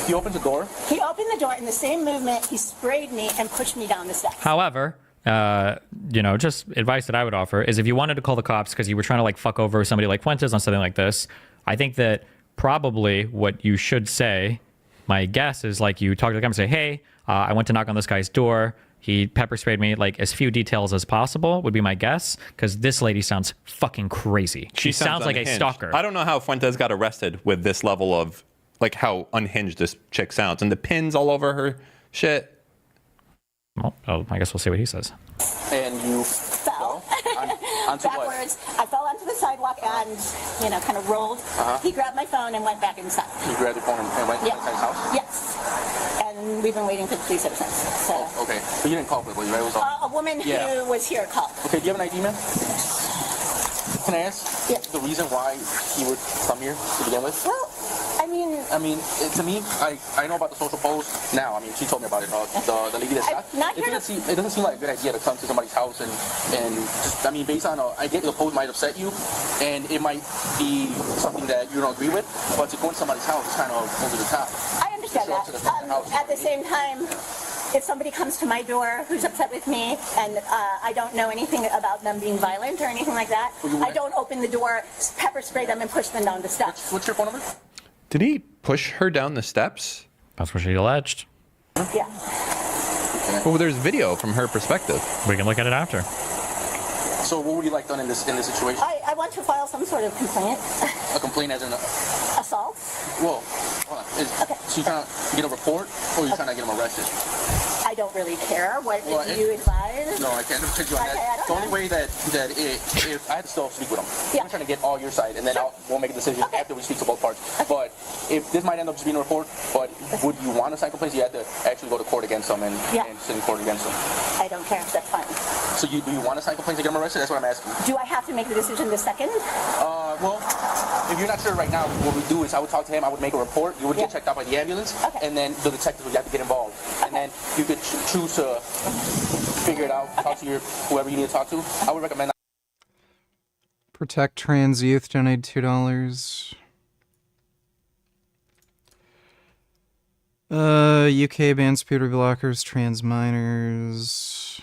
He opened the door? He opened the door in the same movement. He sprayed me and pushed me down the steps. However, just advice that I would offer is if you wanted to call the cops because you were trying to like fuck over somebody like Fuentes on something like this, I think that probably what you should say, my guess is like you talk to the guy and say, hey, I went to knock on this guy's door. He pepper sprayed me. Like as few details as possible would be my guess because this lady sounds fucking crazy. She sounds like a unhinged. stalker. I don't know how Fuentes got arrested with this level of like how unhinged this chick sounds and the pins all over her shit. Well, I guess we'll see what he says. And you fell onto backwards. I fell onto the sidewalk and, kind of rolled. He grabbed my phone and went back inside. You grabbed your phone and went inside his house? Yes. And we've been waiting for the police ever since. So. Okay. But you didn't call police, right? It was A woman who was here called. Okay, do you have an ID, man? Can I ask the reason why he would come here to begin with? Well, I mean, to me, I know about the social post now. I mean, she told me about it. The lady that shot. It doesn't seem like a good idea to come to somebody's house and just, I mean, based on I get the post might upset you, and it might be something that you don't agree with, but to go into somebody's house is kind of over the top. I understand that. At the same time, if somebody comes to my door who's upset with me and I don't know anything about them being violent or anything like that, I don't open the door, pepper spray them, and push them down the steps. What's your phone number? Did he push her down the steps? That's what she alleged. Yeah. Well, there's video from her perspective. We can look at it after. So what would you like done in this situation? I want to file some sort of complaint. A complaint as an assault? Well, hold on. So you trying to get a report or you trying to get him arrested? I don't really care what you advise. No, I can't take you on that. The only way that if I had to still speak with him, I'm trying to get all your side, and then we'll make a decision after we speak to both parties. But if this might end up just being a report, but would you want to sign complaints? You have to actually go to court against them and sit in court against them. I don't care. That's fine. So do you want to sign complaints to get them arrested? That's what I'm asking. Do I have to make the decision this second? Well, if you're not sure right now, what we do is I would talk to him. I would make a report. You would get checked out by the ambulance, and then the detectives would have to get involved, and then you could choose to figure it out. Talk to whoever you need to talk to. I would recommend. Protect Trans Youth, donate $2. UK bans puberty blockers, trans minors.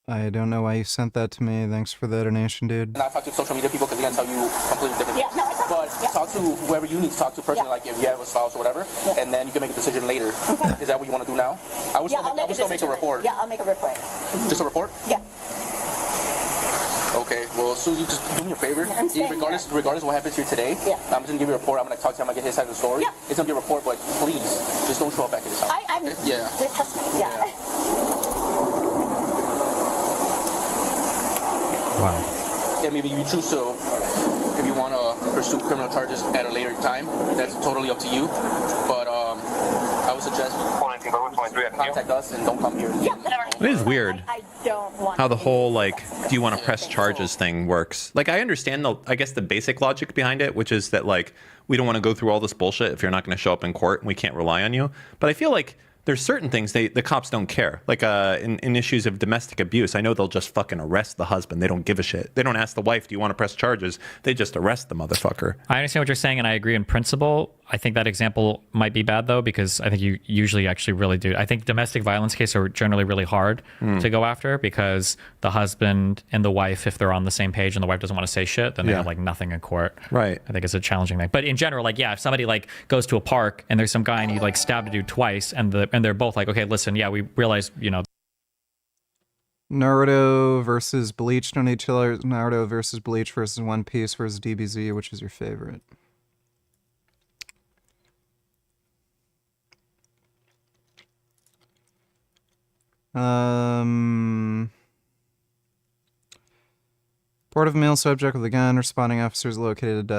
I don't know why you sent that to me. Thanks for the donation, dude. Not talk to social media people because they're going to tell you completely different things. But talk to whoever you need to talk to personally, like if you have a spouse or whatever, and then you can make a decision later. Is that what you want to do now? I would still make a report. Yeah, I'll make a report. Just a report? Yeah. Okay, well, Susie, just do me a favor. Regardless of what happens here today, I'm just going to give you a report. I'm going to talk to him. I'm going to get his side of the story. It's going to be a report, but please, just don't show up back at his house. Trust me. Yeah. Wow. Yeah, maybe you choose to, if you want to pursue criminal charges at a later time, that's totally up to you. But I would suggest contact us and don't come here. It is weird I don't want how the whole, like, do you want to press charges thing works. Like, I understand, I guess, the basic logic behind it, which is that, like, we don't want to go through all this bullshit if you're not going to show up in court and we can't rely on you. But I feel like there's certain things the cops don't care. Like in issues of domestic abuse, I know they'll just fucking arrest the husband. They don't give a shit. They don't ask the wife, do you want to press charges? They just arrest the motherfucker. I understand what you're saying, and I agree in principle. I think that example might be bad, though, because I think you usually actually really do. I think domestic violence cases are generally really hard to go after because the husband and the wife, if they're on the same page and the wife doesn't want to say shit, then they have like nothing in court. Right. I think it's a challenging thing. But in general, like, yeah, if somebody like goes to a park and there's some guy and he like stabbed a dude twice and they're both like, okay, listen, yeah, we realize, you know. Naruto versus Bleach don't each other. Naruto versus Bleach versus One Piece versus DBZ. Which is your favorite? Report of male subject with a gun. Responding officers located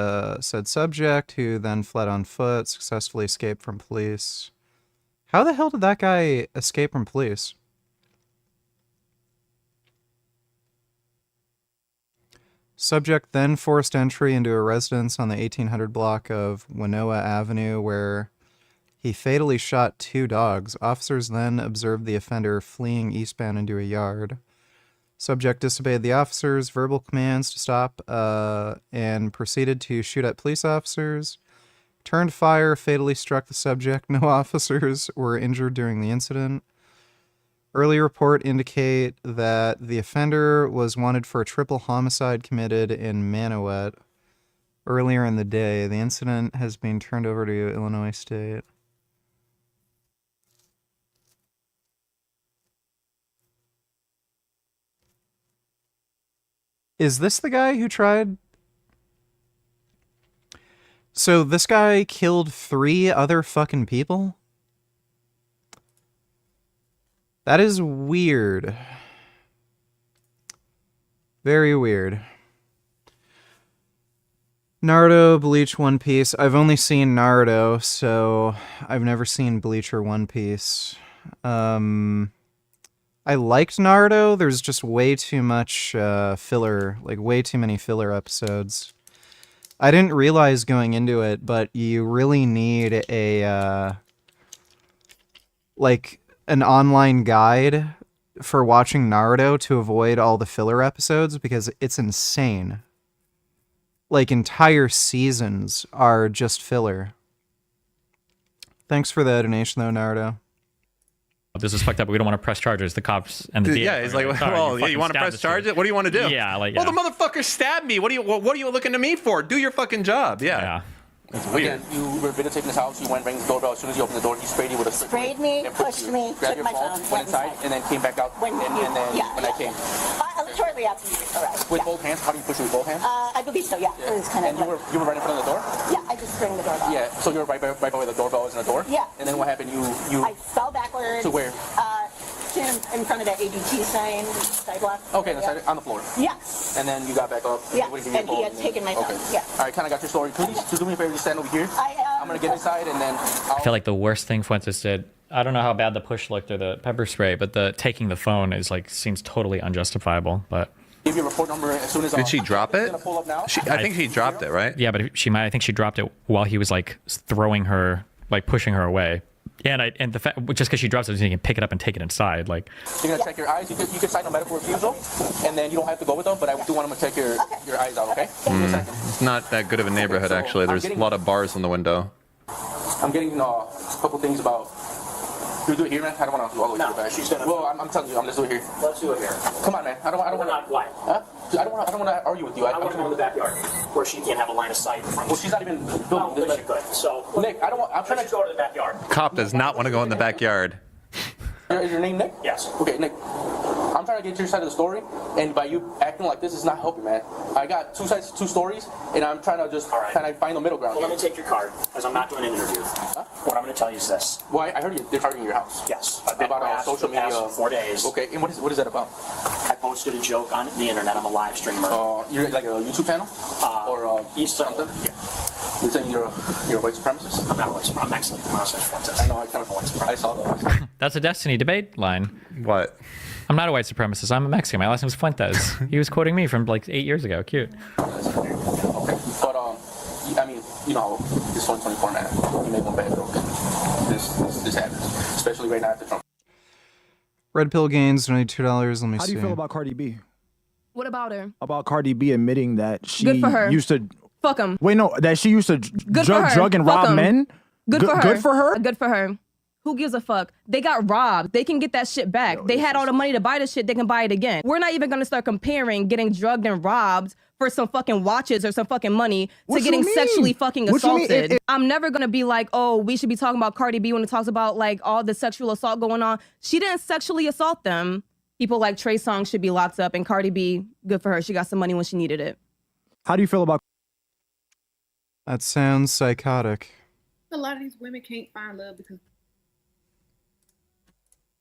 said subject, who then fled on foot, successfully escaped from police. How the hell did that guy escape from police? Subject then forced entry into a residence on the 1800 block of Wanoa Avenue, where he fatally shot 2 dogs. Officers then observed the offender fleeing eastbound into a yard. Subject disobeyed the officers' verbal commands to stop and proceeded to shoot at police officers. Turned fire, fatally struck the subject. No officers were injured during the incident. Early report indicate that the offender was wanted for a triple homicide committed in Manawet earlier in the day. The incident has been turned over to Illinois State. Is this the guy who tried? So this guy killed 3 other fucking people? That is weird. Very weird. Naruto, Bleach, One Piece. I've only seen Naruto, so I've never seen Bleach or One Piece. I liked Naruto. There's just way too much filler, like way too many filler episodes. I didn't realize going into it, but you really need a like an online guide for watching Naruto to avoid all the filler episodes, because it's insane. Like, entire seasons are just filler. Thanks for the donation, though, Naruto. This is fucked up. We don't want to press charges. The cops and the DA. Yeah, he's like, well, you want to press charges? What do you want to do? Yeah, like, well, the motherfucker stabbed me. What are you looking to me for? Do your fucking job. Yeah. That's weird. Again, you were videotaping his house. You went, rang the doorbell. As soon as you opened the door, he sprayed you with a stick. Sprayed me, pushed me, took my phone, went inside, and then came back out. When I came. Shortly after you arrived. With both hands? How do you push it with both hands? I believe so, yeah. It was kind of. And you were right in front of the door? Yeah, I just rang the doorbell. Yeah, so you were right by where the doorbell is in the door? Yeah. And then what happened? You I fell backwards. To where? In front of that ADT sign, sidewalk. Okay, on the floor. Yeah. And then you got back up. Yeah, and he had taken my phone. Okay. Yeah. All right, kind of got your story. Please, do me a favor, just stand over here. I'm going to get inside, and then I feel like the worst thing Fuentes did, I don't know how bad the push looked or the pepper spray, but the taking the phone is like, seems totally unjustifiable, but. Give your report number as soon as Did she drop it? I think she dropped it, right? Yeah, but I think she dropped it while he was like throwing her, like pushing her away. Yeah, and the fact, just because she drops it, you can pick it up and take it inside. Like, you're gonna check your eyes. You can sign a medical refusal, and then you don't have to go with them. But I do want them to check your eyes out. Okay? It's not that good of a neighborhood, actually. There's a lot of bars in the window. I'm getting a couple things about. Do we do it here, man? I don't want to do all the way to the back. She's gonna. Well, I'm telling you, let's do it here. Let's do it here. Come on, man. I don't want to. Why? Huh? I don't want to argue with you. I want to go in the backyard where she can't have a line of sight. Well, she's not even building. No, she could. So, Nick, I don't want. I'm trying to go to the backyard. Cop does not want to go in the backyard. Is your name Nick? Yes. Okay, Nick. I'm trying to get to your side of the story, and by you acting like this is not helping, man. I got 2 sides, 2 stories, and I'm trying to just kind of find the middle ground. Well, let me take your card, because I'm not doing an interview. Huh? What I'm going to tell you is this. Well, I heard they're targeting your house. Yes. I've been about social media. 4 days. Okay, and what is that about? I posted a joke on the internet. I'm a live streamer. You're like a YouTube channel? Or something? Yeah. You're saying you're a white supremacist? I'm not a white supremacist. I'm Mexican. I'm not a Fuentes. I know, I kind of white supremacist. I saw that. That's a Destiny debate line. What? I'm not a white supremacist. I'm a Mexican. My last name is Fuentes. He was quoting me from like 8 years ago. Cute. Okay. But, I mean, you know, this 2024, man, you make one bad joke. This happens. Especially right now after Trump. Red Pill Gains, $92. Let me How see. do you feel about Cardi B? What about her? About Cardi B admitting that she Good for her. used to... Fuck him. Wait, no, that she used to drug and Fuck rob 'em. men? Good for her. Good for her? Good for her. Who gives a fuck? They got robbed. They can get that shit back. They had all the money to buy the shit. They can buy it again. We're not even gonna start comparing getting drugged and robbed for some fucking watches or some fucking money to getting sexually fucking assaulted. I'm never gonna be like, oh, we should be talking about Cardi B when it talks about like all the sexual assault going on. She didn't sexually assault them. People like Trey Songz should be locked up, and Cardi B, good for her. She got some money when she needed it. How do you feel about... That sounds psychotic. A lot of these women can't find love because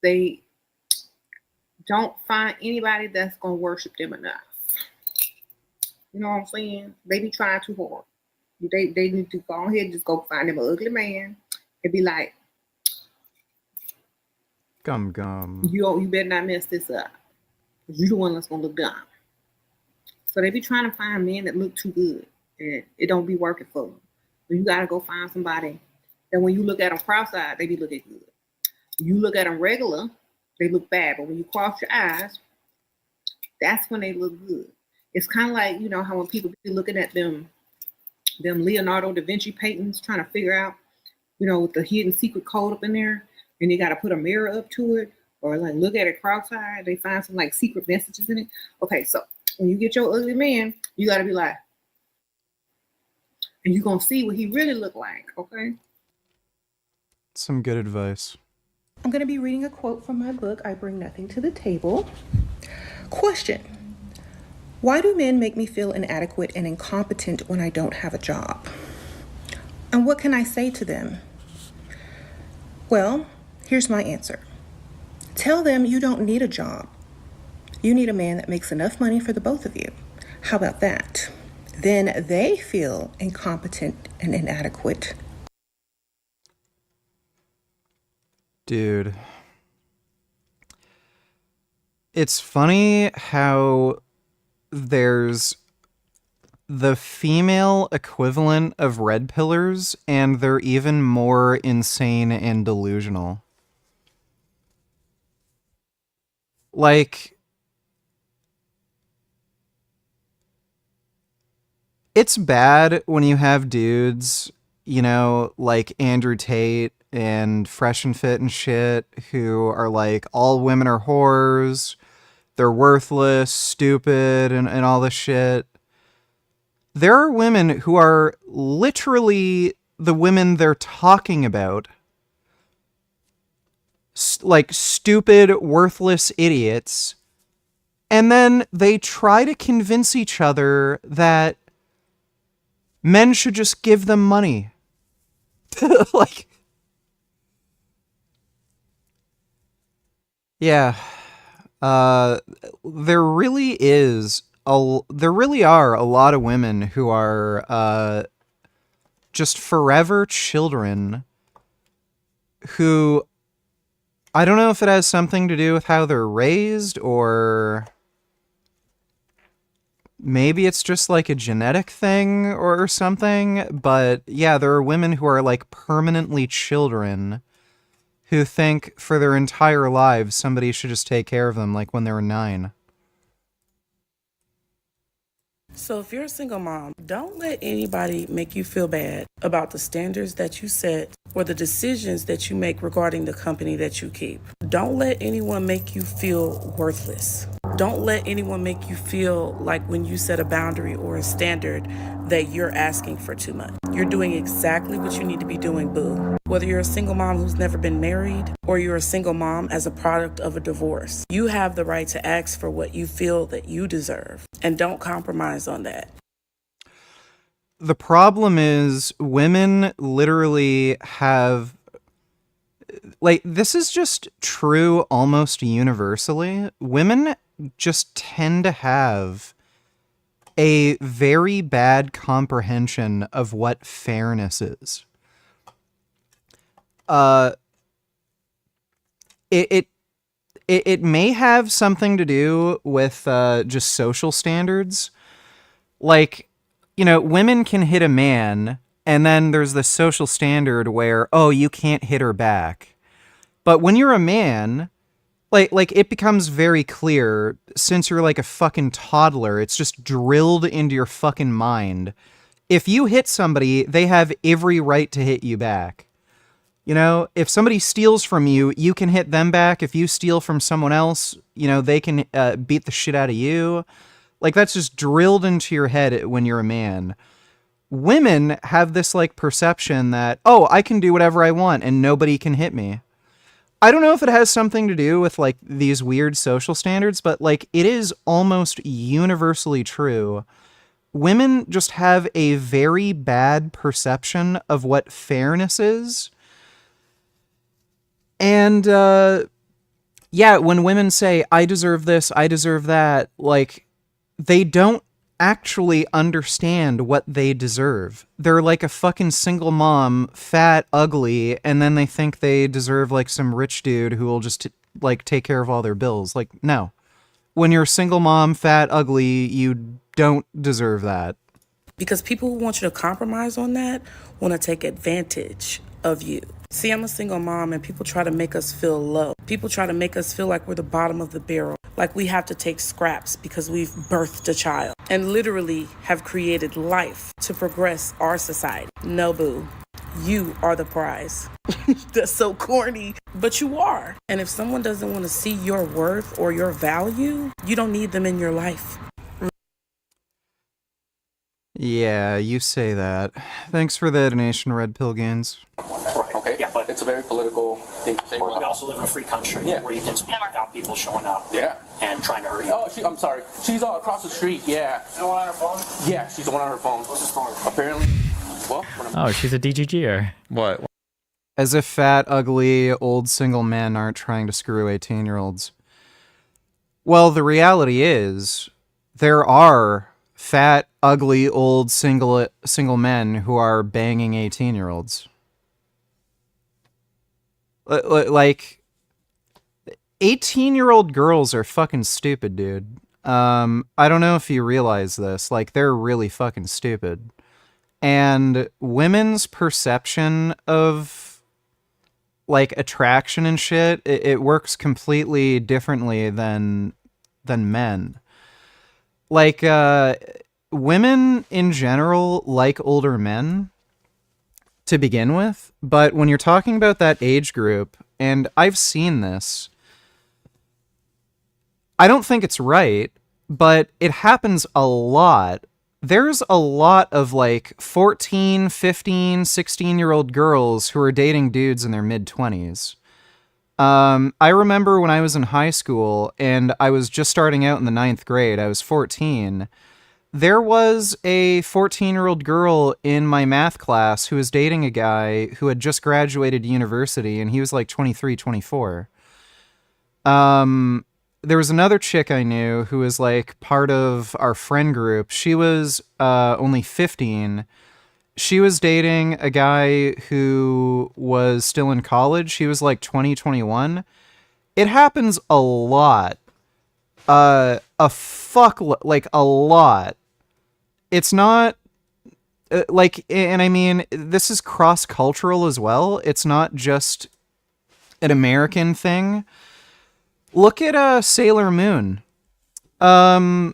they don't find anybody that's gonna worship them enough. You know what I'm saying? They be trying too hard. They need to go ahead and just go find them an ugly man and be like, Gum. you better not mess this up. You the one that's gonna look dumb. So they be trying to find men that look too good, and it don't be working for them. So you gotta go find somebody that when you look at them cross-eyed, they be looking good. You look at them regular, they look bad. But when you cross your eyes, that's when they look good. It's kind of like, you know, how when people be looking at them Leonardo da Vinci paintings, trying to figure out, you know, with the hidden secret code up in there, and they got to put a mirror up to it, or like look at it cross-eyed, they find some like secret messages in it. Okay, so when you get your ugly man, you got to be like, and you're going to see what he really look like, okay? Some good advice. I'm going to be reading a quote from my book, I Bring Nothing to the Table. Question. Why do men make me feel inadequate and incompetent when I don't have a job? And what can I say to them? Well, here's my answer. Tell them you don't need a job. You need a man that makes enough money for the both of you. How about that? Then they feel incompetent and inadequate. Dude. It's funny how there's the female equivalent of red pillars, and they're even more insane and delusional. Like, it's bad when you have dudes, you know, like Andrew Tate and Fresh and Fit and shit, who are like, all women are whores, they're worthless, stupid, and all this shit. There are women who are literally the women they're talking about. Like stupid, worthless idiots. And then they try to convince each other that men should just give them money. Like, yeah. There really are a lot of women who are just forever children who, I don't know if it has something to do with how they're raised, or maybe it's just like a genetic thing or something, but yeah, there are women who are like permanently children who think for their entire lives somebody should just take care of them, like when they were 9. So if you're a single mom, don't let anybody make you feel bad about the standards that you set or the decisions that you make regarding the company that you keep. Don't let anyone make you feel worthless. Don't let anyone make you feel like when you set a boundary or a standard that you're asking for too much. You're doing exactly what you need to be doing, boo. Whether you're a single mom who's never been married or you're a single mom as a product of a divorce, you have the right to ask for what you feel that you deserve, and don't compromise on that. The problem is women literally have, like, this is just true almost universally. Women just tend to have a very bad comprehension of what fairness is. It may have something to do with just social standards. Like, you know, women can hit a man, and then there's the social standard where, oh, you can't hit her back. But when you're a man, like it becomes very clear, since you're like a fucking toddler, it's just drilled into your fucking mind. If you hit somebody, they have every right to hit you back. You know, if somebody steals from you, you can hit them back. If you steal from someone else, you know, they can beat the shit out of you. Like, that's just drilled into your head when you're a man. Women have this, like, perception that, oh, I can do whatever I want and nobody can hit me. I don't know if it has something to do with, like, these weird social standards, but, like, it is almost universally true. Women just have a very bad perception of what fairness is. And, yeah, when women say, I deserve this, I deserve that, like, they don't actually understand what they deserve. They're like a fucking single mom, fat, ugly, and then they think they deserve, like, some rich dude who will just, like, take care of all their bills. Like, no. When you're a single mom, fat, ugly, you don't deserve that. Because people who want you to compromise on that want to take advantage of you. See, I'm a single mom and people try to make us feel low. People try to make us feel like we're the bottom of the barrel, like we have to take scraps because we've birthed a child and literally have created life to progress our society. No, boo. You are the prize. That's so corny, but you are. And if someone doesn't want to see your worth or your value, you don't need them in your life. Yeah, you say that. Thanks for the donation, Red Pill Gains. Okay, yeah, but it's a very political thing to say. We also live in a free country where you can speak without people showing up and trying to hurt you. Oh, I'm sorry. She's across the street, yeah. The one on her phone? Yeah, she's the one on her phone. What's the story? Apparently, well... Oh, she's a DGGer. What? As if fat, ugly, old single men aren't trying to screw 18-year-olds. Well, the reality is, there are fat, ugly, old single men who are banging 18-year-olds. Like, 18-year-old girls are fucking stupid, dude. I don't know if you realize this. Like, they're really fucking stupid. And women's perception of, like, attraction and shit, it works completely differently than men. Like, women in general like older men to begin with, but when you're talking about that age group, and I've seen this, I don't think it's right, but it happens a lot. There's a lot of, like, 14, 15, 16-year-old girls who are dating dudes in their mid-20s. I remember when I was in high school, and I was just starting out in the 9th grade, I was 14, there was a 14-year-old girl in my math class who was dating a guy who had just graduated university, and he was like 23, 24. There was another chick I knew who was like part of our friend group. She was only 15. She was dating a guy who was still in college. He was like 20, 21. It happens a lot. Like a lot. It's not like, and I mean, this is cross-cultural as well. It's not just an American thing. Look at Sailor Moon. The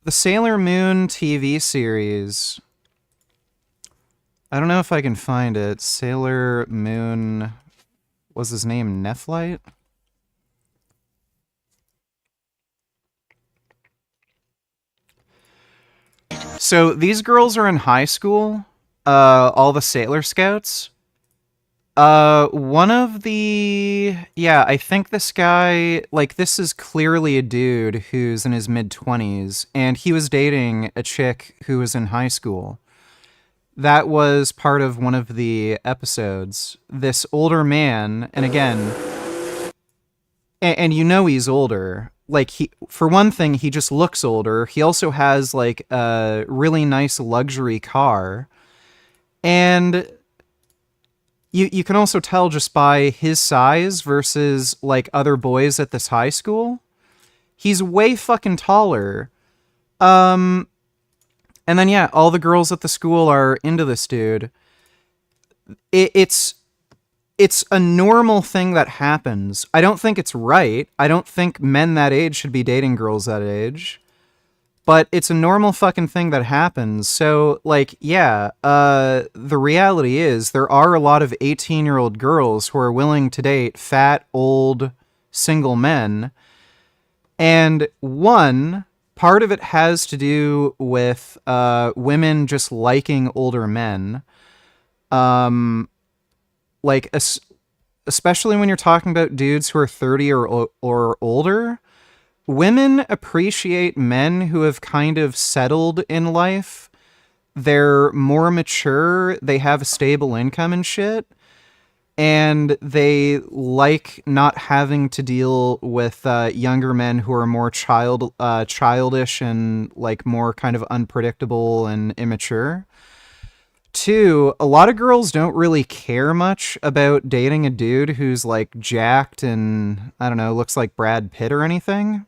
Sailor Moon TV series. I don't know if I can find it. Sailor Moon, was his name Nephlite? So these girls are in high school, all the Sailor Scouts. One of the, I think this guy, like, this is clearly a dude who's in his mid-20s, and he was dating a chick who was in high school. That was part of one of the episodes. This older man, and again, and you know he's older, like, he, for one thing, he just looks older. He also has like a really nice luxury car. And you can also tell just by his size versus like other boys at this high school. He's way fucking taller. And then yeah, all the girls at the school are into this dude. It's a normal thing that happens. I don't think it's right. I don't think men that age should be dating girls that age. But it's a normal fucking thing that happens. So, like, yeah, the reality is there are a lot of 18-year-old girls who are willing to date fat, old, single men. And one, part of it has to do with women just liking older men. Like, especially when you're talking about dudes who are 30 or older, women appreciate men who have kind of settled in life. They're more mature, they have a stable income and shit, and they like not having to deal with younger men who are more childish and like more kind of unpredictable and immature. Two, a lot of girls don't really care much about dating a dude who's like jacked and, I don't know, looks like Brad Pitt or anything.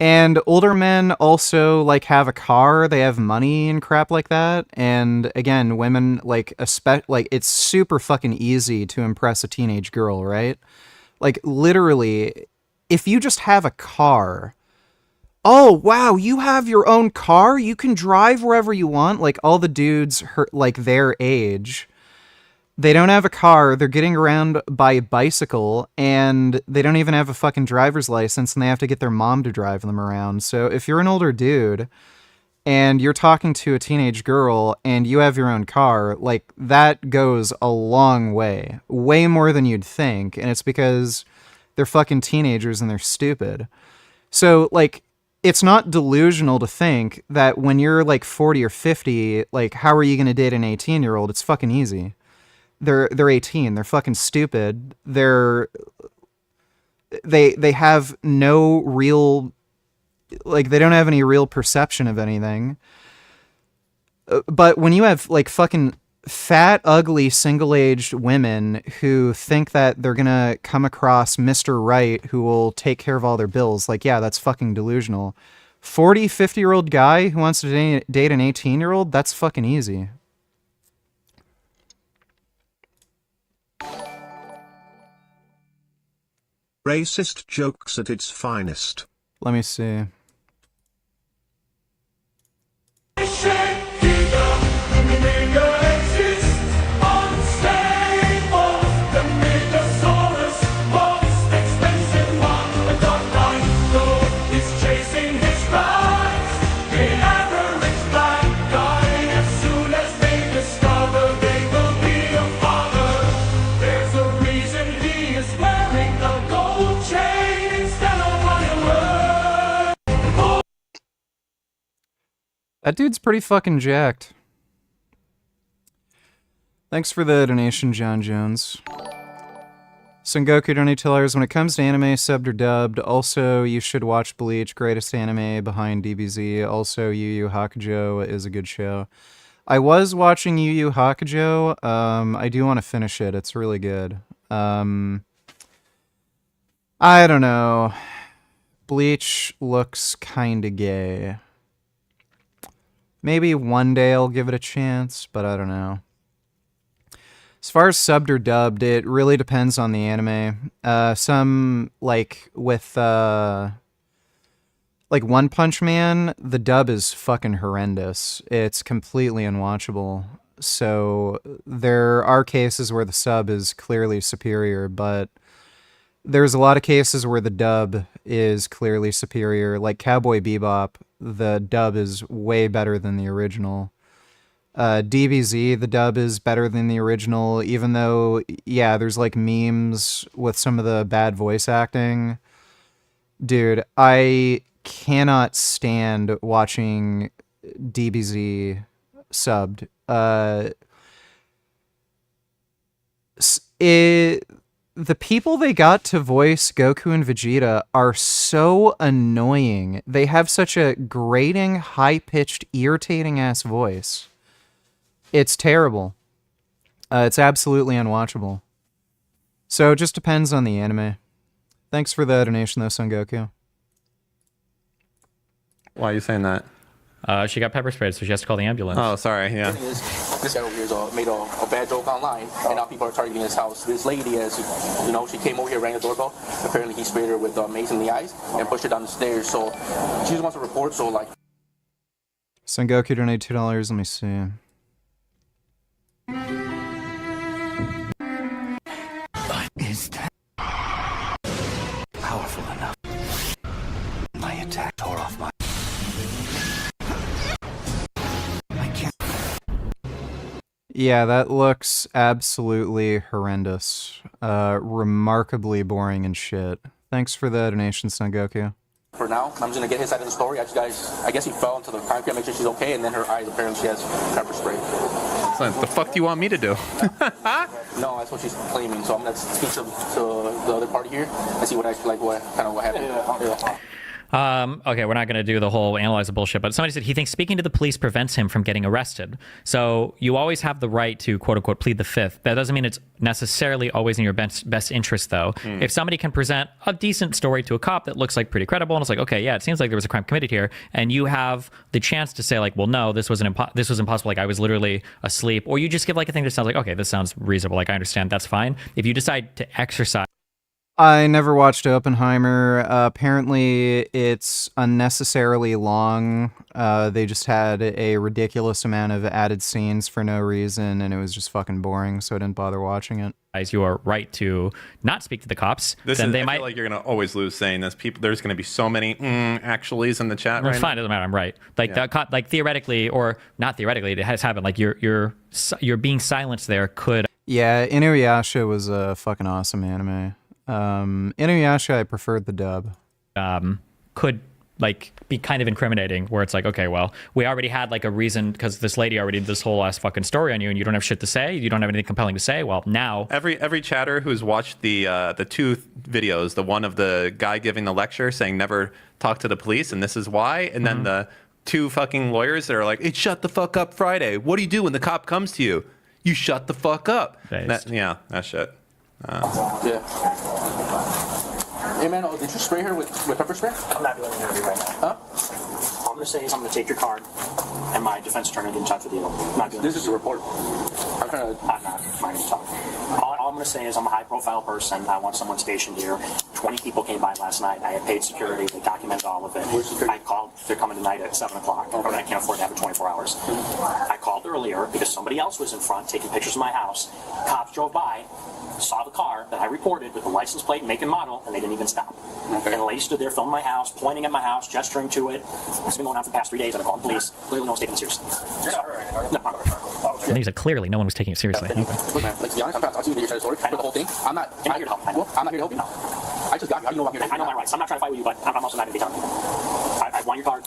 And older men also like have a car, they have money and crap like that. And again, women like it's super fucking easy to impress a teenage girl, right? Like literally, if you just have a car, oh wow, you have your own car, you can drive wherever you want. Like all the dudes like their age, they don't have a car, they're getting around by bicycle, and they don't even have a fucking driver's license, and they have to get their mom to drive them around. So if you're an older dude and you're talking to a teenage girl and you have your own car, like that goes a long way more than you'd think. And it's because they're fucking teenagers and they're stupid. So like, it's not delusional to think that when you're like 40 or 50, like how are you going to date an 18-year-old? It's fucking easy. They're 18. They're fucking stupid. They have no real, like, they don't have any real perception of anything. But when you have like fucking fat, ugly, single-aged women who think that they're gonna come across Mr. Right who will take care of all their bills, like, yeah, that's fucking delusional. 40, 50-year-old guy who wants to date an 18-year-old, that's fucking easy. Racist jokes at its finest. Let me see. That dude's pretty fucking jacked. Thanks for the donation, John Jones. Sengoku $20. When it comes to anime, subbed or dubbed, also you should watch Bleach, greatest anime behind DBZ. Also, Yu Yu Hakujo is a good show. I was watching Yu Yu Hakujo. I do want to finish it. It's really good. I don't know. Bleach looks kinda gay. Maybe one day I'll give it a chance, but I don't know. As far as subbed or dubbed, it really depends on the anime. Some, like, with, like, One Punch Man, the dub is fucking horrendous. It's completely unwatchable. So there are cases where the sub is clearly superior, but there's a lot of cases where the dub is clearly superior. Like Cowboy Bebop, the dub is way better than the original. DBZ, the dub is better than the original, even though, yeah, there's like memes with some of the bad voice acting. Dude, I cannot stand watching DBZ subbed. the people they got to voice Goku and Vegeta are so annoying. They have such a grating, high-pitched, irritating-ass voice. It's terrible. It's absolutely unwatchable. So it just depends on the anime. Thanks for the donation, though, Son Goku. Why are you saying that? She got pepper sprayed, so she has to call the ambulance. Oh, sorry, yeah. This guy over here made a bad joke online, and now people are targeting his house. This lady, as you know, she came over here, rang the doorbell. Apparently, he sprayed her with mace in the eyes and pushed her down the stairs. So she just wants to report. So like, Son Goku donated $2. Let me see. Is that powerful enough? My attack tore off my... Yeah, that looks absolutely horrendous. Remarkably boring and shit. Thanks for the donation, Son Goku. for now, I'm just gonna get his side of the story. I guess he fell into the concrete, make sure she's okay, and then her eyes, apparently she has pepper spray. What the fuck do you want me to do? No, that's what she's claiming. So I'm gonna speak to the other party here and see what happened. Yeah. Okay, we're not going to do the whole analyze the bullshit, but somebody said he thinks speaking to the police prevents him from getting arrested. So you always have the right to, quote unquote, plead the fifth. That doesn't mean it's necessarily always in your best interest, though. If somebody can present a decent story to a cop that looks like pretty credible, and it's like, okay, yeah, it seems like there was a crime committed here, and you have the chance to say, like, well, no, this was impossible. Like, I was literally asleep. Or you just give, like, a thing that sounds like, okay, this sounds reasonable. Like, I understand. That's fine. If you decide to exercise... I never watched Oppenheimer. Apparently, it's unnecessarily long. They just had a ridiculous amount of added scenes for no reason, and it was just fucking boring, so I didn't bother watching it. Your right to not speak to the cops, I feel like you're gonna always lose saying this. There's gonna be so many actuallys in the chat. It's fine. It doesn't matter. I'm right. Like the cop, like theoretically or not theoretically, it has happened. Like you're being silenced there could. Yeah, Inuyasha was a fucking awesome anime. Inuyasha, I preferred the dub. Could like be kind of incriminating, where it's like, okay, well, we already had like a reason because this lady already did this whole ass fucking story on you, and you don't have shit to say. You don't have anything compelling to say. Well, now every chatter who's watched the two videos, the one of the guy giving the lecture saying never talk to the police, and this is why, and then the two fucking lawyers that are like, "It's shut the fuck up Friday. What do you do when the cop comes to you? You shut the fuck up." That shit. Hey man, did you spray her with pepper spray? I'm not doing an interview right now. Huh? All I'm going to say is I'm going to take your card, and my defense attorney get in touch with you. I'm not doing this is a report. I'm not trying to talk. All I'm going to say is I'm a high-profile person. I want someone stationed here. 20 people came by last night. I had paid security. They documented all of it. I called. They're coming tonight at 7 o'clock. But I can't afford to have it 24 hours. I called earlier because somebody else was in front taking pictures of my house. Cops drove by, saw the car that I reported with the license plate, make and model, and they didn't even stop. Okay. And the lady stood there filming my house, pointing at my house, gesturing to it. It's been going on for the past 3 days, and I called the police. Clearly no one's taking it seriously. And he said clearly no one was taking it seriously. Look, man, like, to be honest, I'm trying to talk to you your story for the whole thing. I'm not here to help. I'm not here to help you. I just got you. How do you know I'm here to help you? I know my rights. I'm not trying to fight with you, but I'm also not going to be telling you. I want your card.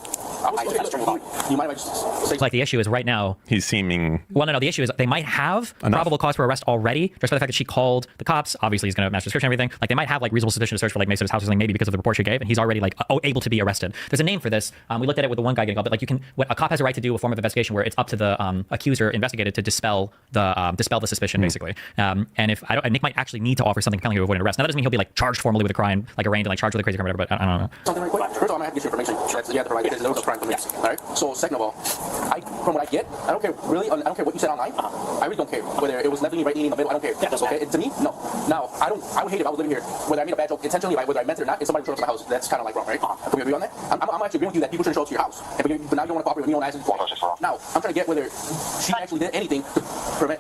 You might just say... Like, the issue is right now... He's seeming... Well, no, the issue is they might have probable cause for arrest already, just by the fact that she called the cops. Obviously, he's going to match description and everything. Like, they might have, like, reasonable suspicion to search for, like, Mason's house or something, maybe because of the report she gave, and he's already, like, able to be arrested. There's a name for this. We looked at it with the one guy getting called, but, like, a cop has a right to do a form of investigation where it's up to the accuser investigated to dispel the suspicion, basically. And Nick might actually need to offer something compelling to avoid an arrest. Now, that doesn't mean he'll be, like, charged formally with a crime, like, arraigned and, like, charged with a crazy crime or whatever, but I don't know. Something right quick. First of all, I'm going to have to get you information that you have to provide because there was a crime committed. All right? So, second of all, from what I get, I don't care, really, I don't care what you said online. I really don't care. Whether it was left-leaning, right-leaning, in the middle, I don't care. Okay? To me, no. Now, I would hate if I was living here, whether I made a bad joke intentionally, whether I meant it or not, and somebody showed up to my house. That's kind of like wrong, right? Can we agree on that? I'm actually agreeing with you that people shouldn't show up to your house. But now you don't want to cooperate with me on accident. Now, I'm trying to get whether she actually did anything to prevent...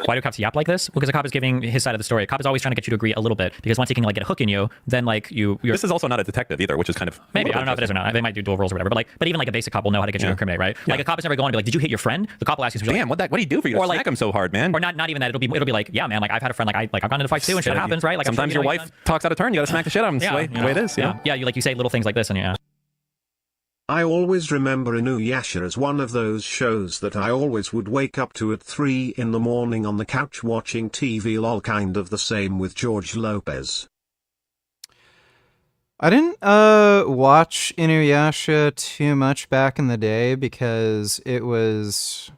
Why do cops yap like this? Well, because a cop is giving his side of the story. A cop is always trying to get you to agree a little bit, because once he can, like, get a hook in you, then, like, you're... This is also not a detective either, which is kind of... Maybe. I don't know if it is or not. They might do dual roles or whatever. But even, like, a basic cop will know how to get you to incriminate, right? Like, a cop is never going to be like, did you hit your friend? The cop will ask you... Damn, what do you do for you to smack him so hard, man? Or not even that. It'll be like, yeah, man, like, I've had a friend, like, I've gone into fights too, and shit happens, right? Like, sometimes your wife talks out of turn, you gotta smack the shit out of him. That's the way it is. Yeah, you say little things like this, and I always remember Inuyasha as one of those shows that I always would wake up to at 3 in the morning on the couch watching TV. Lol, kind of the same with George Lopez. I didn't watch Inuyasha too much back in the day because it was...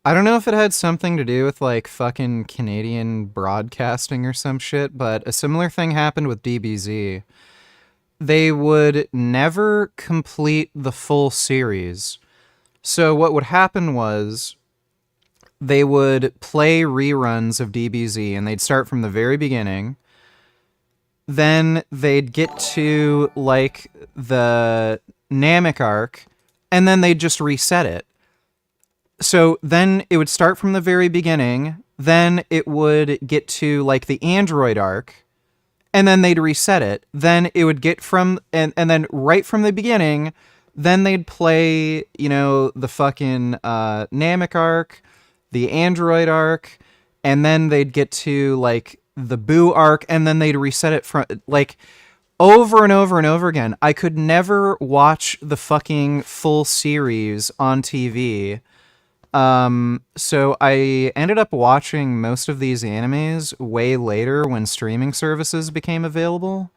I don't know if it had something to do with like fucking Canadian broadcasting or some shit, but a similar thing happened with DBZ. They would never complete the full series. So what would happen was they would play reruns of DBZ and they'd start from the very beginning. Then they'd get to like the Namek arc and then they'd just reset it. So then it would start from the very beginning, then it would get to like the Android arc, and then they'd reset it. Then it would get from, and then right from the beginning, then they'd play, you know, the fucking Namek arc, the Android arc, and then they'd get to like the Boo arc, and then they'd reset it from like over and over and over again. I could never watch the fucking full series on TV. So I ended up watching most of these animes way later when streaming services became available.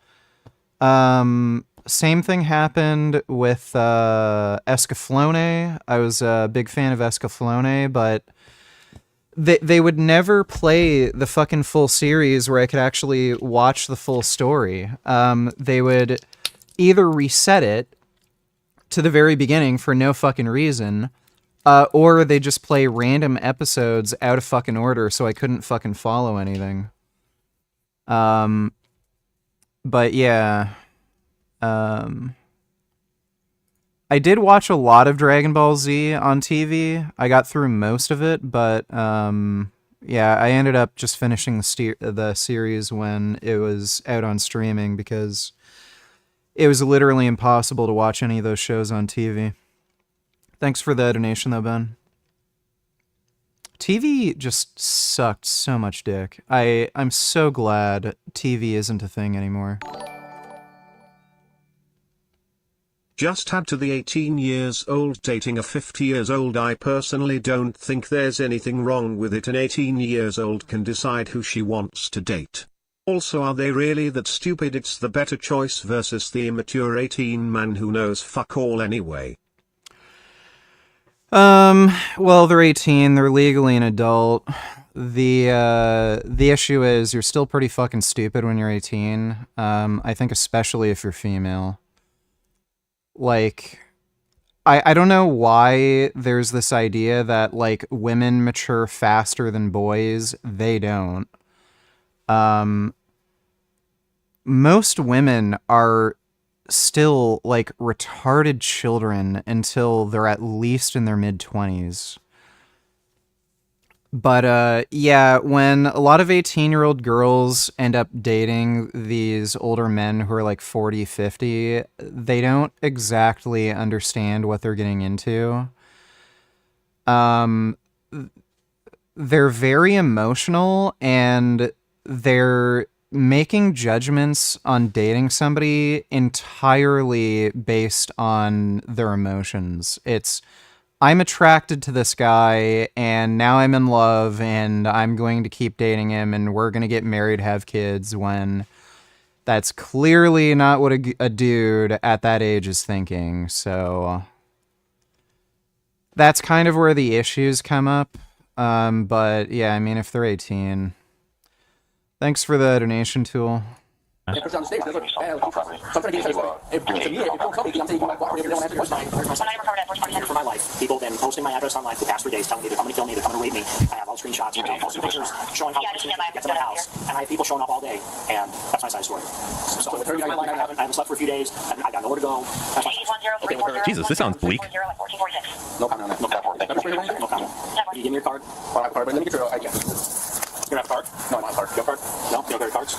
Same thing happened with Escaflowne. I was a big fan of Escaflowne, but they would never play the fucking full series where I could actually watch the full story. They would either reset it to the very beginning for no fucking reason, or they just play random episodes out of fucking order, so I couldn't fucking follow anything. But yeah. I did watch a lot of Dragon Ball Z on TV. I got through most of it, but yeah, I ended up just finishing the series when it was out on streaming because it was literally impossible to watch any of those shows on TV. Thanks for the donation, though, Ben. TV just sucked so much dick. I'm so glad TV isn't a thing anymore. Just had to the 18 years old dating a 50 years old. I personally don't think there's anything wrong with it. An 18 years old can decide who she wants to date. Also, are they really that stupid? It's the better choice versus the immature 18 man who knows fuck all anyway. Well, they're 18, they're legally an adult. The issue is you're still pretty fucking stupid when you're 18. I think especially if you're female. Like, I don't know why there's this idea that, like, women mature faster than boys. They don't. Most women are still like retarded children until they're at least in their mid-20s. But yeah, when a lot of 18-year-old girls end up dating these older men who are like 40, 50, they don't exactly understand what they're getting into. They're very emotional and they're making judgments on dating somebody entirely based on their emotions. It's, I'm attracted to this guy and now I'm in love and I'm going to keep dating him and we're going to get married, have kids, when that's clearly not what a dude at that age is thinking. So that's kind of where the issues come up. But yeah, I mean, if they're 18... Thanks for the donation, Tool. There's my name recorded for my life. People have been posting my address online for the past 3 days, telling me they're coming to kill me, they're coming to rape me. I have all the screenshots, posting pictures, showing how to get to my house, and I have people showing up all day, and that's my side story. So for my life, I haven't slept for a few days, and I got nowhere to go. Jesus, this sounds bleak. No comment on that. No comment. No comment. You give me your card? Well, I have a card, but let me get your ID. You have a card? No, not a card. You have a card? No, you don't get cards?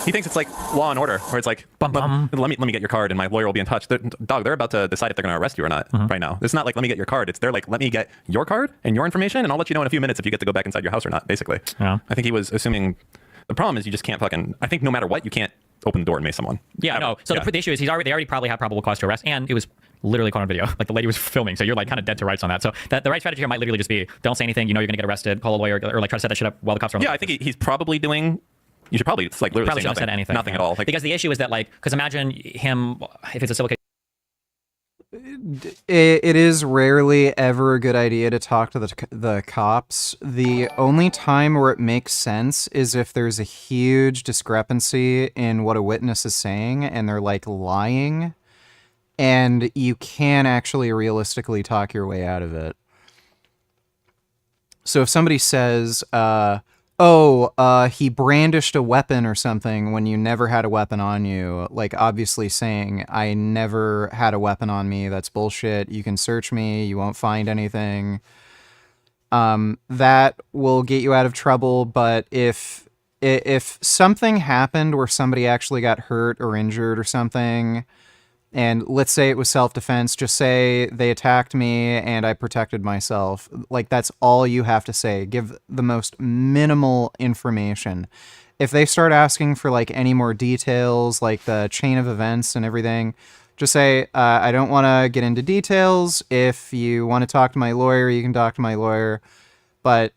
He thinks it's like Law and Order, where it's like, let me get your card, and my lawyer will be in touch. They're about to decide if they're going to arrest you or not right now. It's not like, let me get your card. It's they're like, let me get your card and your information, and I'll let you know in a few minutes if you get to go back inside your house or not, basically. Yeah. I think he was assuming, the problem is you just can't fucking, I think no matter what, you can't open the door and mace someone. Yeah, no. So the issue is they already probably have probable cause to arrest, and it was literally caught on video. Like the lady was filming, so you're like kind of dead to rights on that. So that the right strategy here might literally just be don't say anything. You know you're gonna get arrested. Call a lawyer or like try to set that shit up while the cops are on. Yeah, I think he's probably doing. You should probably like literally probably say shouldn't have said anything. Nothing at all. Like, because the issue is that like because imagine him if it's a civil case. It is rarely ever a good idea to talk to the cops. The only time where it makes sense is if there's a huge discrepancy in what a witness is saying and they're like lying, and you can actually realistically talk your way out of it. So if somebody says, he brandished a weapon or something when you never had a weapon on you, like obviously saying, I never had a weapon on me, that's bullshit. You can search me, you won't find anything. That will get you out of trouble, but if something happened where somebody actually got hurt or injured or something, and let's say it was self-defense, just say they attacked me and I protected myself. Like, that's all you have to say. Give the most minimal information. If they start asking for, like, any more details, like the chain of events and everything, just say, I don't want to get into details. If you want to talk to my lawyer, you can talk to my lawyer. But,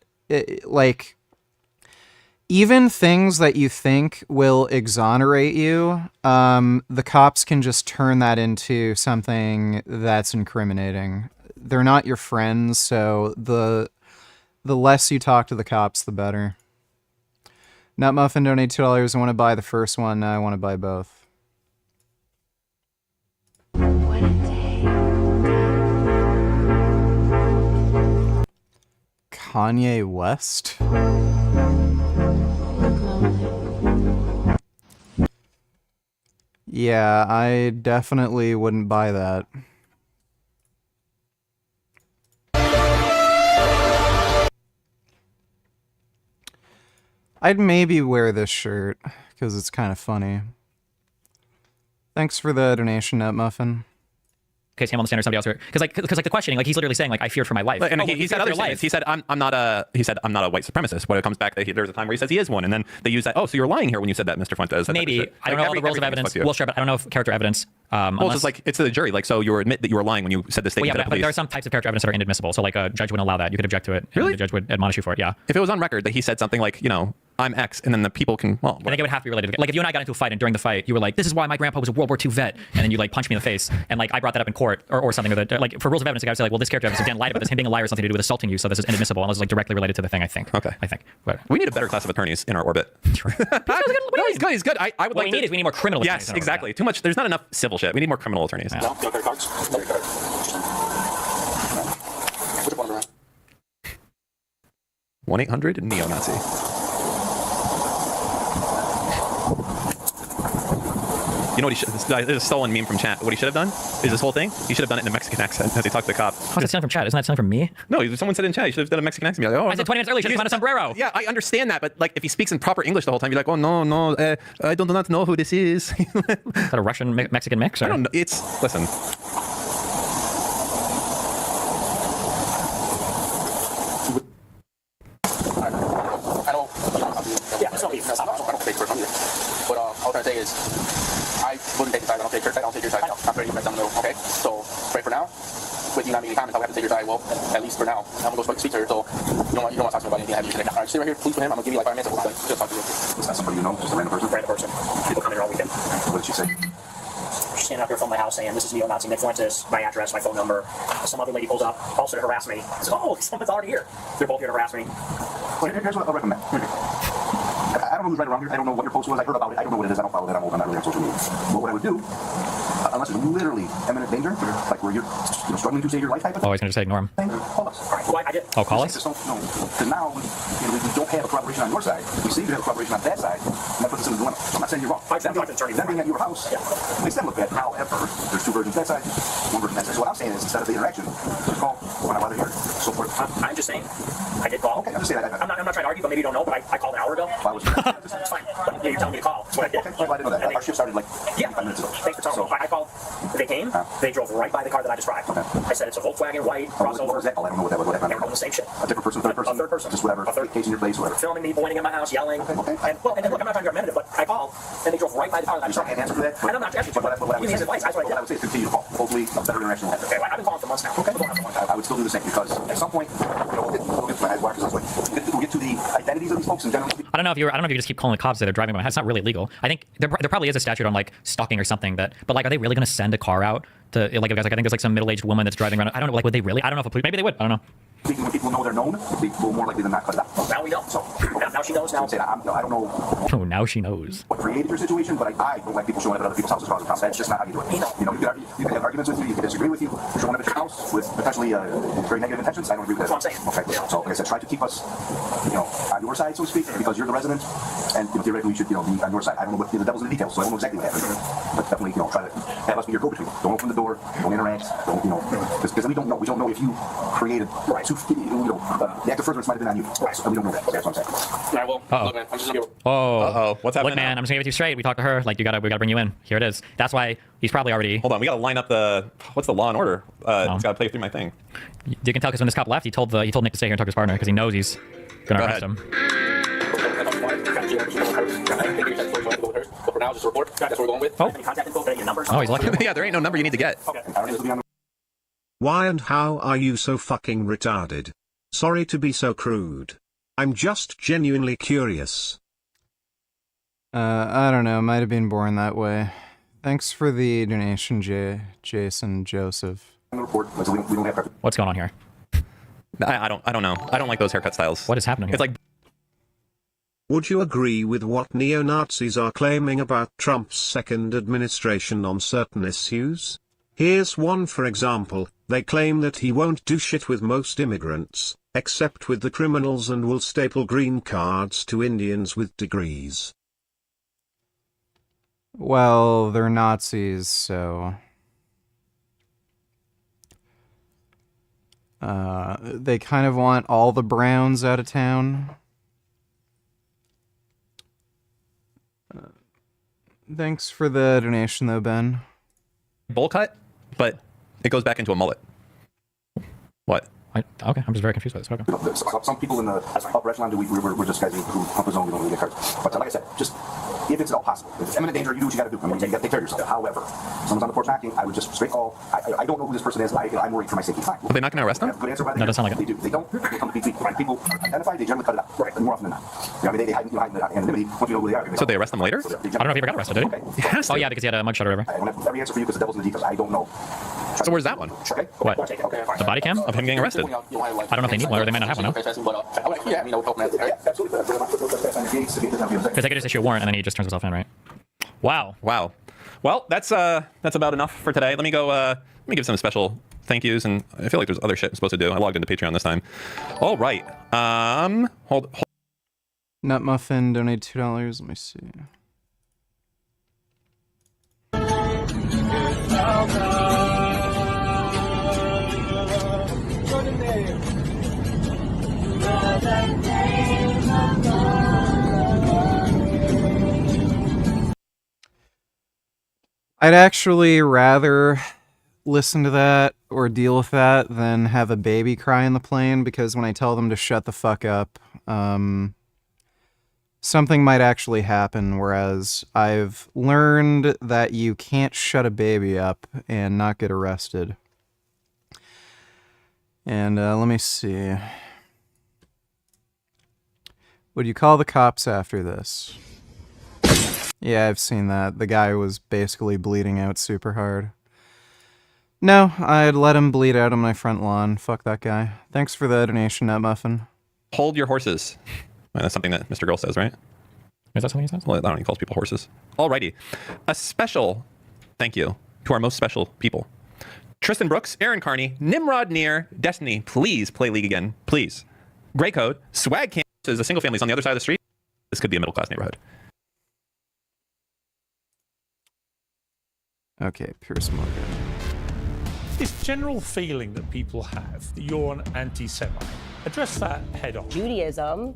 even things that you think will exonerate you, the cops can just turn that into something that's incriminating. They're not your friends, so the less you talk to the cops, the better. Nutmuffin donated $2. I want to buy the first one. I want to buy both. Kanye West? Yeah, I definitely wouldn't buy that. I'd maybe wear this shirt, because it's kind of funny. Thanks for the donation, Nutmuffin. Case him on the stand or somebody else, because like the questioning, like he's literally saying like I feared for my life. And he said other things. He said I'm not a white supremacist. When it comes back, there's a time where he says he is one, and then they use that. Oh, so you're lying here when you said that, Mr. Fuentes. Maybe I don't know all the rules of evidence. Well, sure, but I don't know if character evidence. Well, it's just like it's to the jury. Like, so you admit that you were lying when you said this statement. Well, yeah, but there are some types of character evidence that are inadmissible. So like a judge wouldn't allow that. You could object to it. Really? The judge would admonish you for it. Yeah. If it was on record that he said something like, I'm X, and then the people can, I think it would have to be related. Like if you and I got into a fight, and during the fight you were like, "This is why my grandpa was a World War II vet," and then you like punched me in the face, and like I brought that up in court or something, or like for rules of evidence, I would say like, well, this character evidence again lied about this, him being a liar has something to do with assaulting you, so this is inadmissible unless it's like directly related to the thing. I think. Okay. But we need a better class of attorneys in our orbit. He's good. He's good. I would what like. We need is more criminal. Yes, exactly. Too much. There's not enough civil shit. We need more criminal attorneys. Yeah. What's your phone number? 1-800 neo-Nazi. You know what he should? This is a stolen meme from chat. What he should have done is this whole thing. He should have done it in a Mexican accent as he talked to the cop. How's that sound from chat? Isn't that sound from me? No, someone said in chat he should have done a Mexican accent. Like, I said 20 minutes earlier. Should have found a sombrero. Yeah, I understand that, but like if he speaks in proper English the whole time, you're like, oh no, I do not know who this is. Is that a Russian Mexican mix? Or? I don't know. Listen. I don't take personal. But all I'm trying to say is, I wouldn't take your side. I don't take your side. I'm pretty much down the middle. Okay, so right for now, with you not making comments, I'll have to take your side. Well, at least for now, I'm gonna go speak to her. So you don't want to talk to me about anything. Have you today? All right, sit right here, please, with him. I'm gonna give you like 5 minutes. Just talk to you. Is that somebody you know? Just a random person? Random person. People come here all weekend. What did she say? She's standing up here from my house saying, "This is neo-Nazi Nick Fuentes, my address, my phone number." Some other lady pulls up, also to harass me. I said, "Oh, someone's already here." They're both here to harass me. Well, here's what I'll recommend. I don't know who's right or wrong here. I don't know what your post was. I heard about it. I don't know what it is. I don't follow that. I'm old. I'm not really on social media. But what I would do, unless it's literally imminent danger, like where you're struggling to save your life type of thing. Oh, he's going to just ignore him. Call us. All right. Well, I did. Oh, call us? No, because now we don't have a corroboration on your side. We see you have a corroboration on that side, and that puts us in the dilemma. So I'm not saying you're wrong. Them being at your house makes them look bad. However, there's 2 versions that side, 1 version that side. So what I'm saying is, instead of the interaction, just call when I'm out here. So forth. I'm just saying, I did call. Okay, I'm just saying. I'm not trying to argue, but maybe you don't know. But I called an hour ago. It's fine. Yeah, you're telling me to call. That's what I did. Okay, well, I didn't know that. Our shift started like 5 minutes ago. Thanks for telling me. I called They came, they drove right by the car that I described. I said it's a Volkswagen white crossover. I don't know what that They were doing the same shit. A different person, third person? A third person. Just whatever. A third case in your place, whatever. Filming me, pointing at my house, yelling. And look, I'm not trying to be argumentative, but I called, and they drove right by the car that I described. I can't answer for that. And I'm not asking you, but give me his advice. That's what I would say is continue to call. Hopefully, a better interaction will happen. Okay, I've been calling for months now. Okay. I would still do the same because at some point, we'll get to my head whackers this way. We'll get to the identities of these folks in general. I don't know if you just keep calling the cops that are driving by my house. It's not really legal. I think there probably is a statute on like stalking or something that, but like, are they really going to send a car out to like, if guys, like, I think there's like some middle-aged woman that's driving around. I don't know, like, would they really? I don't know if maybe they would. I don't know. When people know they're known, they will more likely than not cut it out. Well, now we know. So now she knows. Now I don't know. Oh, now she knows. What created your situation, but I don't like people showing up at other people's houses causing problems. That's just not how you do it. You know, you can have arguments with you can disagree with you. You're showing up at your house with potentially very negative intentions. I don't agree with that. That's what I'm saying. Okay. So like I said, try to keep us, on your side, so to speak, because you're the resident, and theoretically you should, be on your side. I don't know what the devil's in the details, so I don't know exactly what happened. But definitely, try to have us be your go-between. Don't open the door. Don't interact. Don't, because we don't know. We don't know if you created the act of furtherance might have been on you. Right. So we don't know that. That's what I'm saying. All right, well, look, man, I'm just gonna What's happening? Look, man, I'm just gonna give it to you straight. We talked to her. Like, we gotta bring you in. Here it is. That's why he's probably already. Hold on, we gotta line up what's the Law and Order? It's gotta play through my thing. You can tell because when this cop left, he told Nick to stay here and talk to his partner because he knows he's gonna arrest him. But for now, just a report. That's what we're going with. Oh, he's lucky. Yeah, there ain't no number you need to get. Why and how are you so fucking retarded? Sorry to be so crude. I'm just genuinely curious. I don't know. Might have been born that way. Thanks for the donation, Jason Joseph. What's going on here? I don't know. I don't like those haircut styles. What is happening here? It's like. Would you agree with what neo-Nazis are claiming about Trump's second administration on certain issues? Here's one for example. They claim that he won't do shit with most immigrants, except with the criminals, and will staple green cards to Indians with degrees. Well, they're Nazis, so... they kind of want all the Browns out of town. Thanks for the donation, though, Ben. Bowl cut, but it goes back into a mullet. What? Okay, I'm just very confused by this. Okay. Some people in the upper echelon, we're just guys who pump his own, we don't really get cards. But like I said, just if it's at all possible, if it's imminent danger, you do what you got to do. I mean, you got to take care of yourself. However, someone's on the porch knocking, I would just straight call. I don't know who this person is. I'm worried for my safety. Fine. Are they not going to arrest them? Good answer by the No, doesn't sound like they do. They don't. They come to people. People identify. They generally cut it out. Right. More often than not. I mean, they hide the anonymity. Once you know who they are. So they arrest them later? I don't know if he ever got arrested, did he? He has to. Oh yeah, because he had a mugshot or whatever. I don't have every answer for you because the devil's in the details. I don't know. So where's that one? Okay. What? The body cam of him getting arrested? I don't know if they need one or they might not have one. Because they could just issue a warrant and then he just turns himself in, right? Wow. Wow. Well, that's about enough for today. Let me go. Let me give some special thank yous, and I feel like there's other shit I'm supposed to do. I logged into Patreon this time. All right. Hold. Nut Muffin donated $2. Let me see. I'd actually rather listen to that or deal with that than have a baby cry in the plane, because when I tell them to shut the fuck up, something might actually happen, whereas I've learned that you can't shut a baby up and not get arrested. And let me see. Would you call the cops after this? Yeah, I've seen that. The guy was basically bleeding out super hard. No, I'd let him bleed out on my front lawn. Fuck that guy. Thanks for the donation, Nut Muffin. Hold your horses. Well, that's something that Mr. Girl says, right? Is that something he says? Well, I don't know, he calls people horses. Alrighty. A special thank you to our most special people. Tristan Brooks, Aaron Carney, Nimrod Near, Destiny, please play League again. Please. Gray Code, Swag Candace is a single family's on the other side of the street. This could be a middle class neighborhood. Okay, Piers Morgan. This general feeling that people have that you're an anti-Semite, address that head on. Judaism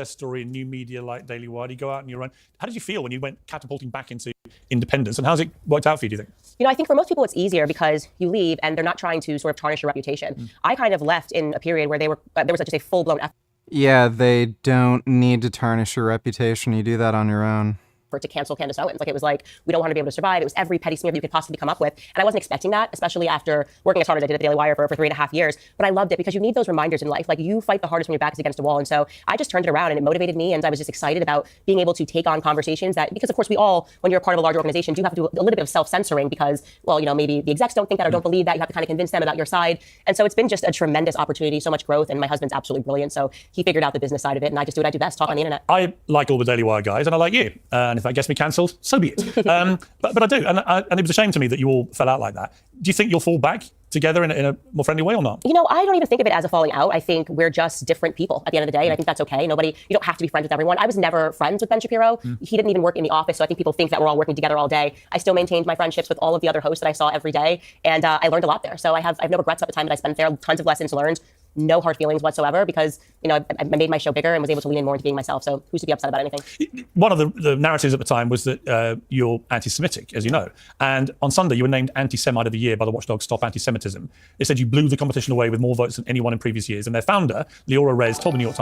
story in new media like Daily Wire? You go out on your own. How did you feel when you went catapulting back into independence, and how's it worked out for you, do you think? You know, I think for most people it's easier because you leave and they're not trying to sort of tarnish your reputation. I kind of left in a period where there was just a full-blown effort Yeah, they don't need to tarnish your reputation. You do that on your own. to cancel Candace Owens. Like, it was like, we don't want her to be able to survive. It was every petty smear you could possibly come up with. And I wasn't expecting that, especially after working as hard as I did at the Daily Wire for 3.5 years. But I loved it because you need those reminders in life. Like, you fight the hardest when your back is against a wall. And so I just turned it around and it motivated me. And I was just excited about being able to take on conversations that, because of course we all, when you're a part of a large organization, do have to do a little bit of self-censoring because, well, you know, maybe the execs don't think that or don't believe that. You have to kind of convince them about your side. And so it's been just a tremendous opportunity, so much growth. And my husband's absolutely brilliant. So he figured out the business side of it. And I just do what I do best, talk on the internet. I like all the Daily Wire guys and I like you. And if that gets me cancelled, so be it. But I do. And it was a shame to me that you all fell out like that. Do you think you'll fall back together in a more friendly way or not? You know, I don't even think of it as a falling out. I think we're just different people at the end of the day. And I think that's okay. You don't have to be friends with everyone. I was never friends with Ben Shapiro. He didn't even work in the office. So I think people think that we're all working together all day. I still maintained my friendships with all of the other hosts that I saw every day. And I learned a lot there. So I have no regrets about the time that I spent there. Tons of lessons learned. No hard feelings whatsoever because, you know, I made my show bigger and was able to lean in more into being myself. So who's to be upset about anything? One of the narratives at the time was that you're anti-Semitic, as you know. And on Sunday, you were named Anti-Semite of the Year by the watchdog Stop Anti-Semitism. They said you blew the competition away with more votes than anyone in previous years. And their founder, Leora Reyes, told the New York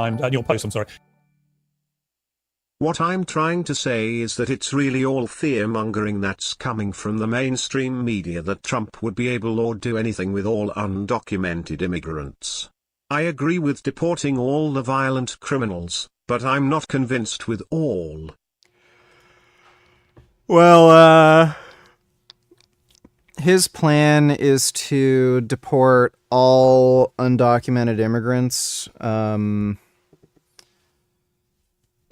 Post, What I'm trying to say is that it's really all fear-mongering that's coming from the mainstream media that Trump would be able or do anything with all undocumented immigrants. I agree with deporting all the violent criminals, but I'm not convinced with all. Well, his plan is to deport all undocumented immigrants. And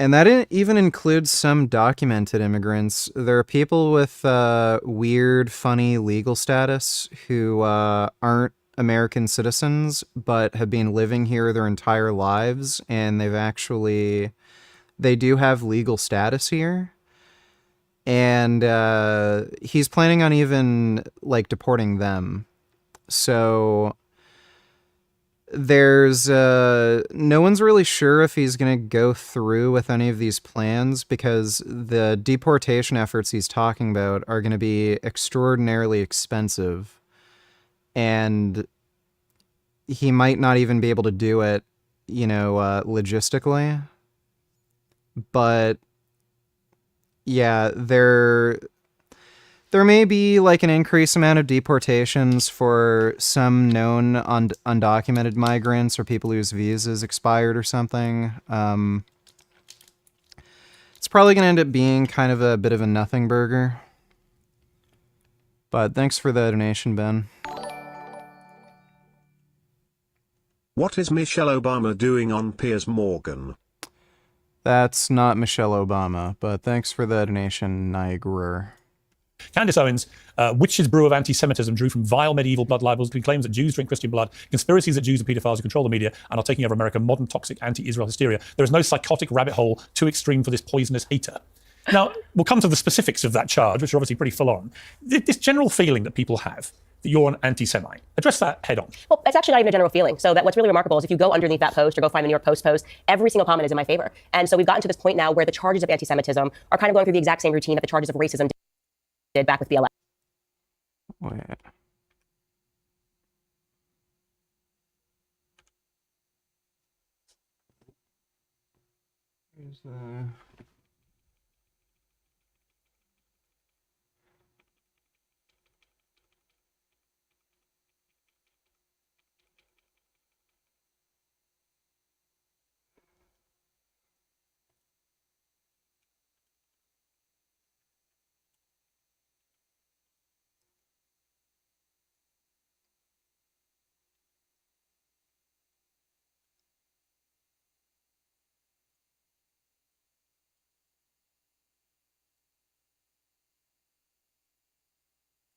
that even includes some documented immigrants. There are people with weird, funny legal status who aren't American citizens, but have been living here their entire lives, and they do have legal status here. And he's planning on even, like, deporting them. So there's no one's really sure if he's going to go through with any of these plans because the deportation efforts he's talking about are going to be extraordinarily expensive. And he might not even be able to do it, you know, logistically. But yeah, there may be like an increased amount of deportations for some known undocumented migrants or people whose visas expired or something. It's probably going to end up being kind of a bit of a nothing burger. But thanks for the donation, Ben. What is Michelle Obama doing on Piers Morgan? That's not Michelle Obama, but thanks for the donation, Niagara. Candace Owens, witch's brew of anti-Semitism drew from vile medieval blood libels between claims that Jews drink Christian blood, conspiracies that Jews are paedophiles who control the media and are taking over America, modern toxic anti-Israel hysteria. There is no psychotic rabbit hole too extreme for this poisonous hater. Now, we'll come to the specifics of that charge, which are obviously pretty full on. This general feeling that people have that you're an anti-Semite, address that head on. Well, it's actually not even a general feeling. So that what's really remarkable is if you go underneath that post or go find the New York Post post, every single comment is in my favor. And so we've gotten to this point now where the charges of anti-Semitism are kind of going through the exact same routine that the charges of racism did back with BLM. Wait. Where's the...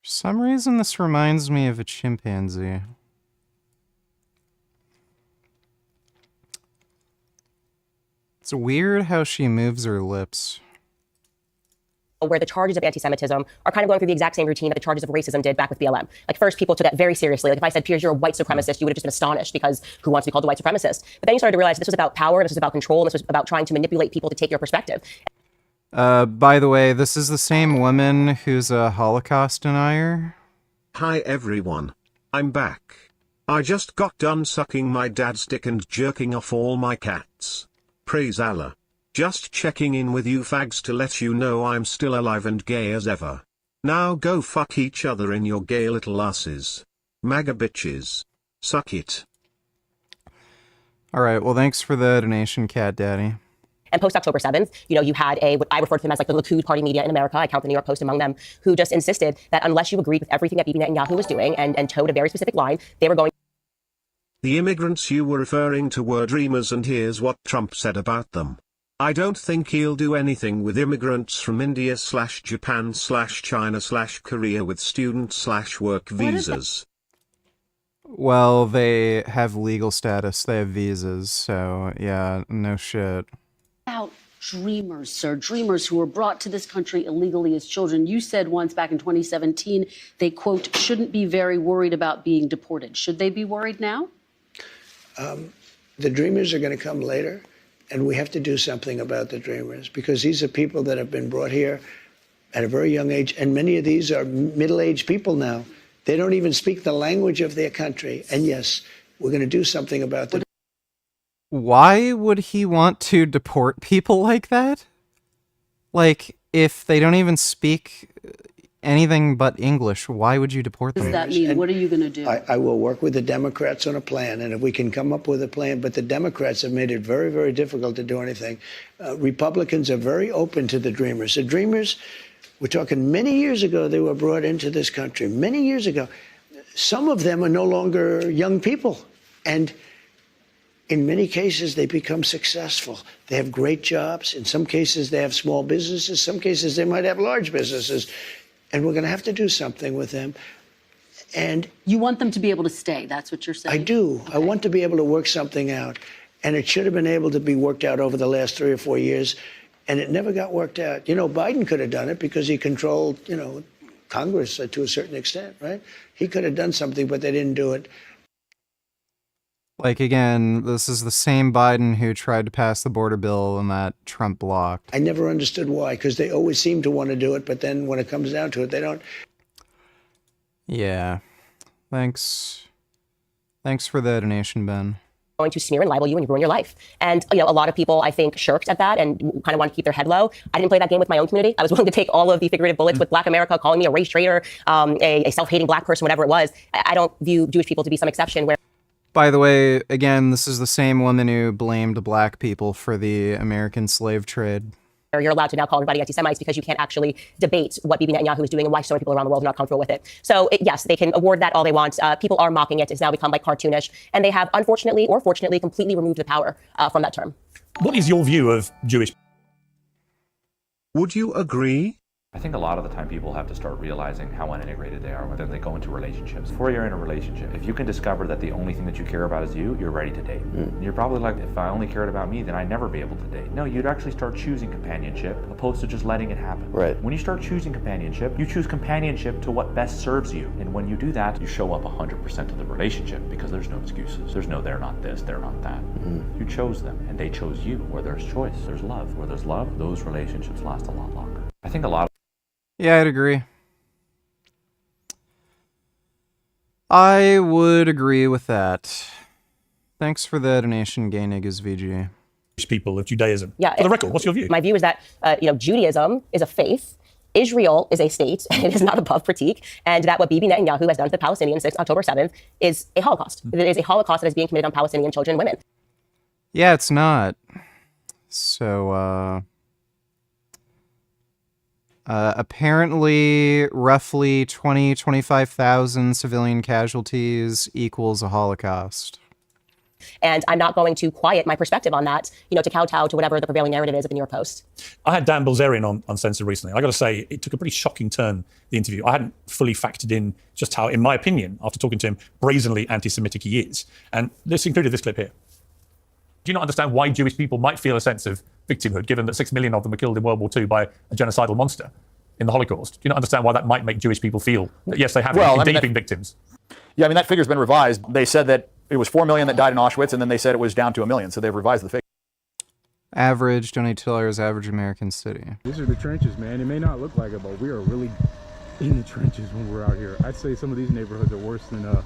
For some reason, this reminds me of a chimpanzee. It's weird how she moves her lips. where the charges of anti-Semitism are kind of going through the exact same routine that the charges of racism did back with BLM. Like, first, people took that very seriously. Like, if I said, Piers, you're a white supremacist, you would have just been astonished, because who wants to be called a white supremacist? But then you started to realize this was about power, this was about control, and this was about trying to manipulate people to take your perspective. By the way, this is the same woman who's a Holocaust denier. Hi everyone. I'm back. I just got done sucking my dad's dick and jerking off all my cats. Praise Allah. Just checking in with you fags to let you know I'm still alive and gay as ever. Now go fuck each other in your gay little asses. MAGA bitches. Suck it. Alright, well thanks for the donation, Cat Daddy. And post-October 7th, you had what I refer to them as like the Likud party media in America, I count the New York Post among them, who just insisted that unless you agreed with everything that Bibi Netanyahu was doing and towed a very specific line, they were going. The immigrants you were referring to were dreamers, and here's what Trump said about them. I don't think he'll do anything with immigrants from India/Japan/China/Korea with student/work visas. Well, they have legal status, they have visas, so yeah, no shit. About dreamers, sir, dreamers who were brought to this country illegally as children. You said once back in 2017, they, quote, shouldn't be very worried about being deported. Should they be worried now? The dreamers are going to come later. And we have to do something about the dreamers, because these are people that have been brought here at a very young age. And many of these are middle-aged people now. They don't even speak the language of their country. And yes, we're going to do something about the. Why would he want to deport people like that? Like, if they don't even speak anything but English, why would you deport them? What does that mean? What are you going to do? I will work with the Democrats on a plan, and if we can come up with a plan, but the Democrats have made it very, very difficult to do anything. Republicans are very open to the dreamers. The dreamers, we're talking many years ago, they were brought into this country, many years ago. Some of them are no longer young people, and in many cases, they become successful. They have great jobs. In some cases, they have small businesses. Some cases, they might have large businesses. And we're going to have to do something with them. And you want them to be able to stay. That's what you're saying? I do. Okay. I want to be able to work something out. And it should have been able to be worked out over the last 3 or 4 years. And it never got worked out. Biden could have done it because he controlled, Congress to a certain extent, right? He could have done something, but they didn't do it. Like, again, this is the same Biden who tried to pass the border bill and that Trump blocked. I never understood why, because they always seem to want to do it, but then when it comes down to it, they don't. Yeah. Thanks for the donation, Ben. Going to smear and libel you and ruin your life. And a lot of people, I think, shirked at that and kind of want to keep their head low. I didn't play that game with my own community. I was willing to take all of the figurative bullets with Black America calling me a race traitor, a self-hating Black person, whatever it was. I don't view Jewish people to be some exception where. By the way, again, this is the same woman who blamed Black people for the American slave trade. You're allowed to now call everybody anti-Semites because you can't actually debate what Bibi Netanyahu is doing and why so many people around the world are not comfortable with it. So yes, they can award that all they want. People are mocking it. It's now become like cartoonish. And they have, unfortunately or fortunately, completely removed the power from that term. What is your view of Jewish? Would you agree? I think a lot of the time people have to start realizing how unintegrated they are when they go into relationships. Before you're in a relationship, if you can discover that the only thing that you care about is you're ready to date. You're probably like, if I only cared about me, then I'd never be able to date. No, you'd actually start choosing companionship opposed to just letting it happen. Right. When you start choosing companionship, you choose companionship to what best serves you. And when you do that, you show up 100% to the relationship because there's no excuses. There's no, they're not this, they're not that. You chose them and they chose you. Where there's choice, there's love. Where there's love, those relationships last a lot longer. I think a lot of Yeah, I'd agree. I would agree with that. Thanks for the donation, Gay Niggas VG. People of Judaism. Yeah. For the record, what's your view? My view is that Judaism is a faith. Israel is a state. It is not above critique. And that what Bibi Netanyahu has done to the Palestinians since October 7th is a Holocaust. It is a Holocaust that is being committed on Palestinian children and women. Yeah, it's not. So, apparently, roughly 25,000 civilian casualties equals a Holocaust. And I'm not going to quiet my perspective on that, to kowtow to whatever the prevailing narrative is of the New York Post. I had Dan Bilzerian on Uncensored recently. I got to say, it took a pretty shocking turn, the interview. I hadn't fully factored in just how, in my opinion, after talking to him, brazenly anti-Semitic he is. And this included this clip here. Do you not understand why Jewish people might feel a sense of victimhood, given that 6 million of them were killed in World War II by a genocidal monster? in the Holocaust. Do you not understand why that might make Jewish people feel that, yes, they have indeed been victims? Yeah, I mean, that figure's been revised. They said that it was 4 million that died in Auschwitz, and then they said it was down to 1 million, so they've revised the figure. Average, donate $2, average American city. These are the trenches, man. It may not look like it, but we are really in the trenches when we're out here. I'd say some of these neighborhoods are worse than the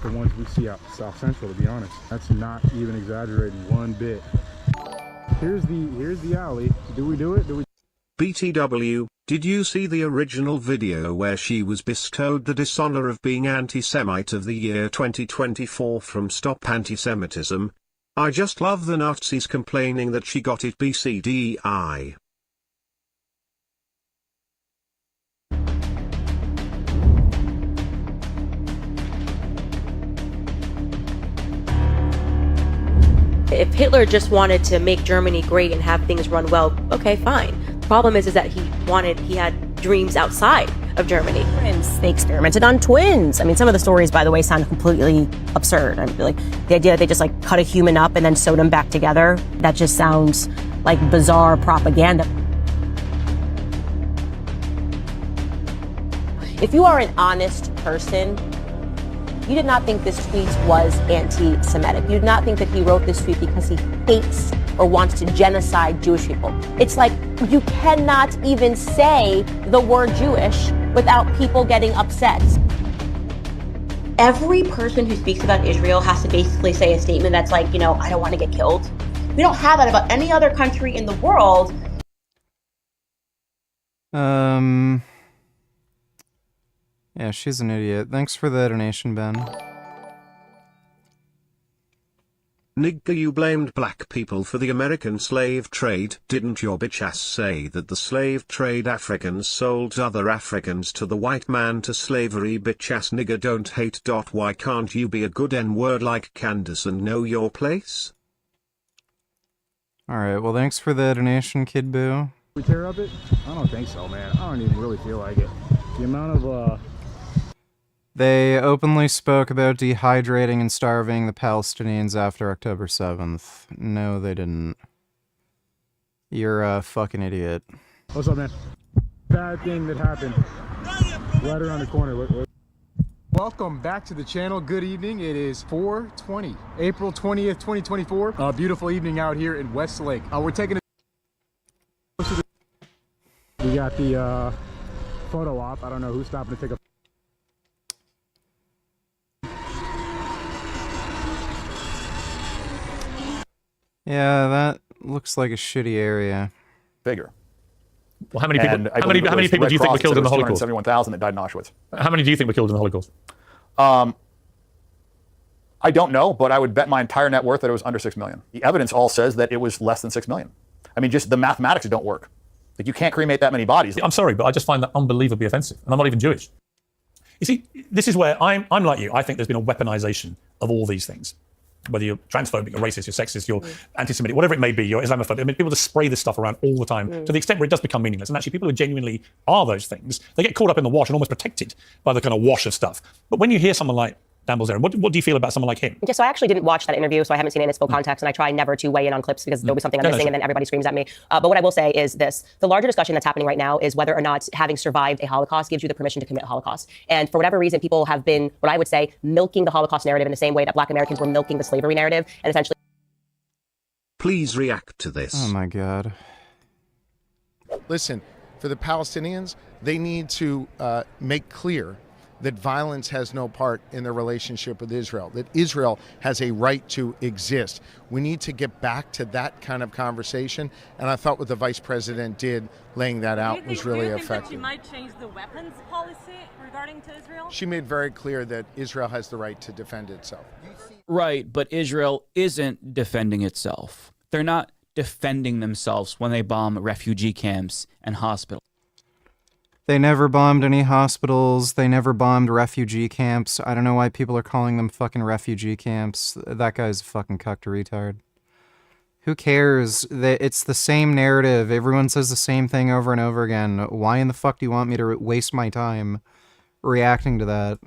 ones we see out South Central, to be honest. That's not even exaggerating one bit. Here's the alley. Do we do it? BTW, did you see the original video where she was bestowed the dishonor of being anti-Semite of the year 2024 from Stop Anti-Semitism? I just love the Nazis complaining that she got it BCDI. If Hitler just wanted to make Germany great and have things run well, okay, fine. The problem is that he had dreams outside of Germany. Twins. They experimented on twins. I mean, some of the stories, by the way, sound completely absurd. I mean, like the idea that they just like cut a human up and then sewed them back together. That just sounds like bizarre propaganda. If you are an honest person, you did not think this tweet was anti-Semitic. You did not think that he wrote this tweet because he hates or wants to genocide Jewish people. It's like you cannot even say the word Jewish without people getting upset. Every person who speaks about Israel has to basically say a statement that's like, you know, I don't want to get killed. We don't have that about any other country in the world. Yeah, she's an idiot. Thanks for the donation, Ben. Nigga, you blamed black people for the American slave trade. Didn't your bitch ass say that the slave trade Africans sold other Africans to the white man to slavery? Bitch ass nigga, don't hate. Why can't you be a good N-word like Candace and know your place? Alright, well thanks for the donation, Kid Boo. We tear up it? I don't think so, man. I don't even really feel like it. The amount of, They openly spoke about dehydrating and starving the Palestinians after October 7th. No, they didn't. You're a fucking idiot. What's up, man? Bad thing that happened right around the corner. Welcome back to the channel. Good evening. It is 4/20, April 20th, 2024. A beautiful evening out here in Westlake. We're taking a... We got the photo op. I don't know who's stopping to take a... Yeah, that looks like a shitty area. Bigger. Well, how many people? How many people do you think were killed in the Holocaust? 271,000 that died in Auschwitz. How many do you think were killed in the Holocaust? I don't know, but I would bet my entire net worth that it was under 6 million. The evidence all says that it was less than 6 million. I mean, just the mathematics don't work. Like, you can't cremate that many bodies. I'm sorry, but I just find that unbelievably offensive, and I'm not even Jewish. You see, this is where I'm like you. I think there's been a weaponization of all these things. Whether you're transphobic, you're racist, you're sexist, you're anti-Semitic, whatever it may be, you're Islamophobic. I mean, people just spray this stuff around all the time to the extent where it does become meaningless. And actually, people who genuinely are those things, they get caught up in the wash and almost protected by the kind of wash of stuff. But when you hear someone like Dan Bilzerian, what do you feel about someone like him? Yeah, so I actually didn't watch that interview, so I haven't seen it in its full context, and I try never to weigh in on clips because there'll be something I'm missing and then everybody screams at me. But what I will say is this. The larger discussion that's happening right now is whether or not having survived a Holocaust gives you the permission to commit a Holocaust. And for whatever reason, people have been, what I would say, milking the Holocaust narrative in the same way that Black Americans were milking the slavery narrative, and essentially... Please react to this. Oh my God. Listen, for the Palestinians, they need to make clear that violence has no part in their relationship with Israel, that Israel has a right to exist. We need to get back to that kind of conversation, and I thought what the Vice President did, laying that out, was really effective. She might change the weapons policy regarding to Israel? She made very clear that Israel has the right to defend itself. Right, but Israel isn't defending itself. They're not defending themselves when they bomb refugee camps and hospitals. They never bombed any hospitals. They never bombed refugee camps. I don't know why people are calling them fucking refugee camps. That guy's a fucking cucked retard. Who cares? It's the same narrative. Everyone says the same thing over and over again. Why in the fuck do you want me to waste my time reacting to that?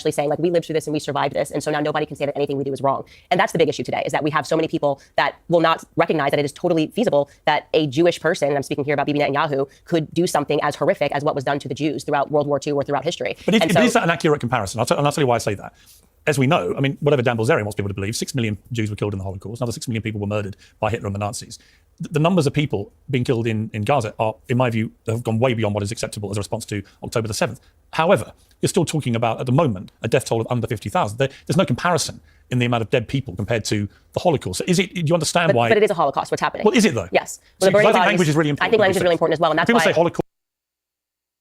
saying like we lived through this and we survived this, and so now nobody can say that anything we do is wrong. And that's the big issue today, is that we have so many people that will not recognize that it is totally feasible that a Jewish person, and I'm speaking here about Bibi Netanyahu, could do something as horrific as what was done to the Jews throughout World War II or throughout history. But is that an accurate comparison? I'll tell you why I say that. As we know, I mean, whatever Dan Bilzerian wants people to believe, 6 million Jews were killed in the Holocaust. Another 6 million people were murdered by Hitler and the Nazis. The numbers of people being killed in Gaza are, in my view, have gone way beyond what is acceptable as a response to October the 7th. However, you're still talking about, at the moment, a death toll of under 50,000. There's no comparison in the amount of dead people compared to the Holocaust. So do you understand why? But it is a Holocaust, what's happening. Well, is it though? Yes. So, I think language is really important. I think language is really important as well, and that's people why... say Holocaust.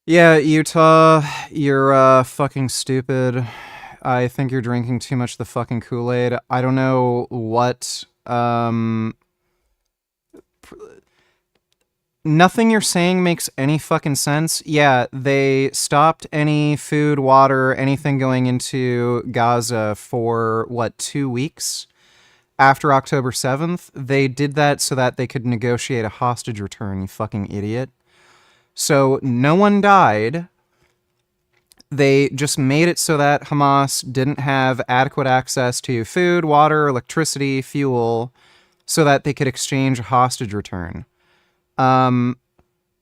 Yeah, Utah, you're fucking stupid. I think you're drinking too much of the fucking Kool-Aid. I don't know what... Nothing you're saying makes any fucking sense. Yeah, they stopped any food, water, anything going into Gaza for, 2 weeks? After October 7th? They did that so that they could negotiate a hostage return, you fucking idiot. So no one died. They just made it so that Hamas didn't have adequate access to food, water, electricity, fuel, so that they could exchange a hostage return.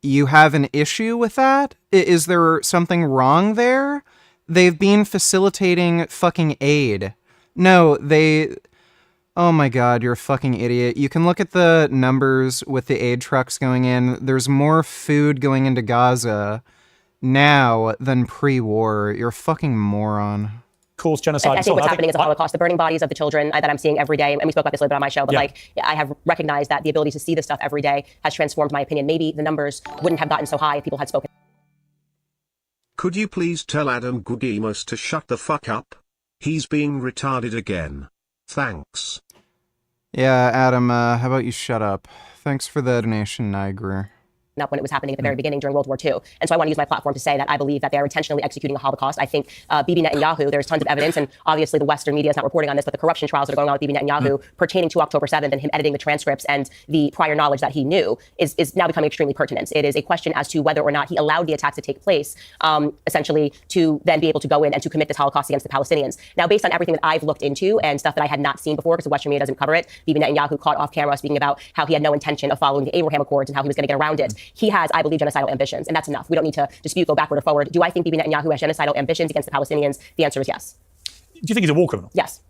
You have an issue with that? Is there something wrong there? They've been facilitating fucking aid. No, oh my god, you're a fucking idiot. You can look at the numbers with the aid trucks going in. There's more food going into Gaza now than pre-war. You're a fucking moron. Cause genocide. I think what's happening is a Holocaust. The burning bodies of the children that I'm seeing every day, and we spoke about this a little bit on my show, but I have recognized that the ability to see this stuff every day has transformed my opinion. Maybe the numbers wouldn't have gotten so high if people had spoken. Could you please tell Adam Gudimas to shut the fuck up? He's being retarded again. Thanks. Yeah, Adam, how about you shut up? Thanks for the donation, Niagara. Up when it was happening at the very beginning during World War II. And so I want to use my platform to say that I believe that they are intentionally executing a Holocaust. I think Bibi Netanyahu, there's tons of evidence, and obviously the Western media is not reporting on this, but the corruption trials that are going on with Bibi Netanyahu pertaining to October 7th and him editing the transcripts and the prior knowledge that he knew is now becoming extremely pertinent. It is a question as to whether or not he allowed the attacks to take place, essentially to then be able to go in and to commit this Holocaust against the Palestinians. Now, based on everything that I've looked into and stuff that I had not seen before, because the Western media doesn't cover it, Bibi Netanyahu caught off camera speaking about how he had no intention of following the Abraham Accords and how he was going to get around it. He has, I believe, genocidal ambitions, and that's enough. We don't need to dispute, go backward or forward. Do I think Bibi Netanyahu has genocidal ambitions against the Palestinians? The answer is yes. Do you think he's a war criminal? Yes.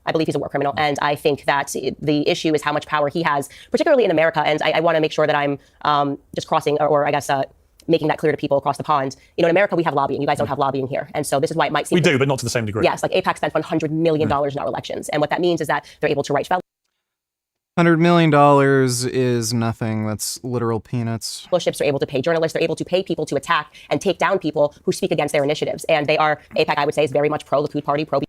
I believe he's a war criminal, and I think that the issue is how much power he has, particularly in America, and I want to make sure that I'm just crossing, or I guess making that clear to people across the pond. You know, in America, we have lobbying. You guys don't have lobbying here, and so this is why it might seem... We do, but not to the same degree. Yes, like AIPAC spends $100 million in our elections, and what that means is that they're able to write $100 million is nothing. That's literal peanuts. Fellowships are able to pay journalists. They're able to pay people to attack and take down people who speak against their initiatives. And they are, AIPAC, I would say, is very much pro-Likud party, pro...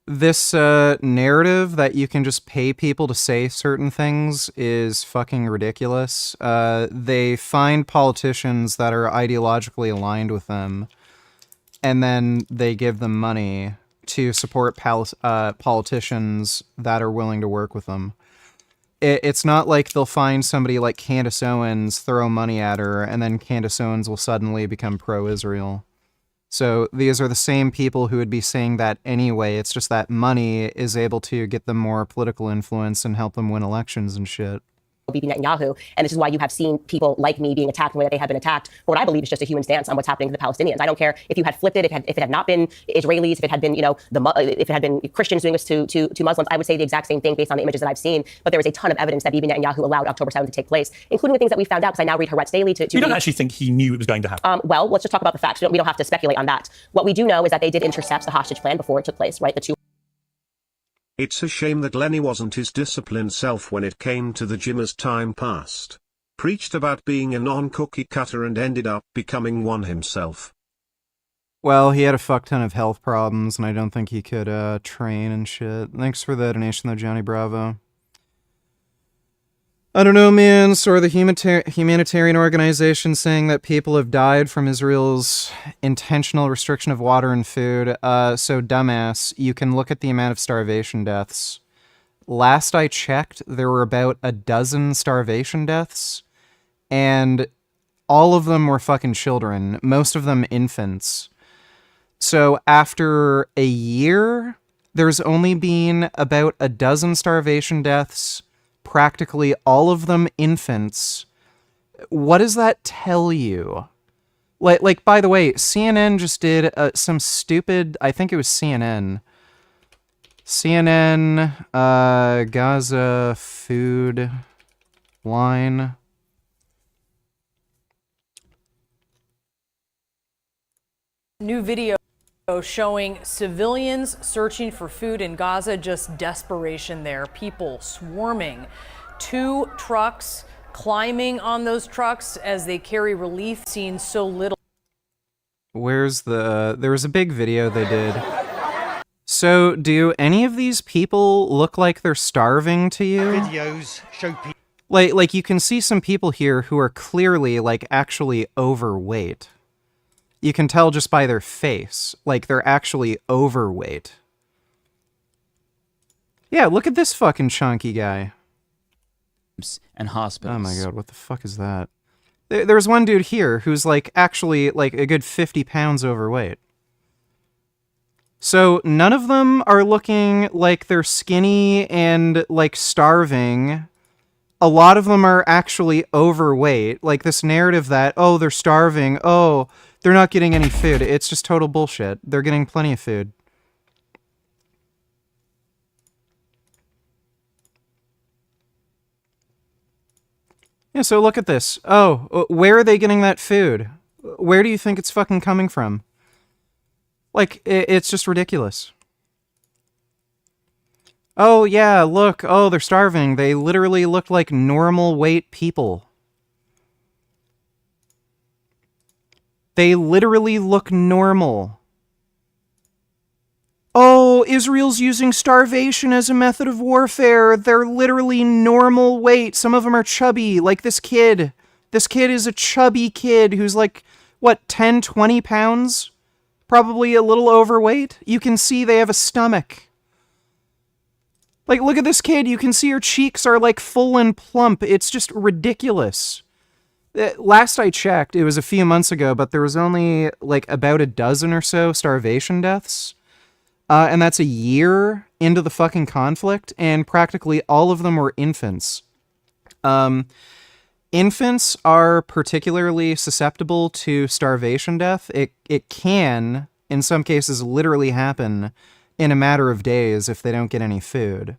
This narrative that you can just pay people to say certain things is fucking ridiculous. They find politicians that are ideologically aligned with them, and then they give them money to support politicians that are willing to work with them. It's not like they'll find somebody like Candace Owens, throw money at her, and then Candace Owens will suddenly become pro-Israel. So these are the same people who would be saying that anyway. It's just that money is able to get them more political influence and help them win elections and shit. Bibi Netanyahu, and this is why you have seen people like me being attacked the way that they have been attacked for what I believe is just a human stance on what's happening to the Palestinians. I don't care if you had flipped it, if it had not been Israelis, if it had been, you know, if it had been Christians doing this to Muslims. I would say the exact same thing based on the images that I've seen. But there is a ton of evidence that Bibi Netanyahu allowed October 7th to take place, including the things that we found out, because I now read Haaretz daily. You don't actually think he knew it was going to happen? Well, let's just talk about the facts. We don't have to speculate on that. What we do know is that they did intercept the hostage plan before it took place, right? The two. It's a shame that Lenny wasn't his disciplined self when it came to the gym as time passed. Preached about being a non-cookie cutter and ended up becoming one himself. Well, he had a fuck ton of health problems, and I don't think he could train and shit. Thanks for the donation, though, Johnny Bravo. I don't know, man. So the humanitarian organization saying that people have died from Israel's intentional restriction of water and food. So dumbass, you can look at the amount of starvation deaths. Last I checked, there were about a dozen starvation deaths, and all of them were fucking children. Most of them infants. So after a year, there's only been about a dozen starvation deaths, practically all of them infants. What does that tell you? Like by the way, CNN just did some stupid, I think it was CNN, Gaza food line. New video showing civilians searching for food in Gaza, just desperation there. People swarming. 2 trucks climbing on those trucks as they carry relief, seen so little. There was a big video they did. So, do any of these people look like they're starving to you? Videos show people. Like you can see some people here who are clearly, like, actually overweight. You can tell just by their face. Like, they're actually overweight. Yeah, look at this fucking chunky guy. And hospitals. Oh my god, what the fuck is that? There's one dude here who's, like, actually, like, a good 50 pounds overweight. So, none of them are looking like they're skinny and, like, starving. A lot of them are actually overweight. Like, this narrative that, oh, they're starving, oh, they're not getting any food. It's just total bullshit. They're getting plenty of food. Yeah, so look at this. Oh, where are they getting that food? Where do you think it's fucking coming from? Like, it's just ridiculous. Oh, yeah, look. Oh, they're starving. They literally look like normal weight people. They literally look normal. Oh, Israel's using starvation as a method of warfare. They're literally normal weight. Some of them are chubby, like this kid. This kid is a chubby kid who's like, what, 10, 20 pounds? Probably a little overweight. You can see they have a stomach. Like, look at this kid. You can see her cheeks are, like, full and plump. It's just ridiculous. Last I checked, it was a few months ago, but there was only, like, about a dozen or so starvation deaths. And that's a year into the fucking conflict, and practically all of them were infants. Infants are particularly susceptible to starvation death. It can, in some cases, literally happen in a matter of days if they don't get any food.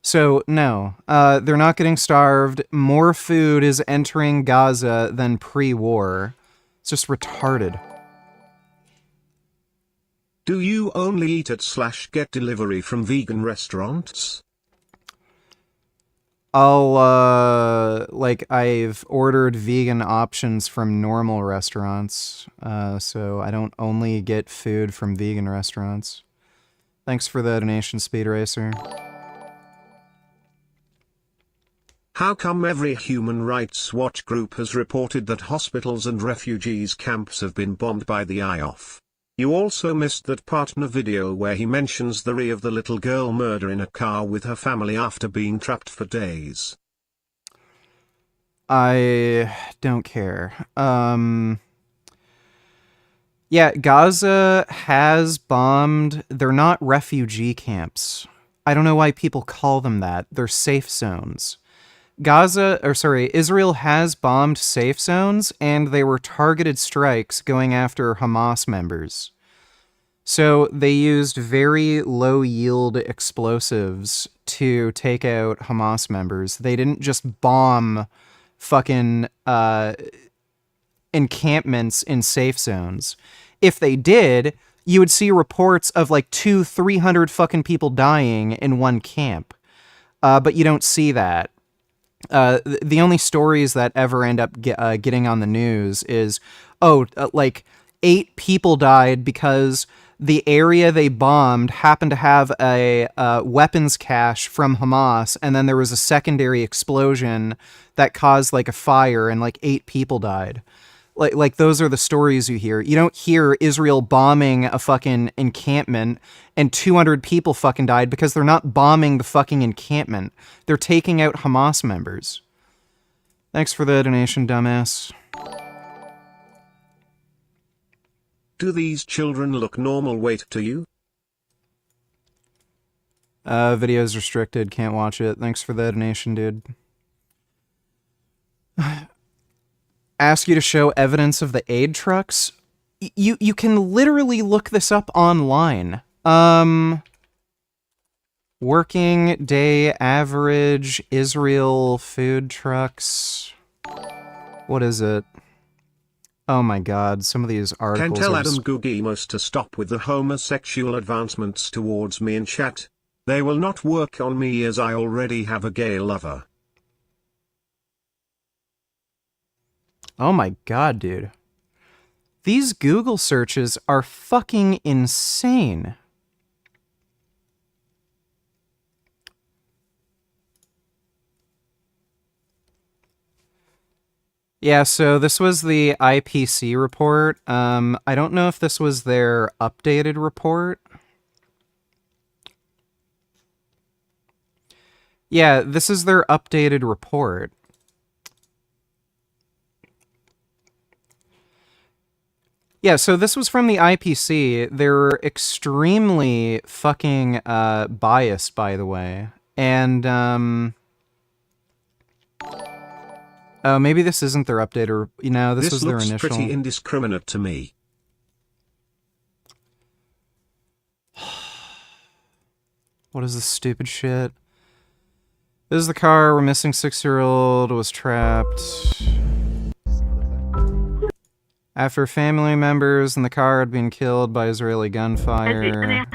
So, no, they're not getting starved. More food is entering Gaza than pre-war. It's just retarded. Do you only eat at / get delivery from vegan restaurants? I've ordered vegan options from normal restaurants, so I don't only get food from vegan restaurants. Thanks for the donation, Speed Racer. How come every Human Rights Watch group has reported that hospitals and refugees camps have been bombed by the IOF? You also missed that part in a video where he mentions the of the little girl murder in a car with her family after being trapped for days. I don't care. Yeah, Gaza has bombed. They're not refugee camps. I don't know why people call them that. They're safe zones. Israel has bombed safe zones, and they were targeted strikes going after Hamas members. So they used very low-yield explosives to take out Hamas members. They didn't just bomb fucking encampments in safe zones. If they did, you would see reports of like 200-300 fucking people dying in one camp. But you don't see that. The only stories that ever end up getting on the news is, like 8 people died because the area they bombed happened to have a weapons cache from Hamas, and then there was a secondary explosion that caused like a fire, and like 8 people died. Like those are the stories you hear. You don't hear Israel bombing a fucking encampment and 200 people fucking died, because they're not bombing the fucking encampment. They're taking out Hamas members. Thanks for the donation, dumbass. Do these children look normal weight to you? Video's restricted, can't watch it. Thanks for the donation, dude. Ask you to show evidence of the aid trucks? You can literally look this up online. Working day average Israel food trucks. What is it? Oh my god, some of these Can articles tell are Adam just... Gugimus to stop with the homosexual advancements towards me in chat. They will not work on me as I already have a gay lover. Oh my god, dude. These Google searches are fucking insane. Yeah, so this was the IPC report. I don't know if this was their updated report. Yeah, this is their updated report. Yeah, so this was from the IPC. They're extremely fucking biased, by the way. And, oh, maybe this isn't their update, or, you know, this was their looks initial. pretty indiscriminate to me. What is this stupid shit? This is the car where missing 6-year-old was trapped. After family members in the car had been killed by Israeli gunfire.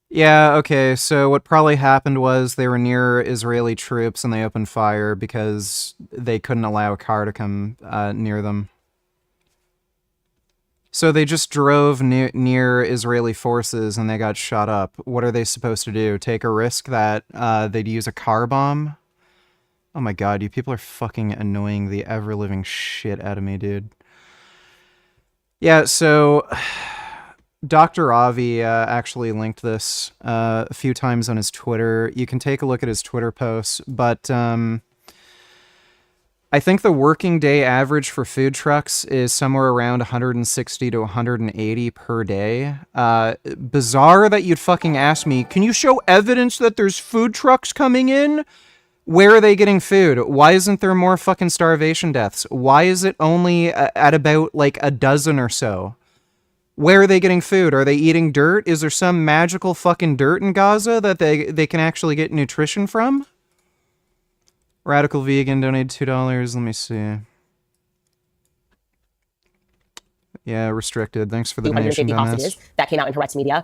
Yeah, okay, so what probably happened was they were near Israeli troops and they opened fire because they couldn't allow a car to come near them. So they just drove near Israeli forces and they got shot up. What are they supposed to do? Take a risk that they'd use a car bomb? Oh my god, you people are fucking annoying the ever-living shit out of me, dude. Yeah, so Dr. Avi actually linked this a few times on his Twitter. You can take a look at his Twitter posts, but I think the working day average for food trucks is somewhere around 160 to 180 per day. Bizarre that you'd fucking ask me, can you show evidence that there's food trucks coming in? Where are they getting food? Why isn't there more fucking starvation deaths? Why is it only at about like a dozen or so? Where are they getting food? Are they eating dirt? Is there some magical fucking dirt in Gaza that they can actually get nutrition from? Radical Vegan donated $2. Let me see. Yeah, restricted. Thanks for the donation, 250 Dennis. hostages. That came out in Haaretz media.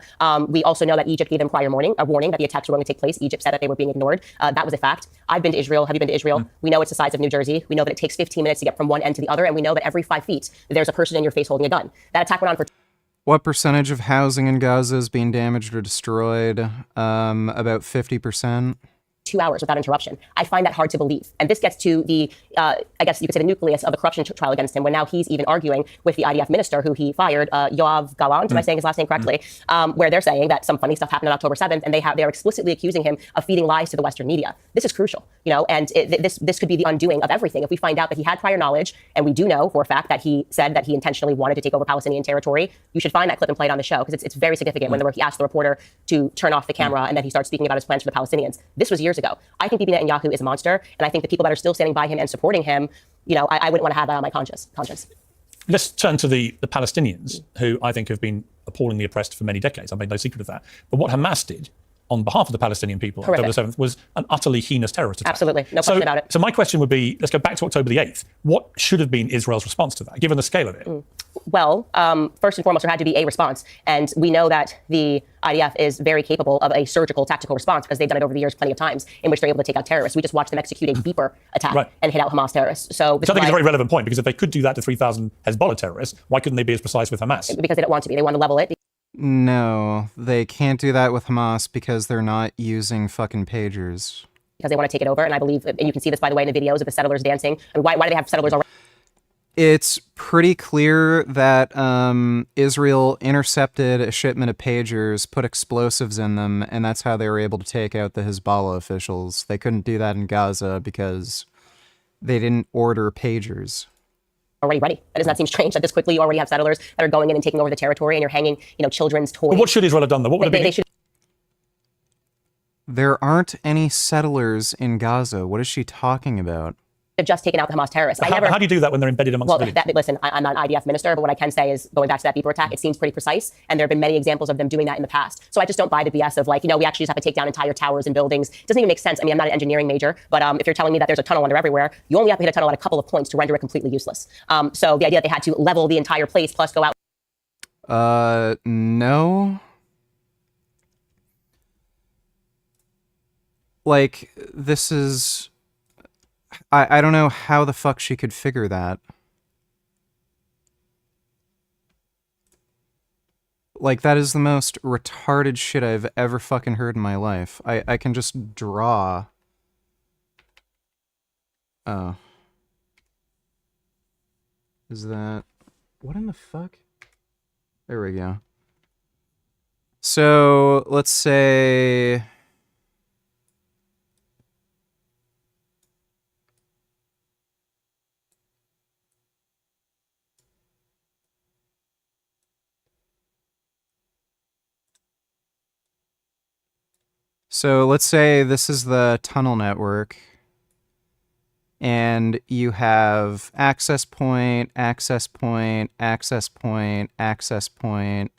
We also know that Egypt gave them prior warning that the attacks were going to take place. Egypt said that they were being ignored. That was a fact. I've been to Israel. Have you been to Israel? We know it's the size of New Jersey. We know that it takes 15 minutes to get from one end to the other. And we know that every 5 feet, there's a person in your face holding a gun. That attack went on for... What percentage of housing in Gaza is being damaged or destroyed? About 50%. 2 hours without interruption. I find that hard to believe. And this gets to the, I guess you could say, the nucleus of the corruption trial against him, when now he's even arguing with the IDF minister who he fired, Yoav Gallant, am I saying his last name correctly? Where they're saying that some funny stuff happened on October 7th, and they're explicitly accusing him of feeding lies to the Western media. This is crucial, you know, and this could be the undoing of everything. If we find out that he had prior knowledge, and we do know for a fact that he said that he intentionally wanted to take over Palestinian territory, you should find that clip and play it on the show, because it's very significant when he asked the reporter to turn off the camera, and then he starts speaking about his plans for the Palestinians. This was years ago. I think Bibi Netanyahu is a monster, and I think the people that are still standing by him and supporting him, you know, I wouldn't want to have that on my conscience. Let's turn to the Palestinians, who I think have been appallingly oppressed for many decades. I made no secret of that. But what Hamas did on behalf of the Palestinian people on October the 7th was an utterly heinous terrorist attack. Absolutely. No question about it. So my question would be, let's go back to October the 8th. What should have been Israel's response to that, given the scale of it? Well, first and foremost, there had to be a response. And we know that the IDF is very capable of a surgical, tactical response, because they've done it over the years plenty of times, in which they're able to take out terrorists. We just watched them execute a beeper attack and hit out Hamas terrorists. So I think it's a very relevant point, because if they could do that to 3,000 Hezbollah terrorists, why couldn't they be as precise with Hamas? Because they don't want to be. They want to level it. No, they can't do that with Hamas because they're not using fucking pagers. Because they want to take it over. And I believe, and you can see this, by the way, in the videos of the settlers dancing. And why do they have settlers already? It's pretty clear that Israel intercepted a shipment of pagers, put explosives in them, and that's how they were able to take out the Hezbollah officials. They couldn't do that in Gaza because they didn't order pagers. already ready. That does not seem strange that this quickly you already have settlers that are going in and taking over the territory, and you're hanging, children's toys. But what should Israel have done, though? What would they should There aren't any settlers in Gaza. What is she talking about? have just taken out the Hamas terrorists. How do you do that when they're embedded amongst civilians? Listen, I'm not an IDF minister, but what I can say is, going back to that Beeper attack, it seems pretty precise, and there have been many examples of them doing that in the past. So I just don't buy the BS of we actually just have to take down entire towers and buildings. It doesn't even make sense. I mean, I'm not an engineering major, but if you're telling me that there's a tunnel under everywhere, you only have to hit a tunnel at a couple of points to render it completely useless. So the idea that they had to level the entire place plus go out. No. This is... I don't know how the fuck she could figure that. That is the most retarded shit I've ever fucking heard in my life. I can just draw. Oh. Is that... What in the fuck? There we go. So, let's say... So let's say this is the tunnel network, and you have access point, access point, access point, access point,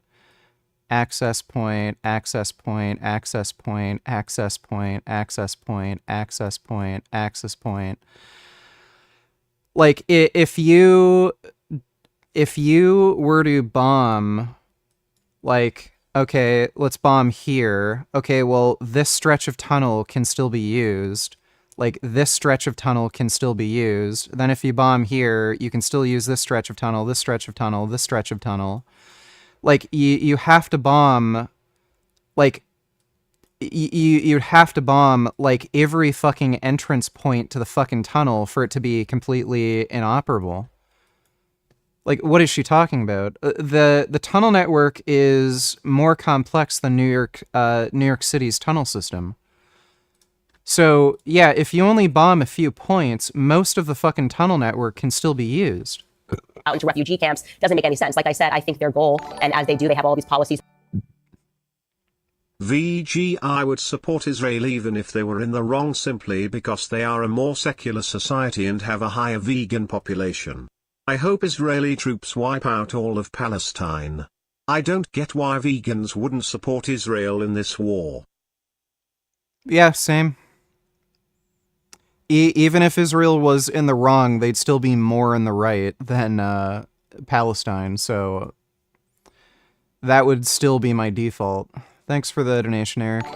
access point, access point, access point, access point, access point, access point, access point. If you were to bomb, okay, let's bomb here. Okay, well, this stretch of tunnel can still be used. This stretch of tunnel can still be used. Then if you bomb here, you can still use this stretch of tunnel, this stretch of tunnel, this stretch of tunnel. You have to bomb, you'd have to bomb, every fucking entrance point to the fucking tunnel for it to be completely inoperable. What is she talking about? The tunnel network is more complex than New York City's tunnel system. So, yeah, if you only bomb a few points, most of the fucking tunnel network can still be used. Out into refugee camps doesn't make any sense. Like I said, I think their goal, and as they do, they have all these policies. VG, I would support Israel even if they were in the wrong, simply because they are a more secular society and have a higher vegan population. I hope Israeli troops wipe out all of Palestine. I don't get why vegans wouldn't support Israel in this war. Yeah, same. Even if Israel was in the wrong, they'd still be more in the right than Palestine, so that would still be my default. Thanks for the donation, Eric.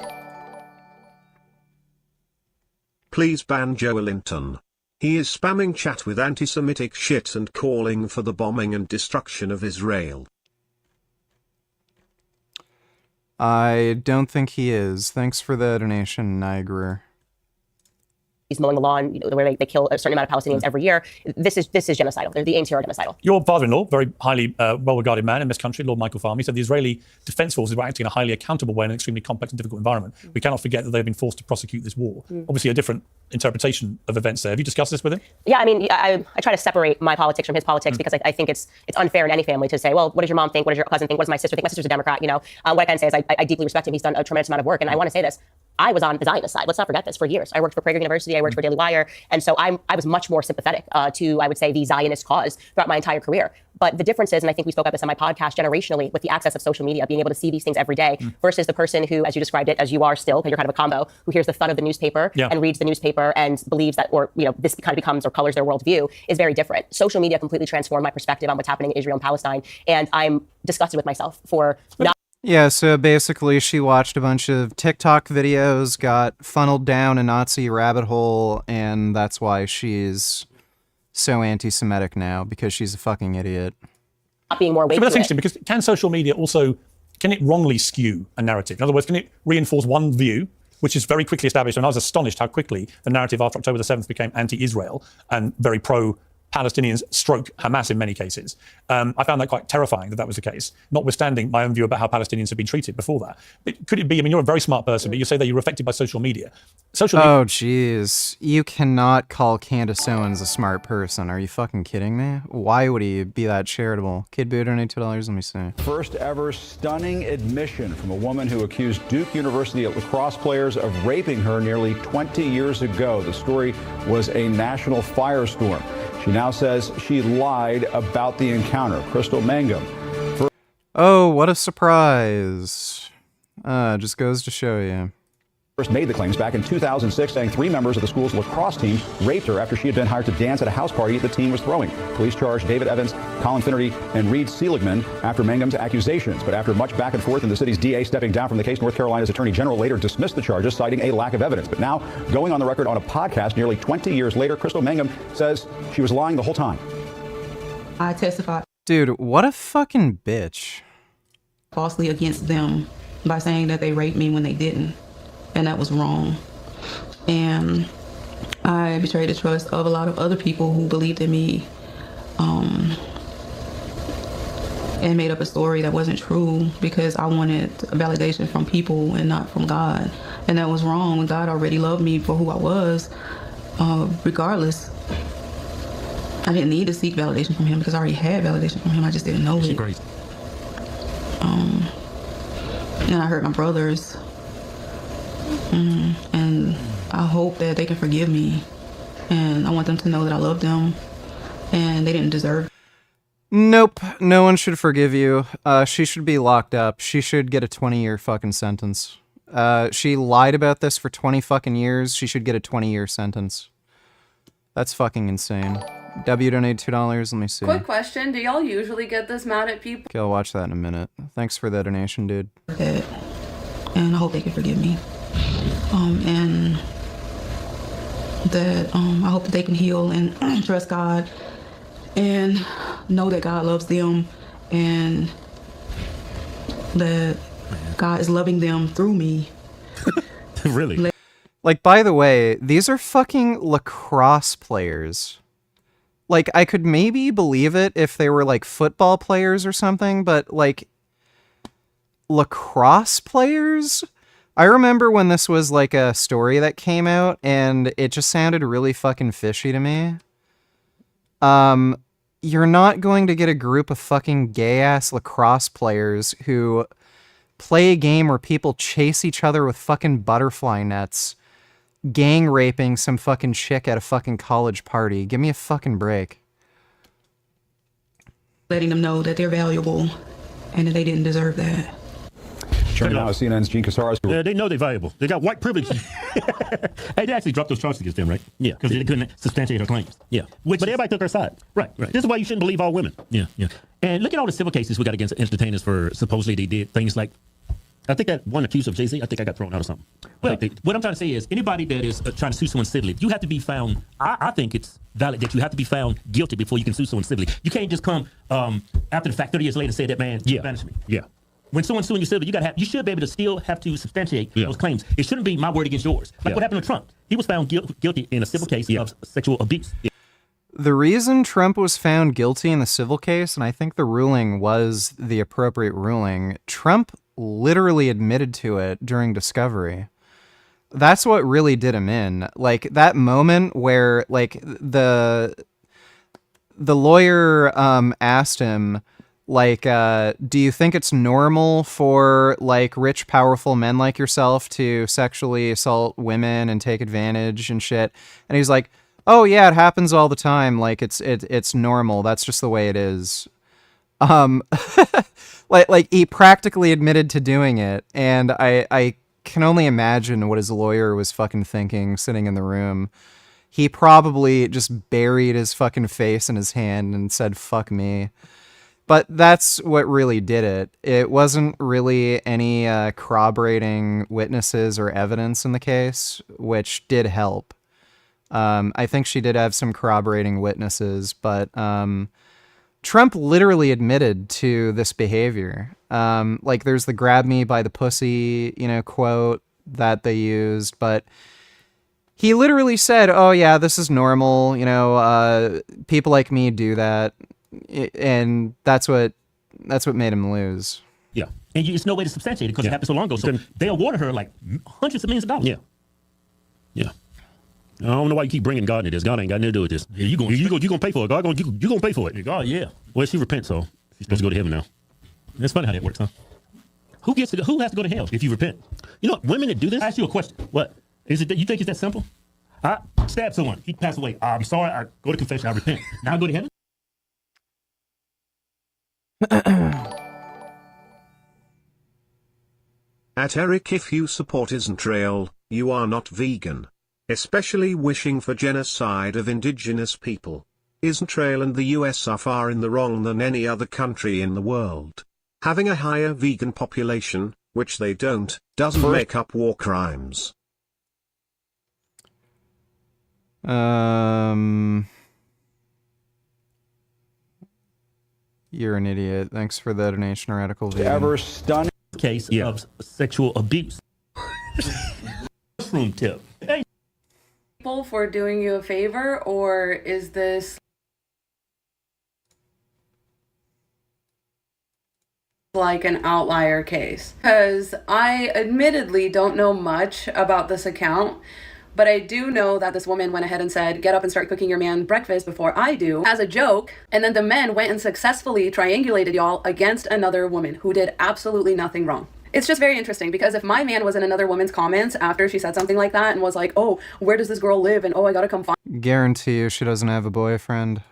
Please ban Joe Linton. He is spamming chat with anti-Semitic shit and calling for the bombing and destruction of Israel. I don't think he is. Thanks for the donation, Niagara. He's mowing the lawn, where they kill a certain amount of Palestinians every year. This is genocidal. The aims here are genocidal. Your father-in-law, very highly well-regarded man in this country, Lord Michael Farmy, said the Israeli Defense Forces were acting in a highly accountable way in an extremely complex and difficult environment. We cannot forget that they've been forced to prosecute this war. Obviously, a different interpretation of events there. Have you discussed this with him? Yeah, I mean, I try to separate my politics from his politics because I think it's unfair in any family to say, well, what does your mom think? What does your cousin think? What does my sister think? My sister's a Democrat, What I can say is I deeply respect him. He's done a tremendous amount of work, and I want to say this. I was on the Zionist side. Let's not forget this. For years, I worked for Prager University. I worked for Daily Wire. And so I was much more sympathetic to, I would say, the Zionist cause throughout my entire career. But the difference is, and I think we spoke about this on my podcast, generationally, with the access of social media, being able to see these things every day versus the person who, as you described it, as you are still, because you're kind of a combo, who hears the thud of the newspaper and reads the newspaper and believes that, or, this kind of becomes or colors their worldview, is very different. Social media completely transformed my perspective on what's happening in Israel and Palestine. And I'm disgusted with myself for not. Yeah, so basically she watched a bunch of TikTok videos, got funneled down a Nazi rabbit hole, and that's why she's so anti-Semitic now, because she's a fucking idiot. Not being more awake. But that's interesting, because can social media also, can it wrongly skew a narrative? In other words, can it reinforce one view, which is very quickly established? And I was astonished how quickly the narrative after October the 7th became anti-Israel and very pro-Palestinians stroke Hamas in many cases. I found that quite terrifying that was the case, notwithstanding my own view about how Palestinians have been treated before that. But could it be, I mean, you're a very smart person, but you say that you're affected by social media. Social Oh, jeez. You cannot call Candace Owens a smart person. Are you fucking kidding me? Why would he be that charitable? Kid Boo donated $2. Let me see. First ever stunning admission from a woman who accused Duke University lacrosse players of raping her nearly 20 years ago. The story was a national firestorm. She now says she lied about the encounter. Crystal Mangum. Oh, what a surprise. Just goes to show you. First made the claims back in 2006, saying 3 members of the school's lacrosse team raped her after she had been hired to dance at a house party the team was throwing. Police charged David Evans, Colin Finnerty, and Reed Seligman after Mangum's accusations. But after much back and forth and the city's DA stepping down from the case, North Carolina's Attorney General later dismissed the charges, citing a lack of evidence. But now, going on the record on a podcast nearly 20 years later, Crystal Mangum says she was lying the whole time. I testified Dude, what a fucking bitch. falsely against them by saying that they raped me when they didn't. And that was wrong. And I betrayed the trust of a lot of other people who believed in me, and made up a story that wasn't true because I wanted validation from people and not from God. And that was wrong. God already loved me for who I was, regardless. I didn't need to seek validation from him because I already had validation from him. I just didn't know it. Great. And I hurt my brothers. And I hope that they can forgive me. And I want them to know that I love them and they didn't deserve it. Nope, no one should forgive you. She should be locked up. She should get a 20-year fucking sentence. She lied about this for 20 fucking years. She should get a 20-year sentence. That's fucking insane. W donated $2. Let me see. Quick question, do y'all usually get this mad at people? Okay, I'll watch that in a minute. Thanks for the donation, dude. And I hope they can forgive me. And that I hope that they can heal and trust God and know that God loves them and that God is loving them through me. Really? Like, by the way, these are fucking lacrosse players. Like, I could maybe believe it if they were, like, football players or something, but, like, lacrosse players? I remember when this was, like, a story that came out, and it just sounded really fucking fishy to me. You're not going to get a group of fucking gay-ass lacrosse players who play a game where people chase each other with fucking butterfly nets, gang raping some fucking chick at a fucking college party. Give me a fucking break. Letting them know that they're valuable and that they didn't deserve that. Joining now is CNN's Gene Casares. Yeah, they know they're valuable. They got white privilege. Hey, they actually dropped those charges against them, right? Yeah. Because they couldn't substantiate her claims. Yeah. But everybody took her side. Right. This is why you shouldn't believe all women. Yeah. And look at all the civil cases we got against entertainers for supposedly they did things like, I think that one accused of Jay-Z, I think I got thrown out or something. Well, what I'm trying to say is anybody that is trying to sue someone civilly, you have to be found, I think it's valid that you have to be found guilty before you can sue someone civilly. You can't just come after the fact 30 years later and say that man banished me. Yeah. When someone's suing you civilly, you should be able to still have to substantiate those claims. It shouldn't be my word against yours. Like what happened to Trump. He was found guilty in a civil case of sexual abuse. Yeah. The reason Trump was found guilty in the civil case, and I think the ruling was the appropriate ruling, Trump literally admitted to it during discovery. That's what really did him in. Like, that moment where, like, the lawyer asked him, like, do you think it's normal for, like, rich, powerful men like yourself to sexually assault women and take advantage and shit? And he's like, oh yeah, it happens all the time. Like, it's normal. That's just the way it is. Like he practically admitted to doing it, and I can only imagine what his lawyer was fucking thinking sitting in the room. He probably just buried his fucking face in his hand and said, fuck me. But that's what really did it. It wasn't really any corroborating witnesses or evidence in the case, which did help. I think she did have some corroborating witnesses, but Trump literally admitted to this behavior. Like, there's the grab me by the pussy, quote that they used, but he literally said, oh yeah, this is normal. People like me do that. And that's what made him lose. Yeah. And there's no way to substantiate it because it happened so long ago. So they awarded her like hundreds of millions of dollars. Yeah. Yeah. I don't know why you keep bringing God into this. God ain't got nothing to do with this. Yeah, you gonna pay for it. God you gonna pay for it. God, yeah. Well, she repents, so she's supposed to go to heaven now. It's funny how that works, huh? Who has to go to hell if you repent? You know, women that do this. I ask you a question. What is it? That you think it's that simple? I stab someone. He passed away. I'm sorry. I go to confession. I repent. Now I go to heaven. At Eric, if you support Israel, you are not vegan. Especially wishing for genocide of indigenous people. Israel and the US are far in the wrong than any other country in the world. Having a higher vegan population, which they don't, doesn't make up war crimes. You're an idiot. Thanks for the donation, Radical Vegan. Ever stunning case of sexual abuse. Mushroom tip. Hey. People for doing you a favor, or is this like an outlier case? Because I admittedly don't know much about this account, but I do know that this woman went ahead and said, get up and start cooking your man breakfast before I do, as a joke. And then the men went and successfully triangulated y'all against another woman who did absolutely nothing wrong. It's just very interesting because if my man was in another woman's comments after she said something like that and was like, oh, where does this girl live? And oh, I gotta come Guarantee you she doesn't have a boyfriend.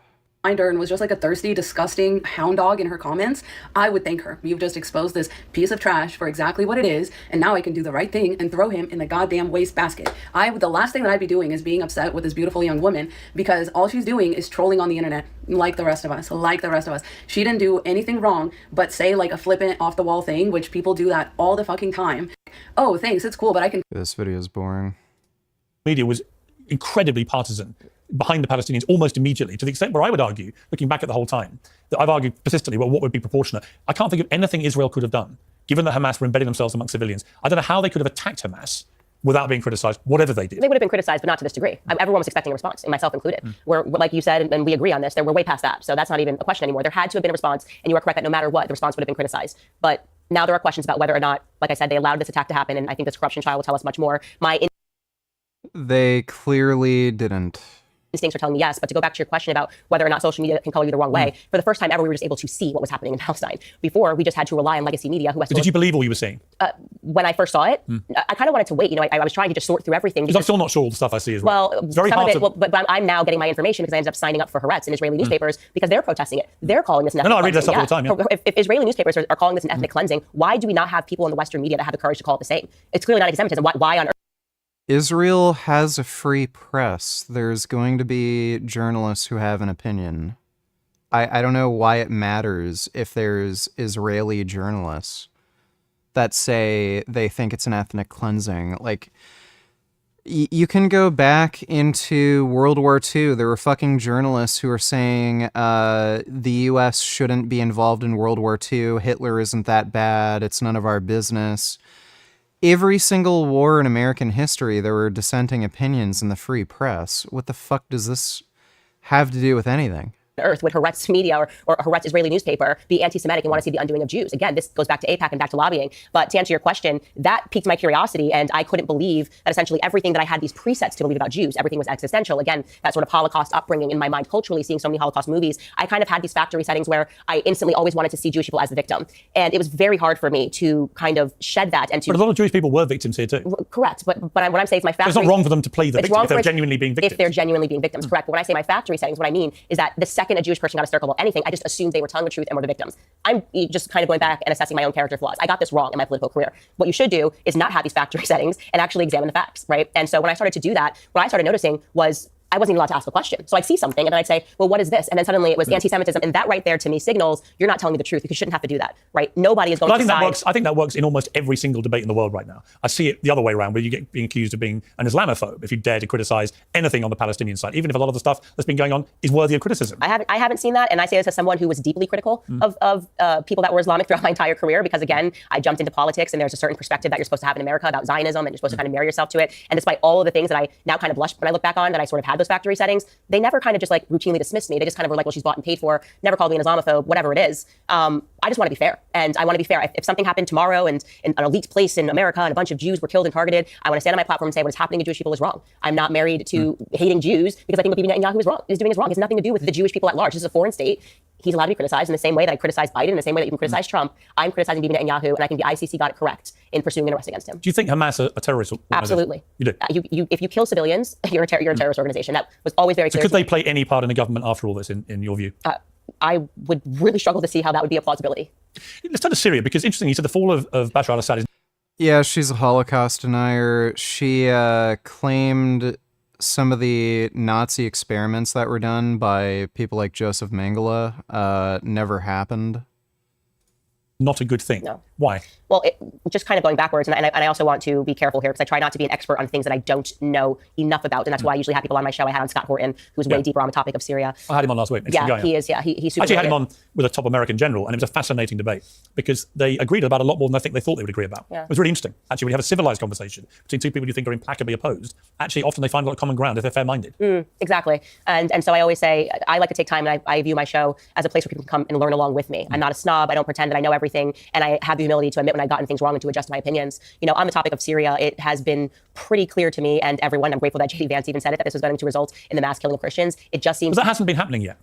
find her, and was just like a thirsty, disgusting hound dog in her comments, I would thank her. You've just exposed this piece of trash for exactly what it is, and now I can do the right thing and throw him in the goddamn wastebasket. The last thing that I'd be doing is being upset with this beautiful young woman because all she's doing is trolling on the internet like the rest of us. She didn't do anything wrong but say like a flippant off the wall thing, which people do that all the fucking time. Oh, thanks, it's cool, but I can. This video is boring. Media was incredibly partisan behind the Palestinians almost immediately, to the extent where I would argue, looking back at the whole time, that I've argued persistently, well, what would be proportionate? I can't think of anything Israel could have done, given that Hamas were embedding themselves among civilians. I don't know how they could have attacked Hamas without being criticized, whatever they did. They would have been criticized, but not to this degree. Everyone was expecting a response, and myself included. We're, like you said, and we agree on this, we're way past that. So that's not even a question anymore. There had to have been a response, and you are correct that no matter what, the response would have been criticized. But now there are questions about whether or not, like I said, they allowed this attack to happen, and I think this corruption trial will tell us much more. They clearly didn't. Instincts are telling me yes, but to go back to your question about whether or not social media can color you the wrong way, for the first time ever, we were just able to see what was happening in Palestine. Before, we just had to rely on legacy media. Did you believe all you were seeing? When I first saw it, I kind of wanted to wait. You know, I was trying to just sort through everything. Because I'm still not sure all the stuff I see as well. Well, it's very some hard of it, but I'm now getting my information because I ended up signing up for Haaretz in Israeli newspapers because they're protesting it. They're calling this an ethnic I read that stuff all the time. Yeah. If Israeli newspapers are calling this an ethnic cleansing, why do we not have people in the Western media that have the courage to call it the same? It's clearly not anti-Semitism. Why on earth? Israel has a free press. There's going to be journalists who have an opinion. I don't know why it matters if there's Israeli journalists that say they think it's an ethnic cleansing. Like, you can go back into World War II. There were fucking journalists who were saying the U.S. shouldn't be involved in World War II. Hitler isn't that bad. It's none of our business. Every single war in American history, there were dissenting opinions in the free press. What the fuck does this have to do with anything? Earth would Haaretz media or Haaretz Israeli newspaper be anti-Semitic and want to see the undoing of Jews? Again, this goes back to AIPAC and back to lobbying. But to answer your question, that piqued my curiosity, and I couldn't believe that essentially everything that I had these presets to believe about Jews, everything was existential. Again, that sort of Holocaust upbringing in my mind culturally, seeing so many Holocaust movies, I kind of had these factory settings where I instantly always wanted to see Jewish people as the victim. And it was very hard for me to kind of shed that. And to. But a lot of Jewish people were victims here too. Correct. But what I'm saying is my factory. So it's not wrong for them to play the victim if they're genuinely being victims. If they're genuinely being victims, correct. But when I say my factory settings, what I mean is that the second a Jewish person got a circle about anything, I just assumed they were telling the truth and were the victims. I'm just kind of going back and assessing my own character flaws. I got this wrong in my political career. What you should do is not have these factory settings and actually examine the facts, right? And so when I started to do that, what I started noticing was I wasn't even allowed to ask a question. So I'd see something and then I'd say, well, what is this? And then suddenly it was anti-Semitism. And that right there to me signals you're not telling me the truth because you shouldn't have to do that, right? Nobody is going to decide. I think that works in almost every single debate in the world right now. I see it the other way around, where you get being accused of being an Islamophobe if you dare to criticize anything on the Palestinian side, even if a lot of the stuff that's been going on is worthy of criticism. I haven't seen that. And I say this as someone who was deeply critical of people that were Islamic throughout my entire career, because again, I jumped into politics and there's a certain perspective that you're supposed to have in America about Zionism and you're supposed to kind of marry yourself to it. And despite all of the things that I now kind of blush when I look back on that I sort of had those factory settings, they never kind of just like routinely dismissed me. They just kind of were like, well, she's bought and paid for, never called me an Islamophobe, whatever it is. I just want to be fair. And I want to be fair. If something happened tomorrow and in an elite place in America and a bunch of Jews were killed and targeted, I want to stand on my platform and say what is happening to Jewish people is wrong. I'm not married to hating Jews because I think what Bibi Netanyahu is doing is wrong. It has nothing to do with the Jewish people at large. This is a foreign state. He's allowed to be criticized in the same way that I criticize Biden, in the same way that you can criticize Trump. I'm criticizing Bibi Netanyahu, and I think the ICC got it correct in pursuing an arrest against him. Do you think Hamas are a terrorist organization? Absolutely. You do? If you kill civilians, you're a terrorist organization. That was always very So clear. could they play any part in the government after all this, in your view? I would really struggle to see how that would be a plausibility. Let's turn to Syria, because interestingly, you said the fall of Bashar al-Assad is... Yeah, she's a Holocaust denier. She claimed some of the Nazi experiments that were done by people like Joseph Mengele never happened. Not a good thing. No. Why? Well, just kind of going backwards, and I also want to be careful here because I try not to be an expert on things that I don't know enough about, and that's why I usually have people on my show. I had on Scott Horton, who's way deeper on the topic of Syria. I had him on last week. Yeah, he is. Yeah, he's super. Actually, I had him brilliant. on with a top American general, and it was a fascinating debate because they agreed about a lot more than I think they thought they would agree about. Yeah. It was really interesting. Actually, when you have a civilized conversation between two people you think are implacably opposed, actually, often they find a lot of common ground if they're fair-minded. Exactly. And so I always say, I like to take time, and I view my show as a place where people can come and learn along with me. I'm not a snob. I don't pretend that I know everything, and I have the humility to admit when I've gotten things wrong and to adjust my opinions. You know, on the topic of Syria, it has been pretty clear to me and everyone, I'm grateful that J.D. Vance even said it, that this was going to result in the mass killing of Christians. It just seems... But that hasn't been happening yet.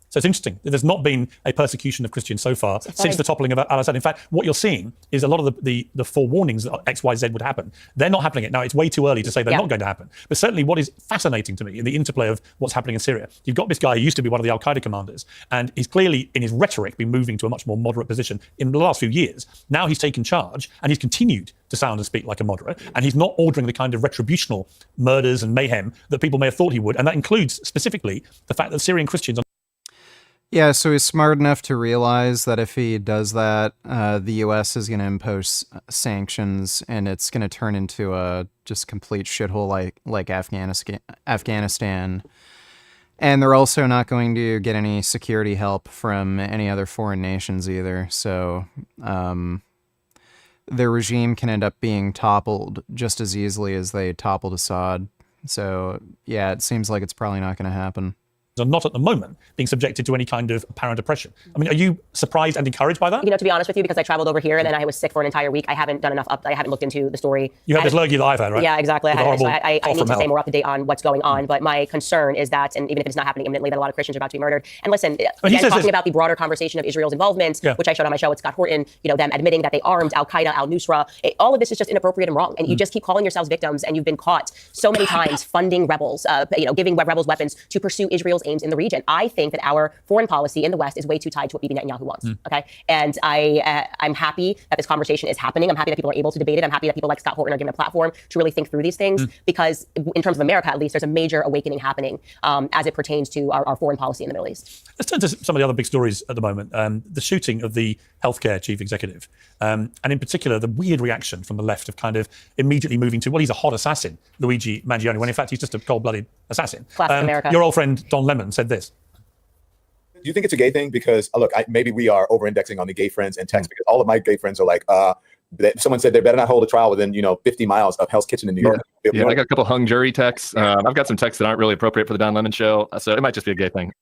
So it's interesting. There's not been a persecution of Christians so far since the toppling of al-Assad. In fact, what you're seeing is a lot of the forewarnings that X, Y, Z would happen. They're not happening yet. Now, it's way too early to say they're not going to happen. But certainly what is fascinating to me in the interplay of what's happening in Syria, you've got this guy who used to be one of the al-Qaeda commanders, and he's clearly, in his rhetoric, been moving to a much more moderate position in the last few years. Now he's taken charge, and he's continued to sound and speak like a moderate, and he's not ordering the kind of retributional murders and mayhem that people may have thought he would. And that includes, specifically, the fact that Syrian Christians are... Yeah, so he's smart enough to realize that if he does that, the U.S. is going to impose sanctions, and it's going to turn into a just complete shithole like Afghanistan. And they're also not going to get any security help from any other foreign nations either. So their regime can end up being toppled just as easily as they toppled Assad. So yeah, it seems like it's probably not going to happen. Are not at the moment being subjected to any kind of apparent oppression. I mean, are you surprised and encouraged by that? You know, to be honest with you, because I traveled over here and then I was sick for an entire week, I haven't done enough I haven't looked into the story. You had this lurgy that I've had, right? Yeah, exactly. I need to stay hell. more up to date on what's going on. But my concern is that, and even if it's not happening imminently, that a lot of Christians are about to be murdered. And listen, again, talking about the broader conversation of Israel's involvement, which I showed on my show with Scott Horton, you know, them admitting that they armed Al-Qaeda, Al-Nusra, all of this is just inappropriate and wrong. And you just keep calling yourselves victims, and you've been caught so many times funding rebels, giving rebels weapons to pursue Israel's aims in the region. I think that our foreign policy in the West is way too tied to what Bibi Netanyahu wants. Okay, and I'm happy that this conversation is happening. I'm happy that people are able to debate it. I'm happy that people like Scott Horton are given a platform to really think through these things, because in terms of America, at least, there's a major awakening happening as it pertains to our foreign policy in the Middle East. Let's turn to some of the other big stories at the moment. The shooting of the healthcare chief executive, and in particular, the weird reaction from the left of kind of immediately moving to, well, he's a hot assassin, Luigi Mangione, when in fact he's just a cold-blooded assassin. Classic America. Your old friend Don Lemon said this. Do you think it's a gay thing? Because look, maybe we are over-indexing on the gay friends in text, because all of my gay friends are like, someone said they better not hold a trial within 50 miles of Hell's Kitchen in New York. Yeah, I got a couple hung jury texts. I've got some texts that aren't really appropriate for the Don Lemon show, so it might just be a gay thing.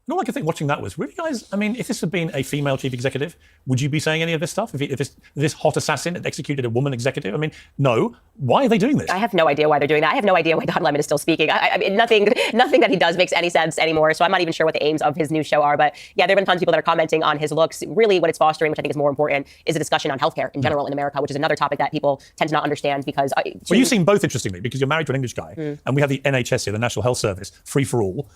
All I could think watching that was, really, guys, I mean, if this had been a female chief executive, would you be saying any of this stuff? If this hot assassin had executed a woman executive? I mean, no. Why are they doing this? I have no idea why they're doing that. I have no idea why Don Lemon is still speaking. I mean, nothing that he does makes any sense anymore. So I'm not even sure what the aims of his new show are. But yeah, there have been tons of people that are commenting on his looks. Really, what it's fostering, which I think is more important, is a discussion on healthcare in general in America, which is another topic that people tend to not understand because... Well, you seem both, interestingly, because you're married to an English guy, and we have the NHS here, the National Health Service, free for all,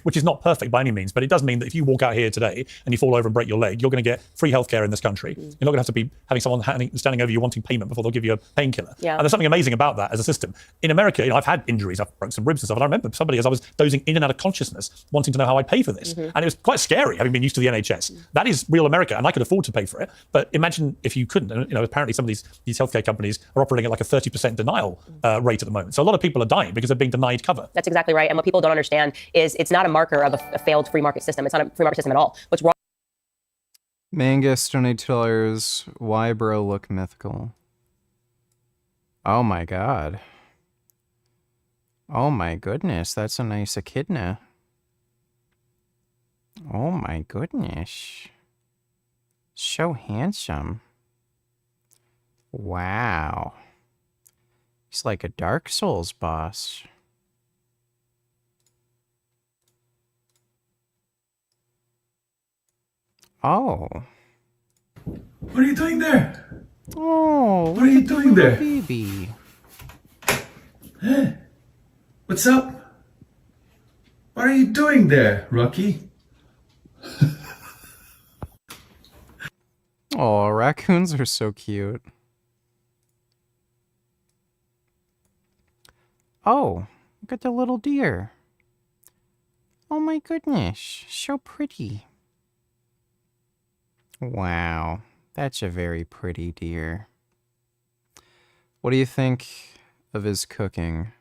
which is not perfect by any means, but it does mean that if you walk out here today and you fall over and break your leg, you're going to get free healthcare in this country. You're not going to have to be having someone standing over you wanting payment before they'll give you a painkiller. Yeah. And there's something amazing about that as a system. In America, I've had injuries, I've broken some ribs and stuff, and I remember somebody, as I was dozing in and out of consciousness, wanting to know how I'd pay for this. And it was quite scary, having been used to the NHS. That is real America, and I could afford to pay for it. But imagine if you couldn't. And, apparently some of these healthcare companies are operating at like a 30% denial rate at the moment. So a lot of people are dying because they're being denied cover. That's exactly right. And what people don't understand is it's not a marker of a failed free market system. It's not a free market system at all. What's wrong? Mangus donated $2. Why bro look mythical? Oh my god. Oh my goodness, that's a nice echidna. Oh my goodness. So handsome. Wow. He's like a Dark Souls boss. Oh. What are you doing there? Oh. What are you doing there? Baby. Hey, what's up? What are you doing there, Rocky? Oh, raccoons are so cute. Oh, look at the little deer. Oh my goodness, so pretty. Wow, that's a very pretty deer. What do you think of his cooking?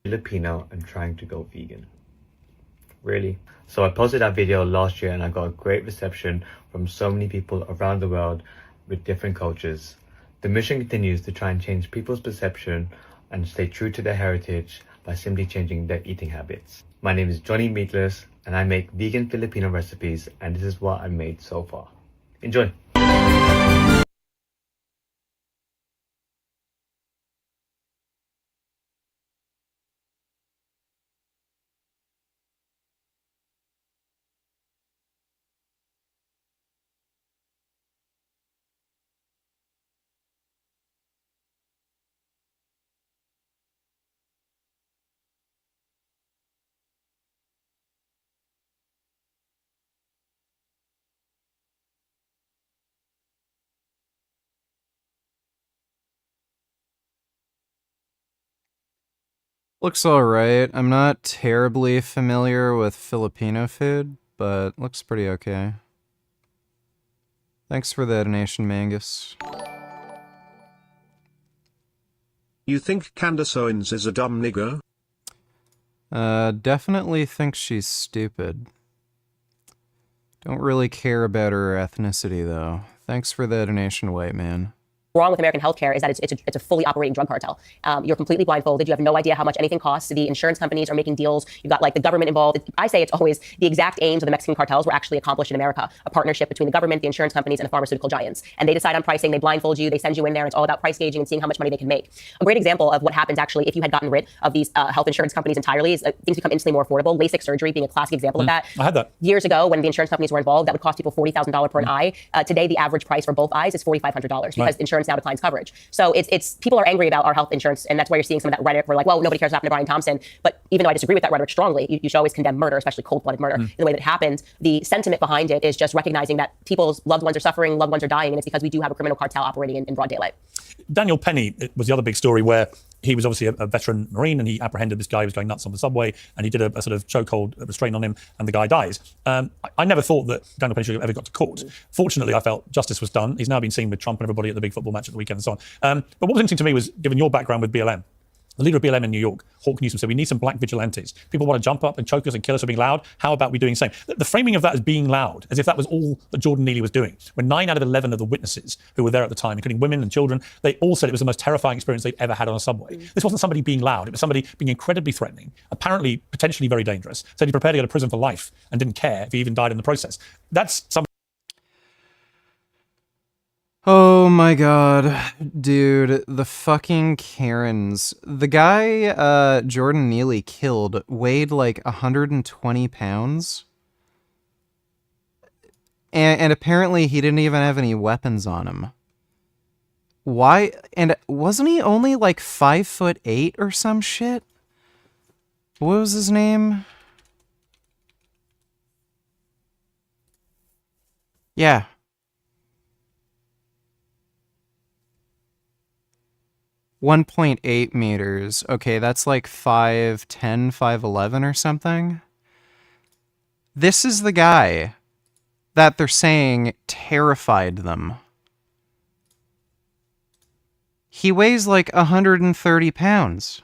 Filipino and trying to go vegan. Really? So I posted that video last year and I got a great reception from so many people around the world with different cultures. The mission continues to try and change people's perception and stay true to their heritage by simply changing their eating habits. My name is Johnny Meatless and I make vegan Filipino recipes, and this is what I made so far. Enjoy! Looks alright. I'm not terribly familiar with Filipino food, but looks pretty okay. Thanks for the donation, Mangus. You think Candace Owens is a dumb nigger? Definitely think she's stupid. Don't really care about her ethnicity, though. Thanks for the donation, white man. Wrong with American healthcare is that it's a fully operating drug cartel. You're completely blindfolded. You have no idea how much anything costs. The insurance companies are making deals. You've got like the government involved. I say it's always the exact aims of the Mexican cartels were actually accomplished in America. A partnership between the government, the insurance companies, and the pharmaceutical giants. And they decide on pricing. They blindfold you. They send you in there. It's all about price gauging and seeing how much money they can make. A great example of what happens actually if you had gotten rid of these health insurance companies entirely is things become instantly more affordable. LASIK surgery being a classic example of that. I had that. Years ago, when the insurance companies were involved, that would cost people $40,000 per an eye. Today, the average price for both eyes is $4,500 because insurance now declines coverage. So it's people are angry about our health insurance, and that's why you're seeing some of that rhetoric. We're like, well, nobody cares what happened to Brian Thompson. But even though I disagree with that rhetoric strongly, you should always condemn murder, especially cold-blooded murder, in the way that it happened. The sentiment behind it is just recognizing that people's loved ones are suffering, loved ones are dying, and it's because we do have a criminal cartel operating in broad daylight. Daniel Penny was the other big story where he was obviously a veteran Marine and he apprehended this guy who was going nuts on the subway and he did a sort of chokehold restraint on him and the guy dies. I never thought that Daniel Penny should have ever got to court. Fortunately, I felt justice was done. He's now been seen with Trump and everybody at the big football match at the weekend and so on. But what was interesting to me was, given your background with BLM, the leader of BLM in New York, Hawk Newsom, said we need some black vigilantes. People want to jump up and choke us and kill us for being loud. How about we doing the same? The framing of that as being loud, as if that was all that Jordan Neely was doing. When 9 out of 11 of the witnesses who were there at the time, including women and children, they all said it was the most terrifying experience they'd ever had on a subway. This wasn't somebody being loud. It was somebody being incredibly threatening, apparently potentially very dangerous. Said he prepared to go to prison for life and didn't care if he even died in the process. That's somebody. Oh my god, dude, the fucking Karens. The guy Jordan Neely killed weighed like 120 pounds. And apparently he didn't even have any weapons on him. Why? And wasn't he only like 5'8" or some shit? What was his name? Yeah. .8 meters. Okay, that's like 5'10", 5'11" or something. This is the guy that they're saying terrified them. He weighs like 130 pounds.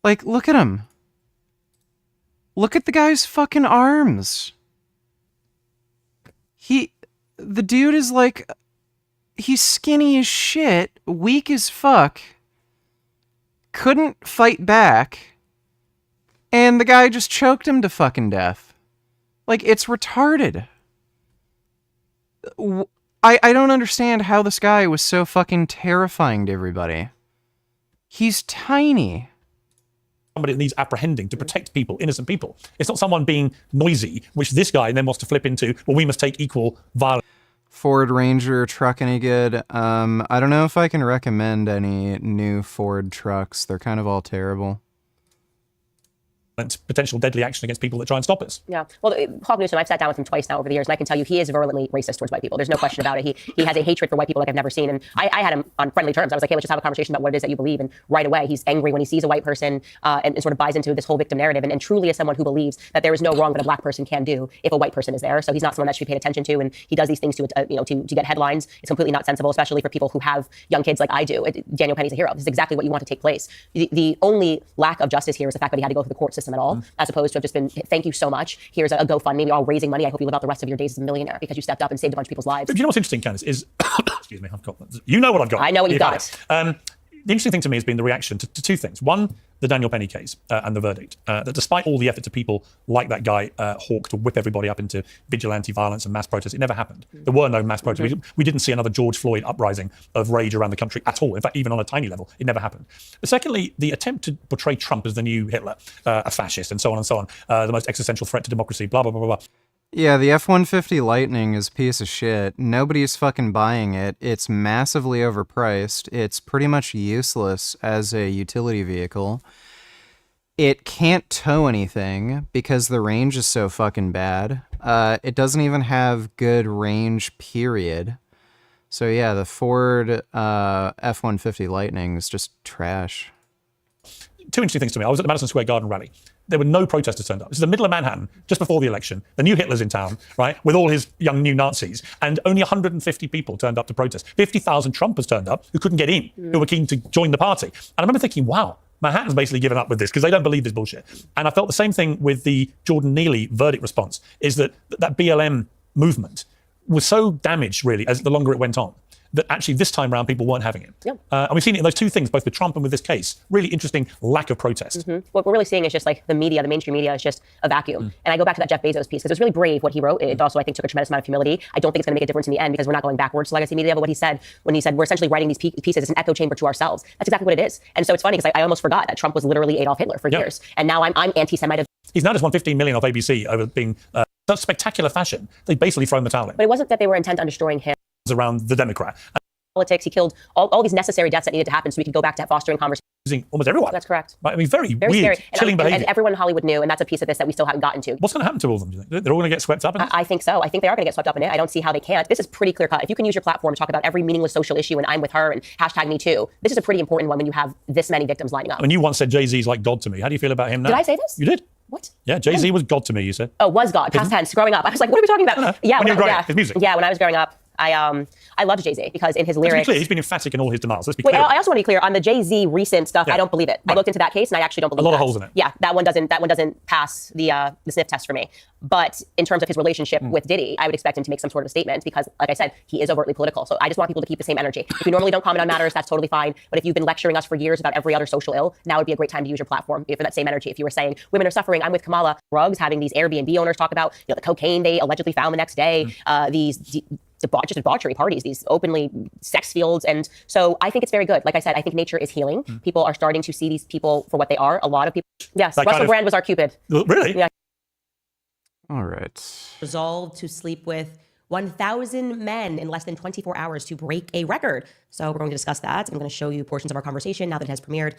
Like, look at him. Look at the guy's fucking arms. The dude is like, he's skinny as shit, weak as fuck, couldn't fight back, and the guy just choked him to fucking death. Like, it's retarded. I don't understand how this guy was so fucking terrifying to everybody. He's tiny. Somebody that needs apprehending to protect people, innocent people. It's not someone being noisy, which this guy then wants to flip into, well, we must take equal violence. Ford Ranger truck any good? I don't know if I can recommend any new Ford trucks. They're kind of all terrible. Potential deadly action against people that try and stop us. Yeah. Well, Hog Newsom, I've sat down with him twice now over the years, and I can tell you he is virulently racist towards white people. There's no question about it. He has a hatred for white people like I've never seen. And I had him on friendly terms. I was like, hey, let's just have a conversation about what it is that you believe. And right away, he's angry when he sees a white person and sort of buys into this whole victim narrative and truly is someone who believes that there is no wrong that a black person can do if a white person is there. So he's not someone that should be paid attention to. And he does these things to get headlines. It's completely not sensible, especially for people who have young kids like I do. Daniel Penny's a hero. This is exactly what you want to take place. The only lack of justice here is the fact that he had to go through the court system at all, as opposed to have just been, thank you so much. Here's a GoFundMe. We're all raising money. I hope you live out the rest of your days as a millionaire because you stepped up and saved a bunch of people's lives. But you know what's interesting, Candace, is, excuse me, I've got, you know what I've got. I know what you've got. The interesting thing to me has been the reaction to two things. One, the Daniel Penny case and the verdict. That despite all the efforts of people like that guy Hawke to whip everybody up into vigilante violence and mass protests, it never happened. There were no mass protests. We didn't see another George Floyd uprising of rage around the country at all. In fact, even on a tiny level, it never happened. But secondly, the attempt to portray Trump as the new Hitler, a fascist, and so on and so on, the most existential threat to democracy, blah, blah, blah, blah, blah. Yeah, the F-150 Lightning is a piece of shit. Nobody's fucking buying it. It's massively overpriced. It's pretty much useless as a utility vehicle. It can't tow anything because the range is so fucking bad. It doesn't even have good range, period. So yeah, the Ford F-150 Lightning is just trash. Two interesting things to me. I was at the Madison Square Garden rally. There were no protesters turned up. This is the middle of Manhattan, just before the election. The new Hitler's in town, right, with all his young new Nazis, and only 150 people turned up to protest. 50,000 Trumpers turned up who couldn't get in, who were keen to join the party. And I remember thinking, wow, Manhattan's basically given up with this because they don't believe this bullshit. And I felt the same thing with the Jordan Neely verdict response, is that BLM movement was so damaged, really, as the longer it went on, that actually this time around people weren't having it. Yeah. And we've seen it in those two things, both with Trump and with this case. Really interesting lack of protest. What we're really seeing is just like the media, the mainstream media is just a vacuum. And I go back to that Jeff Bezos piece because it was really brave what he wrote. It also, I think, took a tremendous amount of humility. I don't think it's going to make a difference in the end because we're not going backwards to legacy media. But what he said, when he said we're essentially writing these pieces as an echo chamber to ourselves, that's exactly what it is. And so it's funny because I almost forgot that Trump was literally Adolf Hitler for years. And now I'm anti-Semitic. He's now just won $15 million off ABC over being such spectacular fashion. They've basically thrown the towel in. But it wasn't that they were intent on destroying him. Around the Democrat. Politics. He killed all these necessary deaths that needed to happen so we could go back to fostering conversation. Almost everyone. That's correct. Right? I mean, very weird, scary. chilling behavior. And everyone in Hollywood knew, and that's a piece of this that we still haven't gotten to. What's going to happen to all of them, do you think? They're all going to get swept up in it? I think so. I think they are going to get swept up in it. I don't see how they can't. This is pretty clear cut. If you can use your platform to talk about every meaningless social issue and I'm with her and hashtag me too, this is a pretty important one when you have this many victims lining up. I mean, you once said Jay-Z's like God to me. How do you feel about him now? Did I say this? You did. What? Yeah, Jay-Z was God to me, you said. Oh, was God. Past tense. Growing up. I was like, what are we talking about? No. Yeah, when you were growing up, his music. Yeah, when I was growing up. I loved Jay-Z because in his lyrics... Let's be clear, he's been emphatic in all his denials. Let's be Wait, clear. I also want to be clear on the Jay-Z recent stuff. I don't believe it. I looked into that case and I actually don't believe it. A lot of holes in it. Yeah, that one doesn't pass the sniff test for me. But in terms of his relationship with Diddy, I would expect him to make some sort of statement because, like I said, he is overtly political. So I just want people to keep the same energy. If you normally don't comment on matters, that's totally fine. But if you've been lecturing us for years about every other social ill, now would be a great time to use your platform for that same energy. If you were saying women are suffering, I'm with Kamala. Drugs, having these Airbnb owners talk about the cocaine they allegedly found the next day, these debauchery parties, these openly sex fields. And so I think it's very good. Like I said, I think nature is healing. People are starting to see these people for what they are. A lot of people. Yes, Russell Brand was our Cupid. Really? Yeah. All right. Resolved to sleep with 1,000 men in less than 24 hours to break a record. So we're going to discuss that. I'm going to show you portions of our conversation now that it has premiered.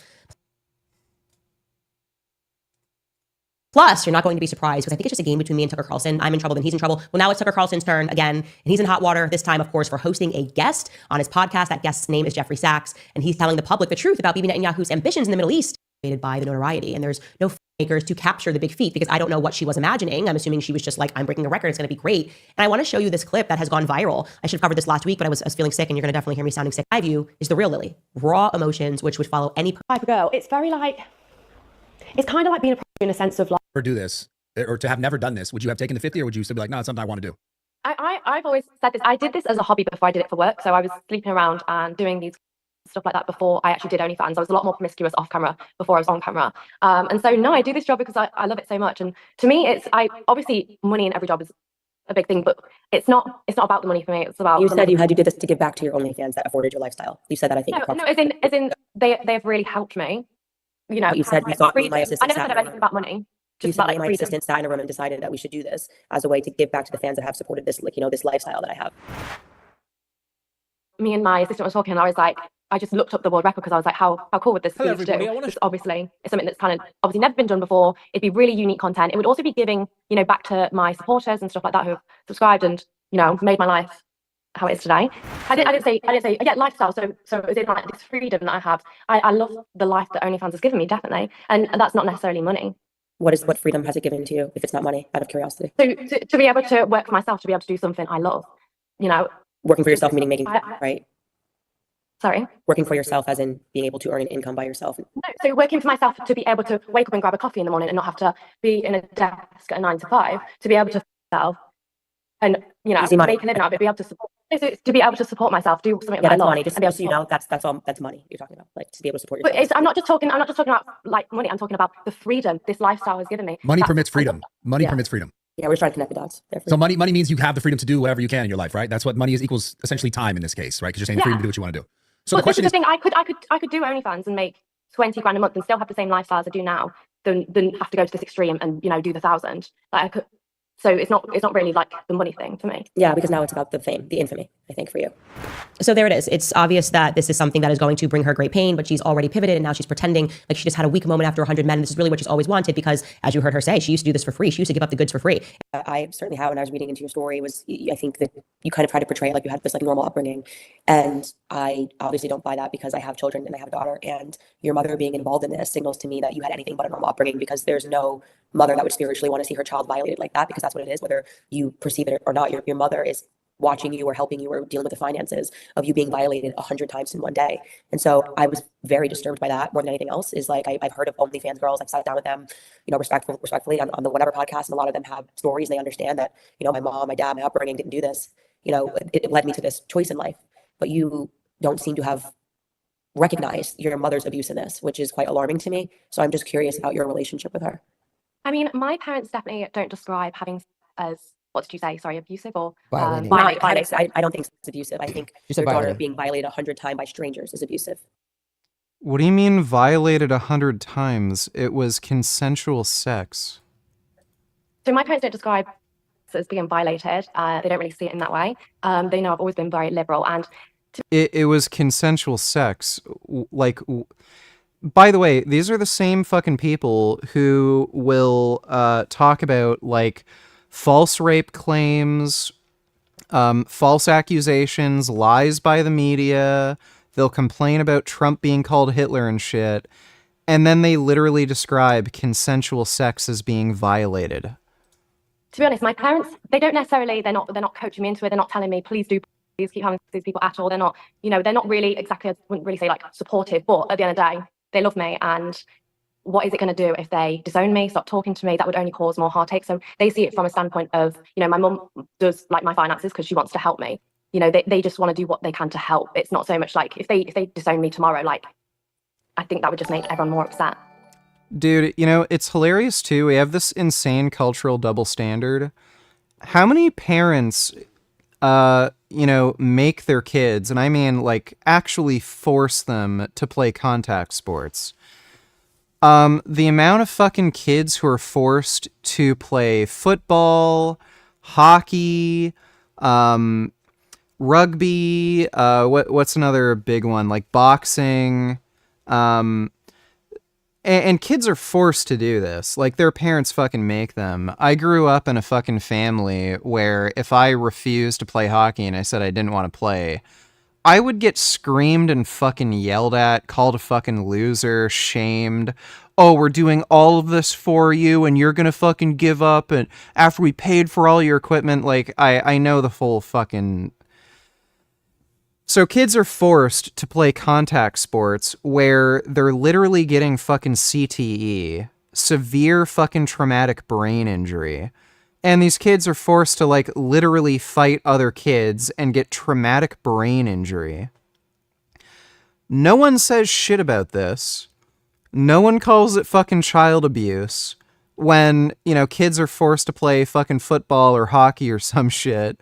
Plus, you're not going to be surprised because I think it's just a game between me and Tucker Carlson. I'm in trouble, then he's in trouble. Well, now it's Tucker Carlson's turn again, and he's in hot water, this time, of course, for hosting a guest on his podcast. That guest's name is Jeffrey Sachs, and he's telling the public the truth about Bibi Netanyahu's ambitions in the Middle East, motivated by the notoriety. And there's no makers to capture the big feat because I don't know what she was imagining. I'm assuming she was just like, I'm breaking a record. It's going to be great. And I want to show you this clip that has gone viral. I should have covered this last week, but I was feeling sick, and you're going to definitely hear me sounding sick. My view is the real Lily. Raw emotions, which would follow any... It's very like... It's kind of like being a in a sense of like, or do this, or to have never done this, would you have taken the 50, or would you still be like, no, it's something I want to do? I've always said this. I did this as a hobby before I did it for work. So I was sleeping around and doing these stuff like that before I actually did OnlyFans. I was a lot more promiscuous off camera before I was on camera. And so no, I do this job because I love it so much. And to me, obviously money in every job is a big thing, but it's not about the money for me. It's about. You said you had to do this to give back to your OnlyFans that afforded your lifestyle. You said that, I think. No, as in they've really helped me. You know, But you said you thought me and my assistant I never sat said in a anything room. about money. You Just said about me and like my freedom. assistant sat in a room and decided that we should do this as a way to give back to the fans that have supported this, like, this lifestyle that I have. Me and my assistant were talking, and I was like, I just looked up the world record because I was like, how cool would this Hello, be to do? everybody. It's obviously it's something that's kind of obviously never been done before. It'd be really unique content. It would also be giving, back to my supporters and stuff like that who have subscribed and, made my life how it is today. I didn't say lifestyle. So is it like this freedom that I have? I love the life that OnlyFans has given me, definitely. And that's not necessarily money. What freedom has it given to you if it's not money, out of curiosity? So to be able to work for myself, to be able to do something I love, Working for yourself, meaning making, right? Sorry? Working for yourself as in being able to earn an income by yourself. No, so working for myself to be able to wake up and grab a coffee in the morning and not have to be in a desk at a 9 to 5, to be able to myself and, Easy money. make a living out of it, be able to support. So to be able to support myself, do something Yeah, that I that's love, money. Just and be able so you know, that's all. That's money you're talking about. Like, to be able to support But yourself. I'm not just talking about like money. I'm talking about the freedom this lifestyle has given me. Money permits freedom. Money permits freedom. Yeah, we're trying to connect the dots. So money means you have the freedom to do whatever you can in your life, right? That's what money is, equals essentially time in this case, right? Because you're saying the freedom to do what you want to do. So But the question this is, the thing. I could do OnlyFans and make 20 grand a month and still have the same lifestyle as I do now, than have to go to this extreme and do the 1,000. Like I could. So it's not really like the money thing for me. Yeah, because now it's about the fame, the infamy, I think, for you. So there it is. It's obvious that this is something that is going to bring her great pain, but she's already pivoted and now she's pretending like she just had a weak moment after 100 men. This is really what she's always wanted because, as you heard her say, she used to do this for free. She used to give up the goods for free. I certainly have, when I was reading into your story, I think that you kind of tried to portray it like you had this like normal upbringing. And I obviously don't buy that because I have children and I have a daughter, and your mother being involved in this signals to me that you had anything but a normal upbringing, because there's no mother that would spiritually want to see her child violated like that, because that's what it is, whether you perceive it or not. Your mother is watching you or helping you or dealing with the finances of you being violated 100 times in one day. And so I was very disturbed by that more than anything else. Is like, I've heard of OnlyFans girls. I've sat down with them, respectfully on the whatever podcast, and a lot of them have stories and they understand that, my mom, my dad, my upbringing didn't do this. It led me to this choice in life. But you don't seem to have recognized your mother's abuse in this, which is quite alarming to me. So I'm just curious about your relationship with her. I mean, my parents definitely don't describe having as, what did you say? Sorry, abusive or Violating. I don't think it's abusive. I think You said your daughter violating. being violated 100 times by strangers is abusive. What do you mean violated 100 times? It was consensual sex. So my parents don't describe as being violated. They don't really see it in that way. They know I've always been very liberal, and It was consensual sex. By the way, these are the same fucking people who will talk about like false rape claims, false accusations, lies by the media. They'll complain about Trump being called Hitler and shit. And then they literally describe consensual sex as being violated. to be honest, my parents, they're not coaching me into it. They're not telling me, please keep having these people at all. They're not, they're not really exactly, I wouldn't really say like supportive, but at the end of the day, they love me. And what is it going to do if they disown me, stop talking to me? That would only cause more heartache. So they see it from a standpoint of, my mum does like my finances because she wants to help me. They just want to do what they can to help. It's not so much like if they disown me tomorrow, like I think that would just make everyone more upset. Dude, it's hilarious too. We have this insane cultural double standard. How many parents, make their kids, and I mean like actually force them to play contact sports? The amount of fucking kids who are forced to play football, hockey, rugby, what's another big one? Like boxing, and kids are forced to do this. Like, their parents fucking make them. I grew up in a fucking family where if I refused to play hockey and I said I didn't want to play, I would get screamed and fucking yelled at, called a fucking loser, shamed. Oh, we're doing all of this for you and you're gonna fucking give up, and after we paid for all your equipment. Like, I know the full fucking... So kids are forced to play contact sports where they're literally getting fucking CTE, severe fucking traumatic brain injury. And these kids are forced to like literally fight other kids and get traumatic brain injury. No one says shit about this. No one calls it fucking child abuse when, you know, kids are forced to play fucking football or hockey or some shit.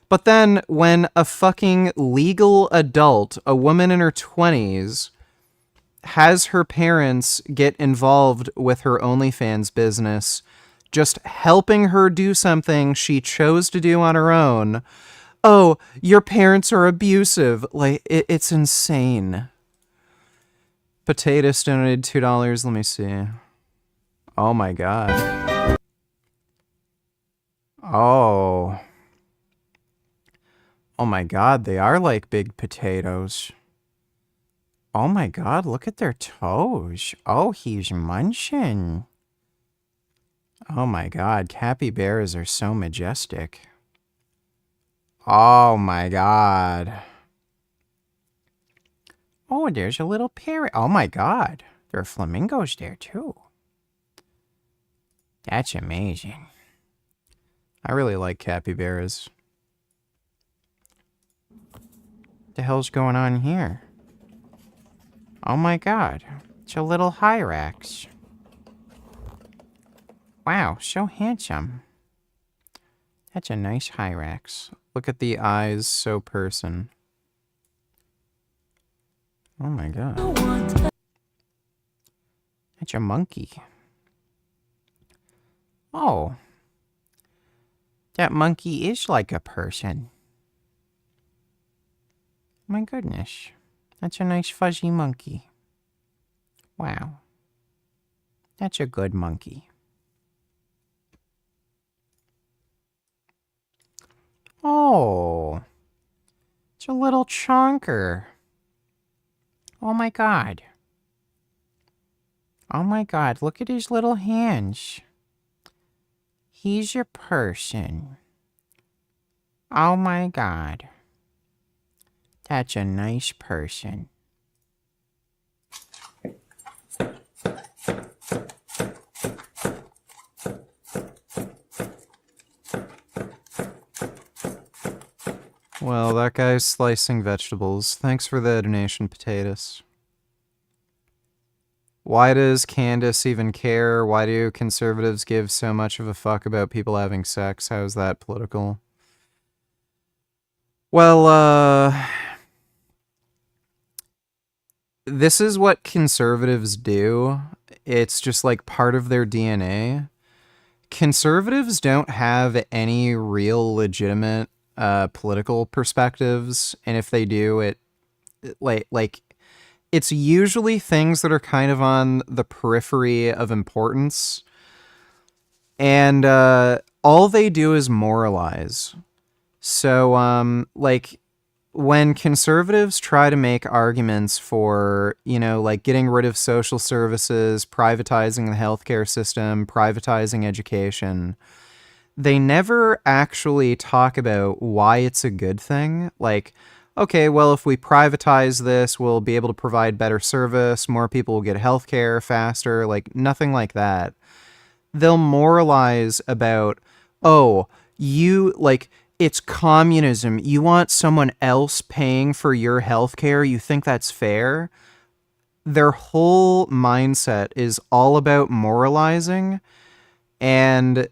But then when a fucking legal adult, a woman in her 20s, has her parents get involved with her OnlyFans business, just helping her do something she chose to do on her own. Oh, your parents are abusive. Like, it's insane. Potatoes donated $2. Let me see. Oh my god. Oh. Oh my god, they are like big potatoes. Oh my god, look at their toes. Oh, he's munching. Oh my god, capybaras are so majestic. Oh my god. Oh, there's a little parrot. Oh my god, there are flamingos there too. That's amazing. I really like capybaras. What the hell's going on here? Oh my god, it's a little hyrax. Wow, so handsome. That's a nice hyrax. Look at the eyes, so person. Oh my god. That's a monkey. Oh. That monkey is like a person. My goodness. That's a nice fuzzy monkey. Wow. That's a good monkey. Oh. It's a little chonker. Oh my god. Oh my god, look at his little hands. He's a person. Oh my god. That's a nice person. Well, that guy's slicing vegetables. Thanks for the donation, potatoes. Why does Candace even care? Why do conservatives give so much of a fuck about people having sex? How is that political? Well, this is what conservatives do. It's just like part of their DNA. Conservatives don't have any real legitimate political perspectives, and if they do, it like it's usually things that are kind of on the periphery of importance, and all they do is moralize. So like when conservatives try to make arguments for, you know, like getting rid of social services, privatizing the healthcare system, privatizing education, they never actually talk about why it's a good thing. Like, okay, well, if we privatize this, we'll be able to provide better service, more people will get healthcare faster, like nothing like that. They'll moralize about, oh, you, like, it's communism. You want someone else paying for your healthcare? You think that's fair? Their whole mindset is all about moralizing, and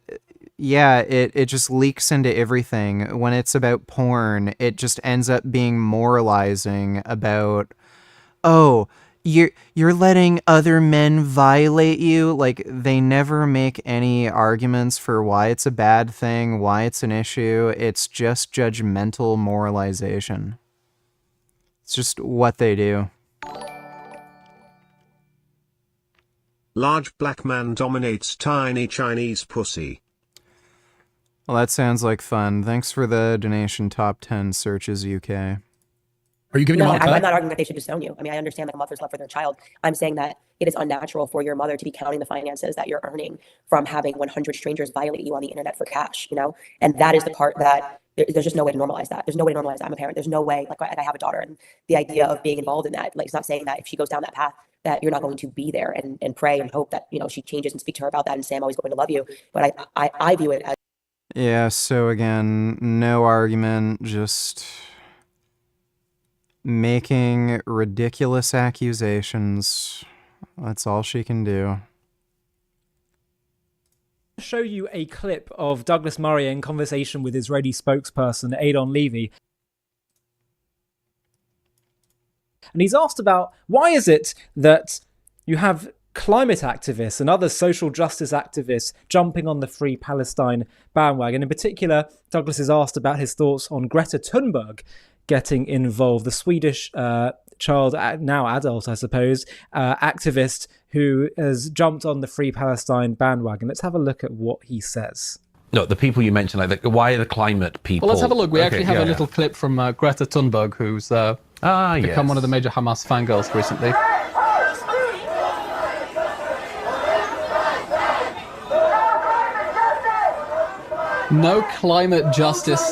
yeah, it just leaks into everything. When it's about porn, it just ends up being moralizing about, oh, you're letting other men violate you. Like, they never make any arguments for why it's a bad thing, why it's an issue. It's just judgmental moralization. It's just what they do. Large black man dominates tiny Chinese pussy. Well, that sounds like fun. Thanks for the donation, Top 10 Searches UK. Are you giving No, your mom a I'm cut? not arguing that they should disown you. I mean, I understand like a mother's love for their child. I'm saying that it is unnatural for your mother to be counting the finances that you're earning from having 100 strangers violate you on the internet for cash, you know? And that is the part that there's just no way to normalize that. There's no way to normalize that. I'm a parent. There's no way, like I have a daughter, and the idea of being involved in that, like, it's not saying that if she goes down that path, that you're not going to be there and pray and hope that, she changes and speak to her about that and say, I'm always going to love you. But I view it as. Yeah, so again, no argument, just making ridiculous accusations. That's all she can do. Show you a clip of Douglas Murray in conversation with Israeli spokesperson Adon Levy. And he's asked about why is it that you have climate activists and other social justice activists jumping on the Free Palestine bandwagon. In particular, Douglas is asked about his thoughts on Greta Thunberg getting involved, the Swedish child, now adult, I suppose, activist who has jumped on the Free Palestine bandwagon. Let's have a look at what he says. No, the people you mentioned, like why are the climate people? Well, let's have a look. We actually have a little clip from Greta Thunberg, who's become one of the major Hamas fangirls recently. No climate justice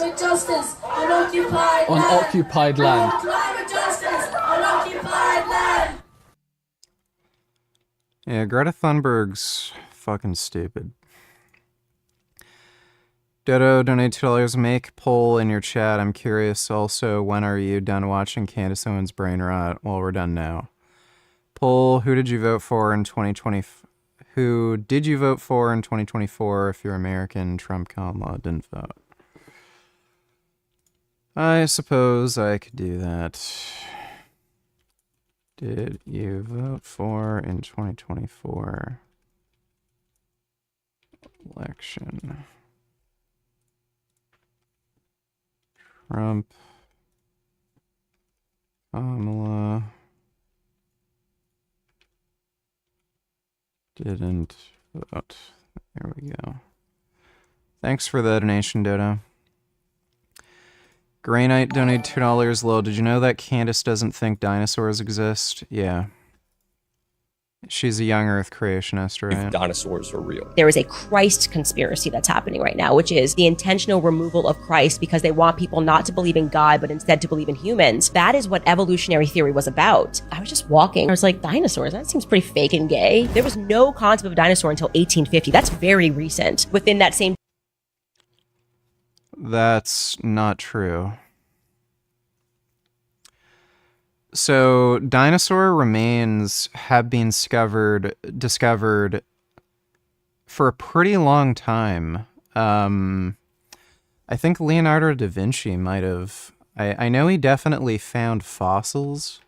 on occupied land. Yeah, Greta Thunberg's fucking stupid. Dodo, donate $2. Make poll in your chat. I'm curious also, when are you done watching Candace Owens' brain rot? Well, we're done now. Poll, who did you vote for in 2020? Who did you vote for in 2024 if you're American? Trump, Kamala, didn't vote. I suppose I could do that. Did you vote for in 2024 election? Trump, Kamala, didn't vote. There we go. Thanks for the donation, Dodo. Grey Knight donated $2. Lil, did you know that Candace doesn't think dinosaurs exist? Yeah. She's a young Earth creationist, right? If dinosaurs are real. There is a Christ conspiracy that's happening right now, which is the intentional removal of Christ because they want people not to believe in God, but instead to believe in humans. That is what evolutionary theory was about. I was just walking. I was like, dinosaurs? That seems pretty fake and gay. There was no concept of a dinosaur until 1850. That's very recent. Within that same... That's not true. So, dinosaur remains have been discovered for a pretty long time. I think Leonardo da Vinci might have... I know he definitely found fossils.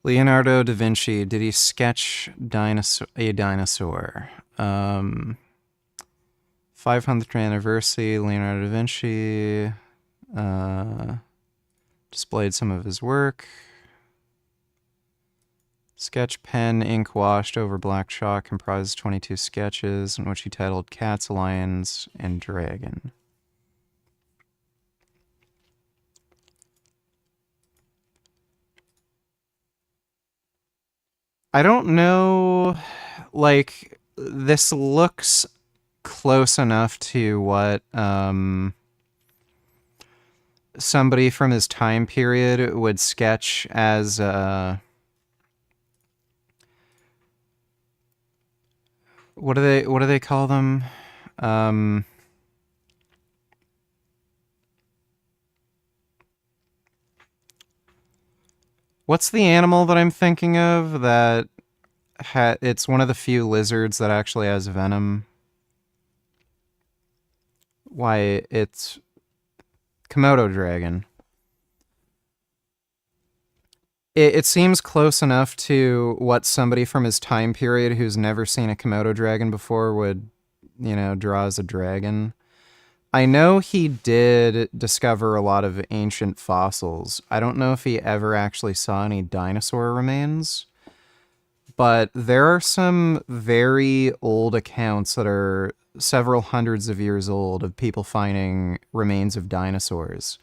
Leonardo da Vinci, did he sketch a dinosaur? 500th anniversary, Leonardo da Vinci displayed some of his work. Sketch pen, ink washed over black chalk, comprises 22 sketches, in which he titled Cats, Lions, and Dragon. I don't know, like, this looks close enough to what somebody from his time period would sketch as what do they call them? What's the animal that I'm thinking of that it's one of the few lizards that actually has venom? Why, it's Komodo dragon. It seems close enough to what somebody from his time period who's never seen a Komodo dragon before would, draw as a dragon. I know he did discover a lot of ancient fossils. I don't know if he ever actually saw any dinosaur remains, but there are some very old accounts that are several hundreds of years old of people finding remains of dinosaurs.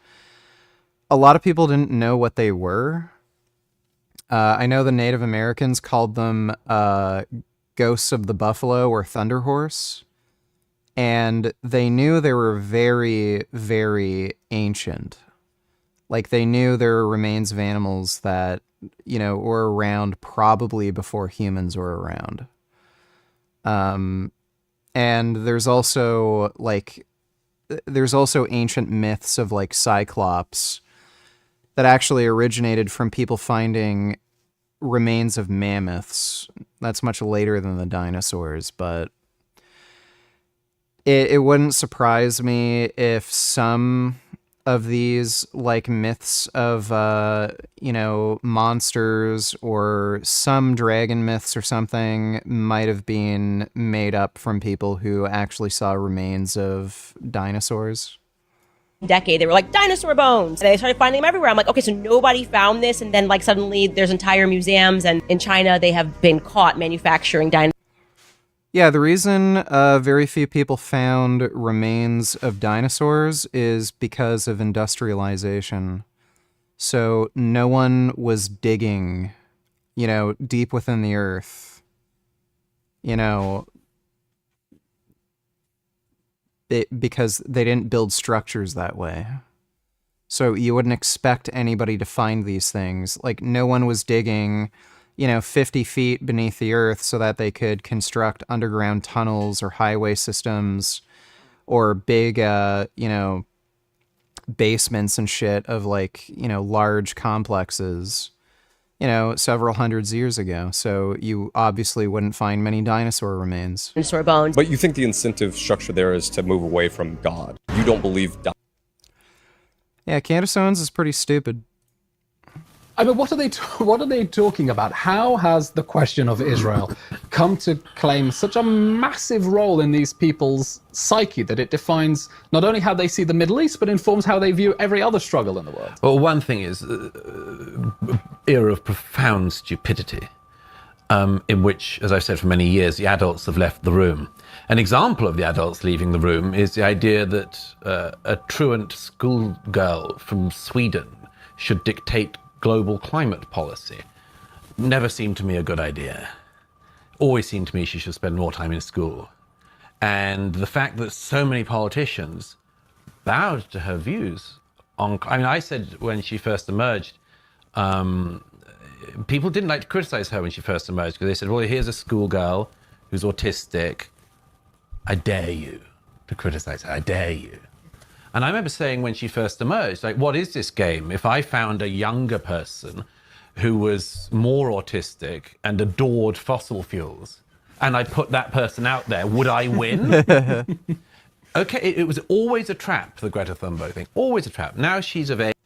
A lot of people didn't know what they were. I know the Native Americans called them ghosts of the buffalo or thunder horse. And they knew they were very, very ancient. Like, they knew there were remains of animals that, you know, were around probably before humans were around. And there's also ancient myths of, like, Cyclops that actually originated from people finding remains of mammoths. That's much later than the dinosaurs, but it wouldn't surprise me if some of these, like, myths of, you know, monsters or some dragon myths or something might have been made up from people who actually saw remains of dinosaurs. Decade, they were like, dinosaur bones. And they started finding them everywhere. I'm like, okay, so nobody found this. And then, like, suddenly there's entire museums. And in China, they have been caught manufacturing dinosaurs. Yeah, the reason very few people found remains of dinosaurs is because of industrialization. So no one was digging, you know, deep within the earth, you know, because they didn't build structures that way. So you wouldn't expect anybody to find these things. Like, no one was digging, you know, 50 feet beneath the earth so that they could construct underground tunnels or highway systems or big, you know, basements and shit of, like, you know, large complexes, you know, several hundreds of years ago. So you obviously wouldn't find many dinosaur remains. Dinosaur bones. But you think the incentive structure there is to move away from God. You don't believe Yeah, Candace Owens is pretty stupid. I mean, what are they talking about? How has the question of Israel come to claim such a massive role in these people's psyche that it defines not only how they see the Middle East, but informs how they view every other struggle in the world? Well, one thing is era of profound stupidity, in which, as I've said for many years, the adults have left the room. An example of the adults leaving the room is the idea that a truant schoolgirl from Sweden should dictate global climate policy. Never seemed to me a good idea. Always seemed to me she should spend more time in school. And the fact that so many politicians bowed to her views on, I mean, I said when she first emerged, people didn't like to criticize her when she first emerged because they said, well, here's a schoolgirl who's autistic. I dare you to criticize her. I dare you. And I remember saying when she first emerged, like, what is this game? If I found a younger person who was more autistic and adored fossil fuels, and I put that person out there, would I win? Okay, it was always a trap, the Greta Thunberg thing. Always a trap. Now she's of age.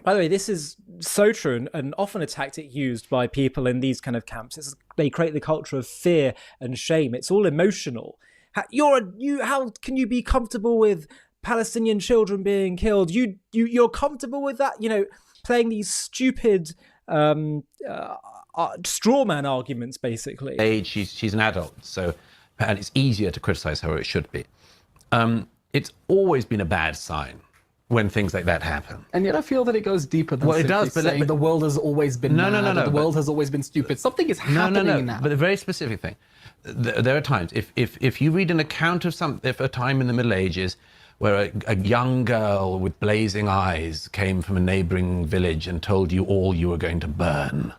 By the way, this is so true and often a tactic used by people in these kind of camps. They create the culture of fear and shame. It's all emotional. How can you be comfortable with Palestinian children being killed? You're comfortable with that? You know, playing these stupid straw man arguments, basically. Age, she's an adult, so and it's easier to criticize her, or it should be. It's always been a bad sign when things like that happen. And yet I feel that it goes deeper than it does, but saying the world has always been mad, no, the world has always been stupid. Something is happening now. But a very specific thing. There are times, if you read an account of a time in the Middle Ages where a young girl with blazing eyes came from a neighboring village and told you all you were going to burn.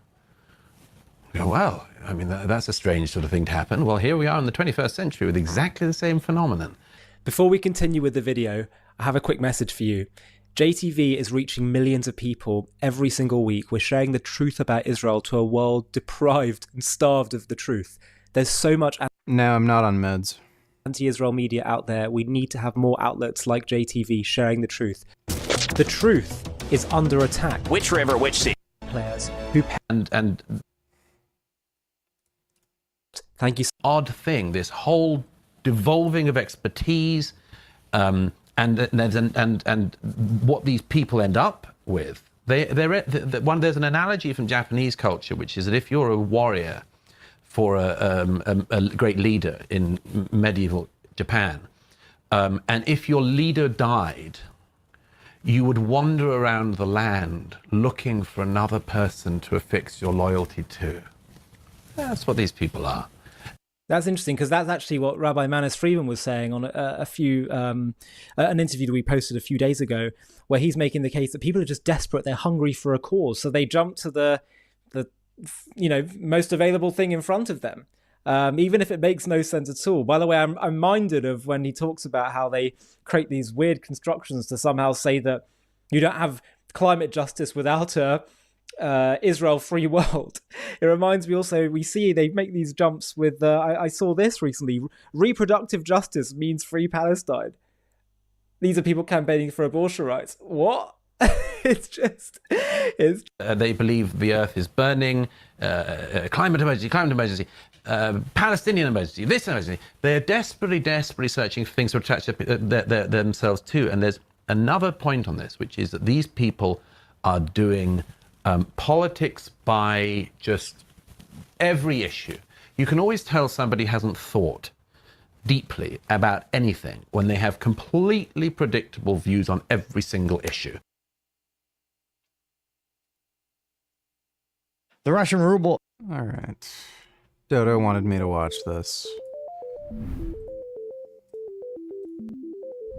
You go, well, I mean, that's a strange sort of thing to happen. Well, here we are in the 21st century with exactly the same phenomenon. Before we continue with the video, I have a quick message for you. JTV is reaching millions of people every single week. We're sharing the truth about Israel to a world deprived and starved of the truth. There's so much... No, I'm not on meds. Anti-Israel media out there. We need to have more outlets like JTV sharing the truth. The truth is under attack. Which river, which sea? Players who... And thank you. Odd thing, this whole devolving of expertise, and what these people end up with. There's an analogy from Japanese culture, which is that if you're a warrior for a great leader in medieval Japan, and if your leader died, you would wander around the land looking for another person to affix your loyalty to. That's what these people are. That's interesting, because that's actually what Rabbi Manis Friedman was saying on an interview that we posted a few days ago, where he's making the case that people are just desperate, they're hungry for a cause, so they jump to the most available thing in front of them, even if it makes no sense at all. By the way, I'm minded of when he talks about how they create these weird constructions to somehow say that you don't have climate justice without a Israel free world. It reminds me also, we see they make these jumps with I saw this recently, reproductive justice means free Palestine. These are people campaigning for abortion rights. What? They believe the earth is burning, climate emergency, Palestinian emergency, this emergency. They're desperately searching for things to attach themselves to. And there's another point on this, which is that these people are doing politics by just every issue. You can always tell somebody hasn't thought deeply about anything when they have completely predictable views on every single issue. The Russian ruble. All right. Dodo wanted me to watch this.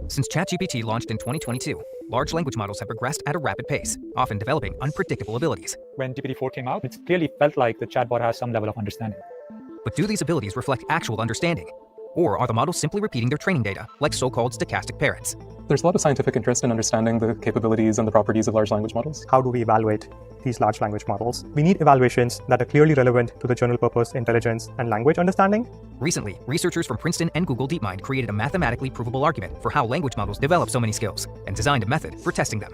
Since ChatGPT launched in 2022, large language models have progressed at a rapid pace, often developing unpredictable abilities. When GPT-4 came out, it clearly felt like the chatbot has some level of understanding. But do these abilities reflect actual understanding? Or are the models simply repeating their training data, like so-called stochastic parrots? There's a lot of scientific interest in understanding the capabilities and the properties of large language models. How do we evaluate these large language models? We need evaluations that are clearly relevant to the general purpose intelligence and language understanding. Recently, researchers from Princeton and Google DeepMind created a mathematically provable argument for how language models develop so many skills, and designed a method for testing them.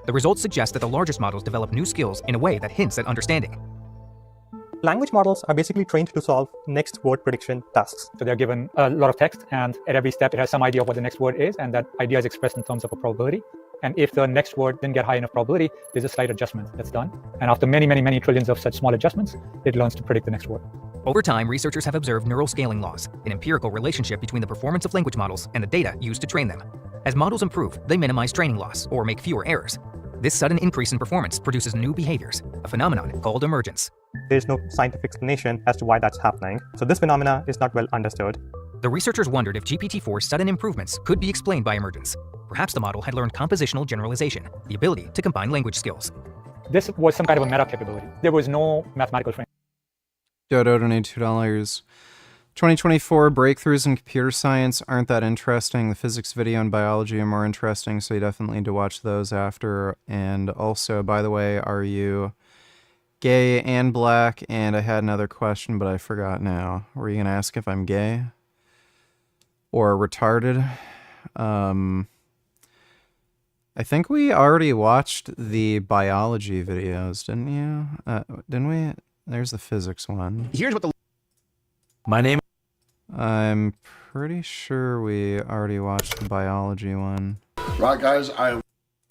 The results suggest that the largest models develop new skills in a way that hints at understanding. Language models are basically trained to solve next word prediction tasks. So they're given a lot of text, and at every step it has some idea of what the next word is, and that idea is expressed in terms of a probability. And if the next word didn't get high enough probability, there's a slight adjustment that's done. And after many trillions of such small adjustments, it learns to predict the next word. Over time, researchers have observed neural scaling laws, an empirical relationship between the performance of language models and the data used to train them. As models improve, they minimize training loss or make fewer errors. This sudden increase in performance produces new behaviors, a phenomenon called emergence. There's no scientific explanation as to why that's happening. So this phenomena is not well understood. The researchers wondered if GPT-4's sudden improvements could be explained by emergence. Perhaps the model had learned compositional generalization, the ability to combine language skills. This was some kind of a meta capability. There was no mathematical framework. Dodo donated $2. 2024 breakthroughs in computer science aren't that interesting. The physics video and biology are more interesting, so you definitely need to watch those after. And also, by the way, are you gay and black? And I had another question, but I forgot now. Were you going to ask if I'm gay or retarded? I think we already watched the biology videos, didn't you? Didn't we? There's the physics one. Here's what My name. I'm pretty sure we already watched the biology one. Right, guys,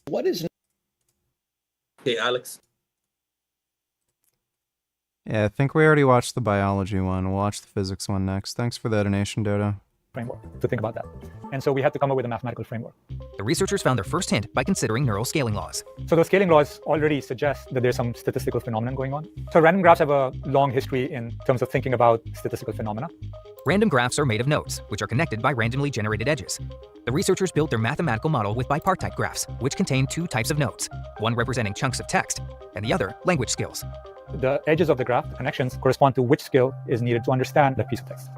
What is... Hey, Alex. Yeah, I think we already watched the biology one. We'll watch the physics one next. Thanks for the donation, Dodo. Framework to think about that. And so we had to come up with a mathematical framework. The researchers found their first hint by considering neural scaling laws. So those scaling laws already suggest that there's some statistical phenomenon going on. So random graphs have a long history in terms of thinking about statistical phenomena. Random graphs are made of nodes, which are connected by randomly generated edges. The researchers built their mathematical model with bipartite graphs, which contain two types of nodes, one representing chunks of text, and the other language skills. The edges of the graph, the connections, correspond to which skill is needed to understand that piece of text.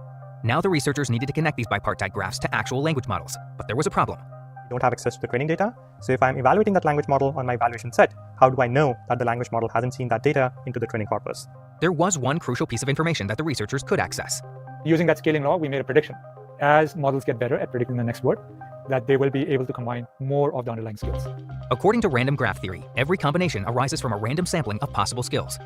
Now the researchers needed to connect these bipartite graphs to actual language models, but there was a problem. I don't have access to the training data. So if I'm evaluating that language model on my evaluation set, how do I know that the language model hasn't seen that data into the training corpus? There was one crucial piece of information that the researchers could access. Using that scaling law, we made a prediction. As models get better at predicting the next word, that they will be able to combine more of the underlying skills. According to random graph theory, every combination arises from a random sampling of possible skills.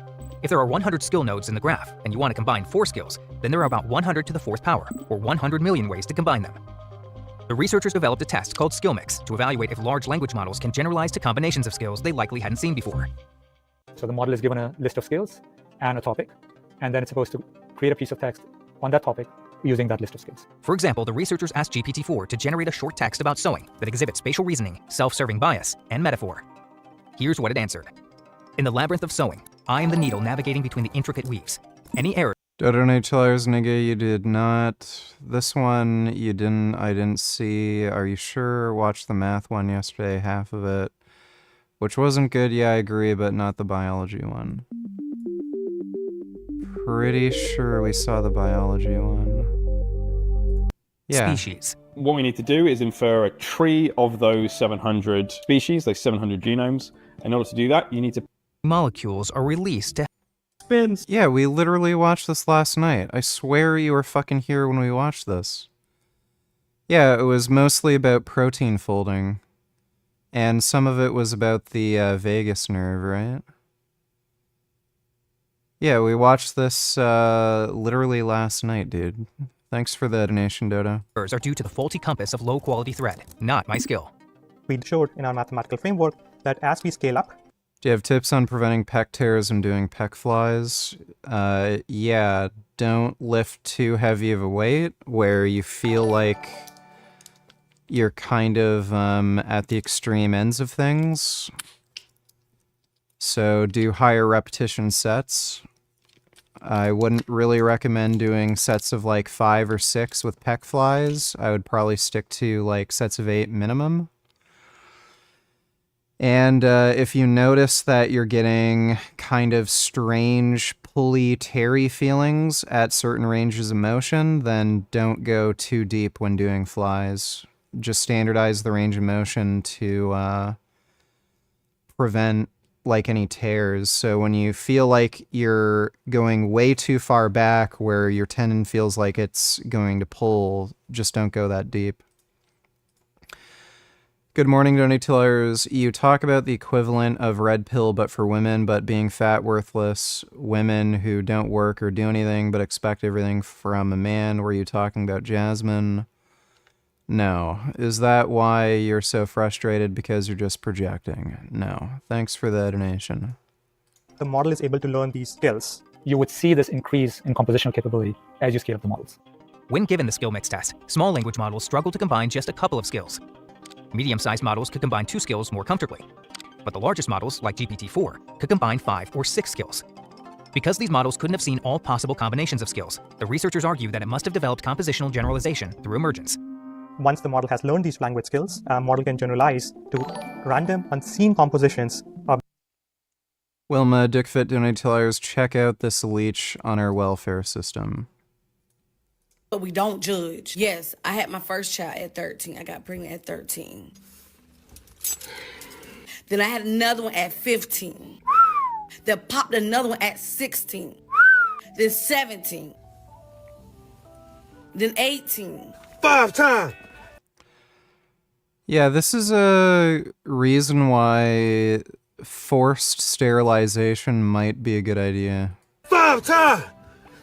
If there are 100 skill nodes in the graph, and you want to combine 4 skills, then there are about 100 to the 4th power, or 100 million ways to combine them. The researchers developed a test called skill mix to evaluate if large language models can generalize to combinations of skills they likely hadn't seen before. So the model is given a list of skills and a topic, and then it's supposed to create a piece of text on that topic using that list of skills. For example, the researchers asked GPT-4 to generate a short text about sewing that exhibits spatial reasoning, self-serving bias, and metaphor. Here's what it answered. In the labyrinth of sewing, I am the needle navigating between the intricate weaves. Any error... $2 nigga, you did not. This one, you didn't. I didn't see. Are you sure? Watched the math one yesterday, half of it. Which wasn't good, yeah, I agree, but not the biology one. Pretty sure we saw the biology one. Yeah. Species. What we need to do is infer a tree of those 700 species, those 700 genomes. In order to do that, you need to... Molecules are released to... Spins. Yeah, we literally watched this last night. I swear you were fucking here when we watched this. Yeah, it was mostly about protein folding. And some of it was about the vagus nerve, right? Yeah, we watched this literally last night, dude. Thanks for the donation, Dodo. Are due to the faulty compass of low-quality thread, not my skill. We showed in our mathematical framework that as we scale up, do you have tips on preventing pec tears and doing pec flies? Yeah, don't lift too heavy of a weight where you feel like you're kind of at the extreme ends of things. So do higher repetition sets. I wouldn't really recommend doing sets of like 5 or 6 with pec flies. I would probably stick to like sets of 8 minimum. And if you notice that you're getting kind of strange pulley teary feelings at certain ranges of motion, then don't go too deep when doing flies. Just standardize the range of motion to prevent like any tears. So when you feel like you're going way too far back where your tendon feels like it's going to pull, just don't go that deep. Good morning, donators. You talk about the equivalent of red pill but for women, but being fat, worthless women who don't work or do anything but expect everything from a man. Were you talking about Jasmine? No. Is that why you're so frustrated because you're just projecting? No. Thanks for the donation. the model is able to learn these skills. You would see this increase in compositional capability as you scale up the models. When given the skill mix test, small language models struggle to combine just a couple of skills. Medium-sized models could combine 2 skills more comfortably. But the largest models, like GPT-4, could combine 5 or 6 skills. Because these models couldn't have seen all possible combinations of skills, the researchers argue that it must have developed compositional generalization through emergence. Once the model has learned these language skills, a model can generalize to random, unseen compositions of... Wilma, Dickfit Donatillers, check out this leech on our welfare system. But we don't judge. Yes, I had my first child at 13. I got pregnant at 13. Then I had another one at 15. Then popped another one at 16. Then 17. Then 18. 5 times. Yeah, this is a reason why forced sterilization might be a good idea. 5 times.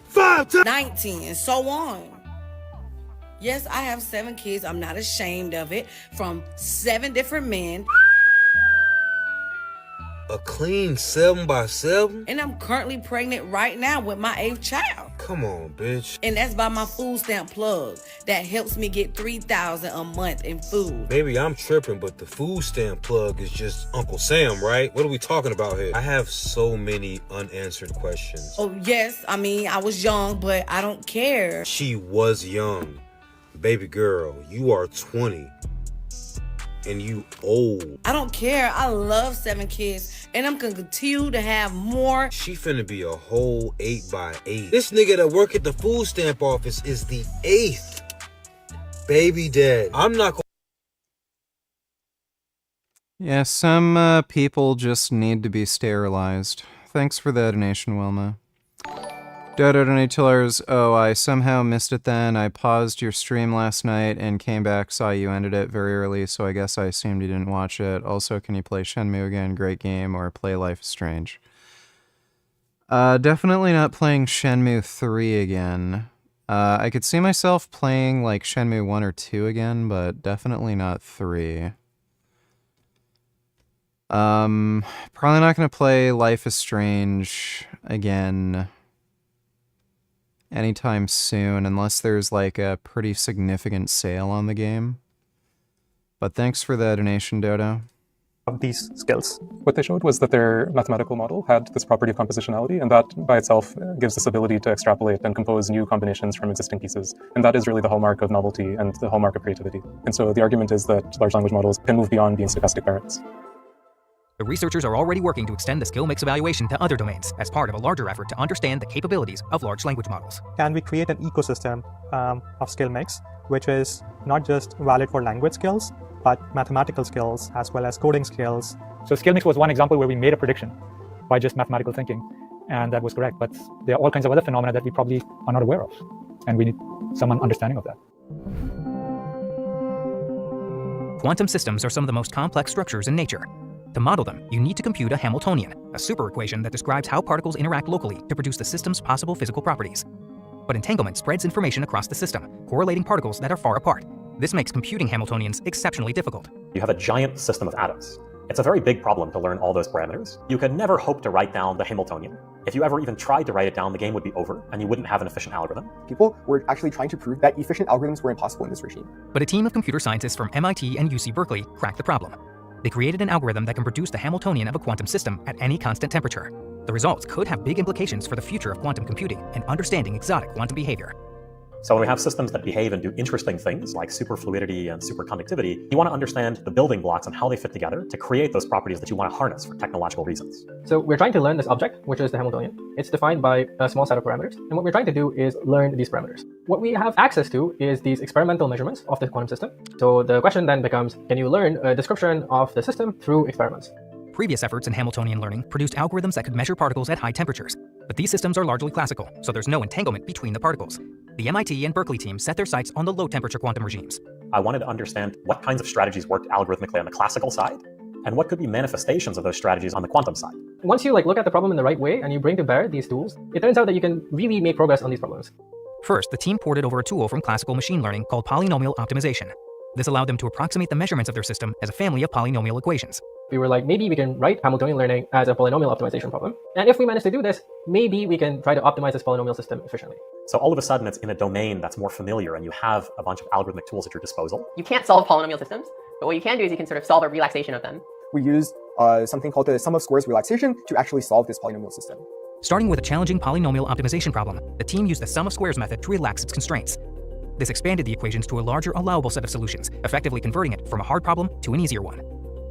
5 times. 19 and so on. Yes, I have 7 kids. I'm not ashamed of it. From 7 different men. A clean 7x7? And I'm currently pregnant right now with my 8th child. Come on, bitch. And that's by my food stamp plug. That helps me get $3,000 a month in food. Maybe I'm tripping, but the food stamp plug is just Uncle Sam, right? What are we talking about here? I have so many unanswered questions. Oh, yes. I mean, I was young, but I don't care. She was young. Baby girl, you are 20. And you old. I don't care. I love 7 kids, and I'm gonna continue to have more. She finna be a whole 8x8. This nigga that work at the food stamp office is the 8th baby dad. I'm not gonna... Yeah, some people just need to be sterilized. Thanks for the donation, Wilma. Dodo Donatillers, oh, I somehow missed it then. I paused your stream last night and came back, saw you ended it very early, so I guess I assumed you didn't watch it. Also, can you play Shenmue again? Great game. Or play Life is Strange. Definitely not playing Shenmue 3 again. I could see myself playing like Shenmue 1 or 2 again, but definitely not 3. Probably not going to play Life is Strange again. anytime soon, unless there's like a pretty significant sale on the game. But thanks for the donation, Dodo. Of these skills. What they showed was that their mathematical model had this property of compositionality, and that by itself gives this ability to extrapolate and compose new combinations from existing pieces. And that is really the hallmark of novelty and the hallmark of creativity. And so the argument is that large language models can move beyond being stochastic parrots. The researchers are already working to extend the skill mix evaluation to other domains as part of a larger effort to understand the capabilities of large language models. Can we create an ecosystem of skill mix, which is not just valid for language skills, but mathematical skills as well as coding skills? So skill mix was one example where we made a prediction by just mathematical thinking, and that was correct. But there are all kinds of other phenomena that we probably are not aware of, and we need some understanding of that. Quantum systems are some of the most complex structures in nature. To model them, you need to compute a Hamiltonian, a superequation that describes how particles interact locally to produce the system's possible physical properties. But entanglement spreads information across the system, correlating particles that are far apart. This makes computing Hamiltonians exceptionally difficult. You have a giant system of atoms. It's a very big problem to learn all those parameters. You could never hope to write down the Hamiltonian. If you ever even tried to write it down, the game would be over, and you wouldn't have an efficient algorithm. People were actually trying to prove that efficient algorithms were impossible in this regime. But a team of computer scientists from MIT and UC Berkeley cracked the problem. They created an algorithm that can produce the Hamiltonian of a quantum system at any constant temperature. The results could have big implications for the future of quantum computing and understanding exotic quantum behavior. So when we have systems that behave and do interesting things like superfluidity and superconductivity, you want to understand the building blocks and how they fit together to create those properties that you want to harness for technological reasons. So we're trying to learn this object, which is the Hamiltonian. It's defined by a small set of parameters. And what we're trying to do is learn these parameters. What we have access to is these experimental measurements of the quantum system. So the question then becomes, can you learn a description of the system through experiments? Previous efforts in Hamiltonian learning produced algorithms that could measure particles at high temperatures. But these systems are largely classical, so there's no entanglement between the particles. The MIT and Berkeley teams set their sights on the low-temperature quantum regimes. I wanted to understand what kinds of strategies worked algorithmically on the classical side, and what could be manifestations of those strategies on the quantum side. Once you look at the problem in the right way and you bring to bear these tools, it turns out that you can really make progress on these problems. First, the team ported over a tool from classical machine learning called polynomial optimization. This allowed them to approximate the measurements of their system as a family of polynomial equations. We were like, maybe we can write Hamiltonian learning as a polynomial optimization problem. And if we manage to do this, maybe we can try to optimize this polynomial system efficiently. So all of a sudden, it's in a domain that's more familiar, and you have a bunch of algorithmic tools at your disposal. You can't solve polynomial systems, but what you can do is you can sort of solve a relaxation of them. We used something called the sum of squares relaxation to actually solve this polynomial system. Starting with a challenging polynomial optimization problem, the team used the sum of squares method to relax its constraints. This expanded the equations to a larger allowable set of solutions, effectively converting it from a hard problem to an easier one.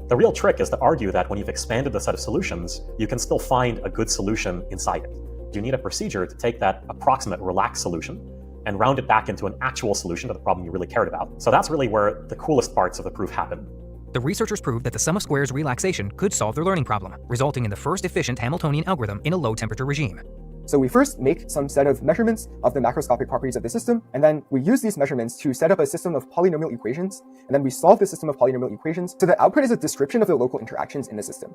The real trick is to argue that when you've expanded the set of solutions, you can still find a good solution inside it. You need a procedure to take that approximate relaxed solution and round it back into an actual solution to the problem you really cared about. So that's really where the coolest parts of the proof happen. The researchers proved that the sum of squares relaxation could solve their learning problem, resulting in the first efficient Hamiltonian algorithm in a low-temperature regime. So we first make some set of measurements of the macroscopic properties of the system, and then we use these measurements to set up a system of polynomial equations, and then we solve the system of polynomial equations. So the output is a description of the local interactions in the system.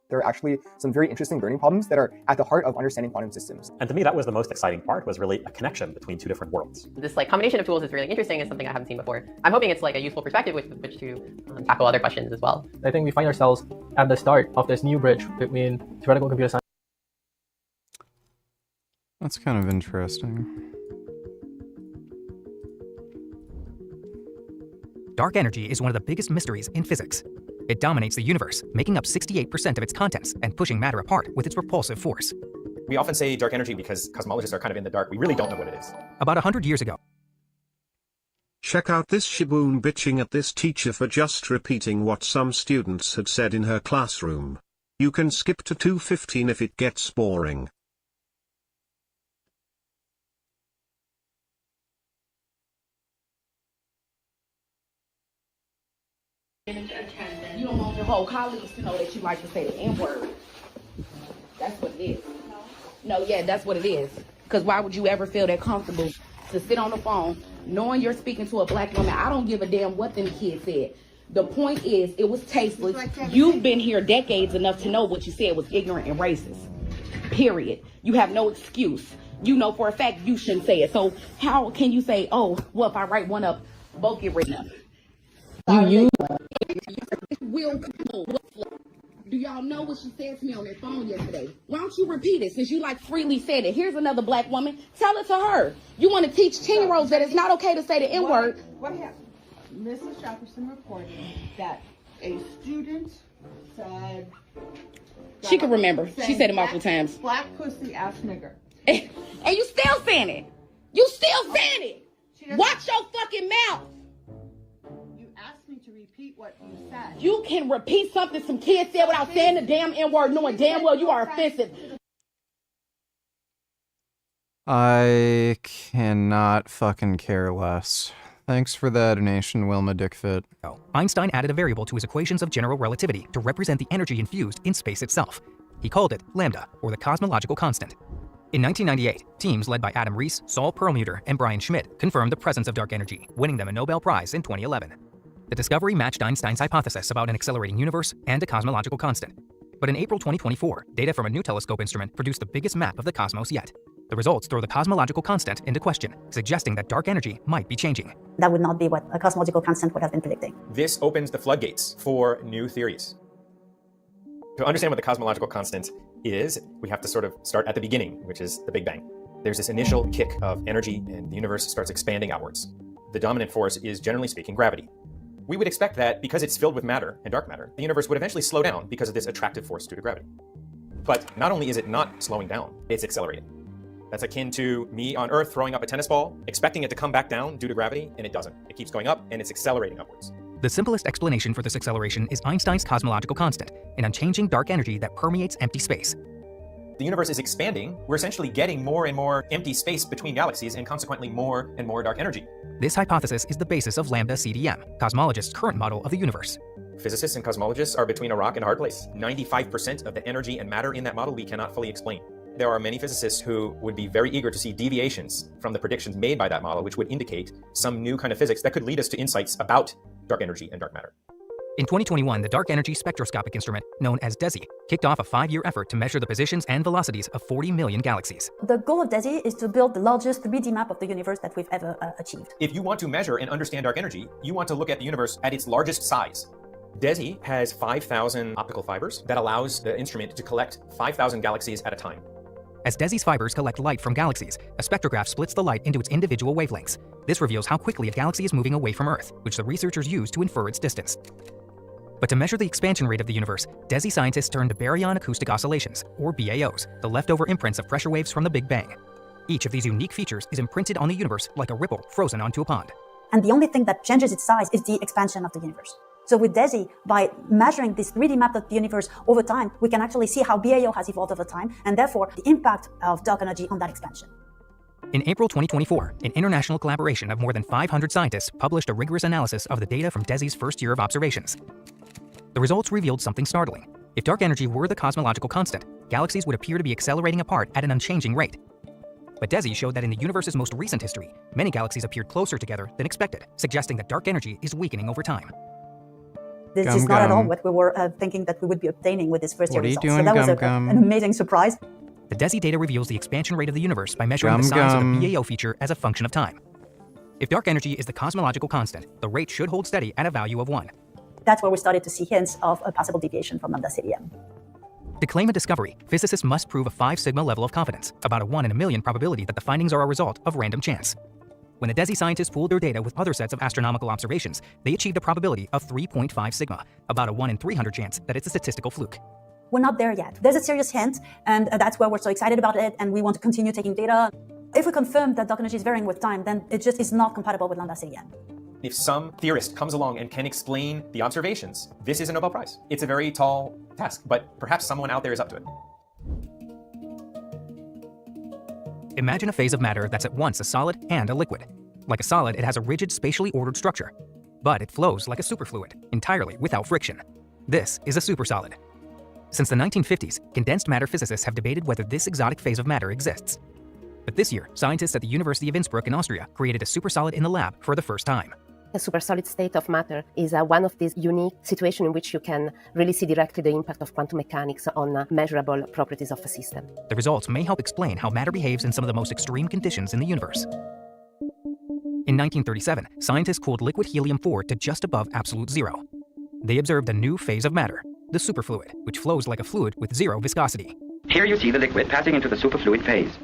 There are actually some very interesting learning problems that are at the heart of understanding quantum systems. And to me, that was the most exciting part, was really a connection between two different worlds. This combination of tools is really interesting. It's something I haven't seen before. I'm hoping it's a useful perspective with which to tackle other questions as well. I think we find ourselves at the start of this new bridge between theoretical computer science. That's kind of interesting. Dark energy is one of the biggest mysteries in physics. It dominates the universe, making up 68% of its contents and pushing matter apart with its repulsive force. We often say dark energy because cosmologists are kind of in the dark. We really don't know what it is. About 100 years ago. Check out this Shiboon bitching at this teacher for just repeating what some students had said in her classroom. You can skip to 2:15 if it gets boring. You don't want your whole colleagues to know that you like to say the N-word. That's what it is. No, yeah, that's what it is. Because why would you ever feel that comfortable to sit on the phone knowing you're speaking to a black woman? I don't give a damn what them kids said. The point is, it was tasteless. You've been here decades enough to know what you said was ignorant and racist. Period. You have no excuse. You know for a fact you shouldn't say it. So how can you say, oh, well, if I write one up, both get written up? You will Do y'all know what she said to me on that phone yesterday? Why don't you repeat it since you like freely said it? Here's another black woman. Tell it to her. You want to teach 10-year-olds that it's not okay to say the N-word. What happened? Mrs. Jefferson reported that a student said... She can remember. She said it multiple times. Black pussy ass nigger. And you still saying it. You still saying it. Watch your fucking mouth. You asked me to repeat what you said. You can repeat something some kids said without saying the damn N-word, knowing damn well you are offensive. I cannot fucking care less. Thanks for the donation, Wilma Dickfit. Einstein added a variable to his equations of general relativity to represent the energy infused in space itself. He called it lambda, or the cosmological constant. In 1998, teams led by Adam Rees, Saul Perlmutter, and Brian Schmidt confirmed the presence of dark energy, winning them a Nobel Prize in 2011. The discovery matched Einstein's hypothesis about an accelerating universe and a cosmological constant. But in April 2024, data from a new telescope instrument produced the biggest map of the cosmos yet. The results throw the cosmological constant into question, suggesting that dark energy might be changing. That would not be what a cosmological constant would have been predicting. This opens the floodgates for new theories. To understand what the cosmological constant is, we have to sort of start at the beginning, which is the Big Bang. There's this initial kick of energy and the universe starts expanding outwards. The dominant force is, generally speaking, gravity. We would expect that because it's filled with matter and dark matter, the universe would eventually slow down because of this attractive force due to gravity. But not only is it not slowing down, it's accelerating. That's akin to me on Earth throwing up a tennis ball, expecting it to come back down due to gravity, and it doesn't. It keeps going up, and it's accelerating upwards. The simplest explanation for this acceleration is Einstein's cosmological constant, an unchanging dark energy that permeates empty space. The universe is expanding. We're essentially getting more and more empty space between galaxies, and consequently more and more dark energy. This hypothesis is the basis of lambda CDM, cosmologists' current model of the universe. Physicists and cosmologists are between a rock and a hard place. 95% of the energy and matter in that model we cannot fully explain. There are many physicists who would be very eager to see deviations from the predictions made by that model, which would indicate some new kind of physics that could lead us to insights about dark energy and dark matter. In 2021, the Dark Energy Spectroscopic Instrument, known as DESI, kicked off a 5-year effort to measure the positions and velocities of 40 million galaxies. The goal of DESI is to build the largest 3D map of the universe that we've ever achieved. If you want to measure and understand dark energy, you want to look at the universe at its largest size. DESI has 5,000 optical fibers that allows the instrument to collect 5,000 galaxies at a time. As DESI's fibers collect light from galaxies, a spectrograph splits the light into its individual wavelengths. This reveals how quickly a galaxy is moving away from Earth, which the researchers use to infer its distance. But to measure the expansion rate of the universe, DESI scientists turned to baryon acoustic oscillations, or BAOs, the leftover imprints of pressure waves from the Big Bang. Each of these unique features is imprinted on the universe like a ripple frozen onto a pond. And the only thing that changes its size is the expansion of the universe. So with DESI, by measuring this 3D map of the universe over time, we can actually see how BAO has evolved over time, and therefore the impact of dark energy on that expansion. In April 2024, an international collaboration of more than 500 scientists published a rigorous analysis of the data from DESI's first year of observations. The results revealed something startling. If dark energy were the cosmological constant, galaxies would appear to be accelerating apart at an unchanging rate. But DESI showed that in the universe's most recent history, many galaxies appeared closer together than expected, suggesting that dark energy is weakening over time. This is not at all what we were thinking that we would be obtaining with this first year results. So that was an amazing surprise. The DESI data reveals the expansion rate of the universe by measuring the size of the BAO feature as a function of time. If dark energy is the cosmological constant, the rate should hold steady at a value of 1. That's where we started to see hints of a possible deviation from lambda CDM. To claim a discovery, physicists must prove a 5 sigma level of confidence, about a 1 in a million probability that the findings are a result of random chance. When the DESI scientists pooled their data with other sets of astronomical observations, they achieved a probability of 3.5 sigma, about a 1 in 300 chance that it's a statistical fluke. We're not there yet. There's a serious hint, and that's why we're so excited about it, and we want to continue taking data. If we confirm that dark energy is varying with time, then it just is not compatible with lambda CDM. If some theorist comes along and can explain the observations, this is a Nobel Prize. It's a very tall task, but perhaps someone out there is up to it. Imagine a phase of matter that's at once a solid and a liquid. Like a solid, it has a rigid, spatially ordered structure. But it flows like a superfluid, entirely without friction. This is a supersolid. Since the 1950s, condensed matter physicists have debated whether this exotic phase of matter exists. But this year, scientists at the University of Innsbruck in Austria created a supersolid in the lab for the first time. A supersolid state of matter is one of these unique situations in which you can really see directly the impact of quantum mechanics on measurable properties of a system. The results may help explain how matter behaves in some of the most extreme conditions in the universe. In 1937, scientists cooled liquid helium-4 to just above absolute zero. They observed a new phase of matter, the superfluid, which flows like a fluid with zero viscosity. Here you see the liquid passing into the superfluid phase.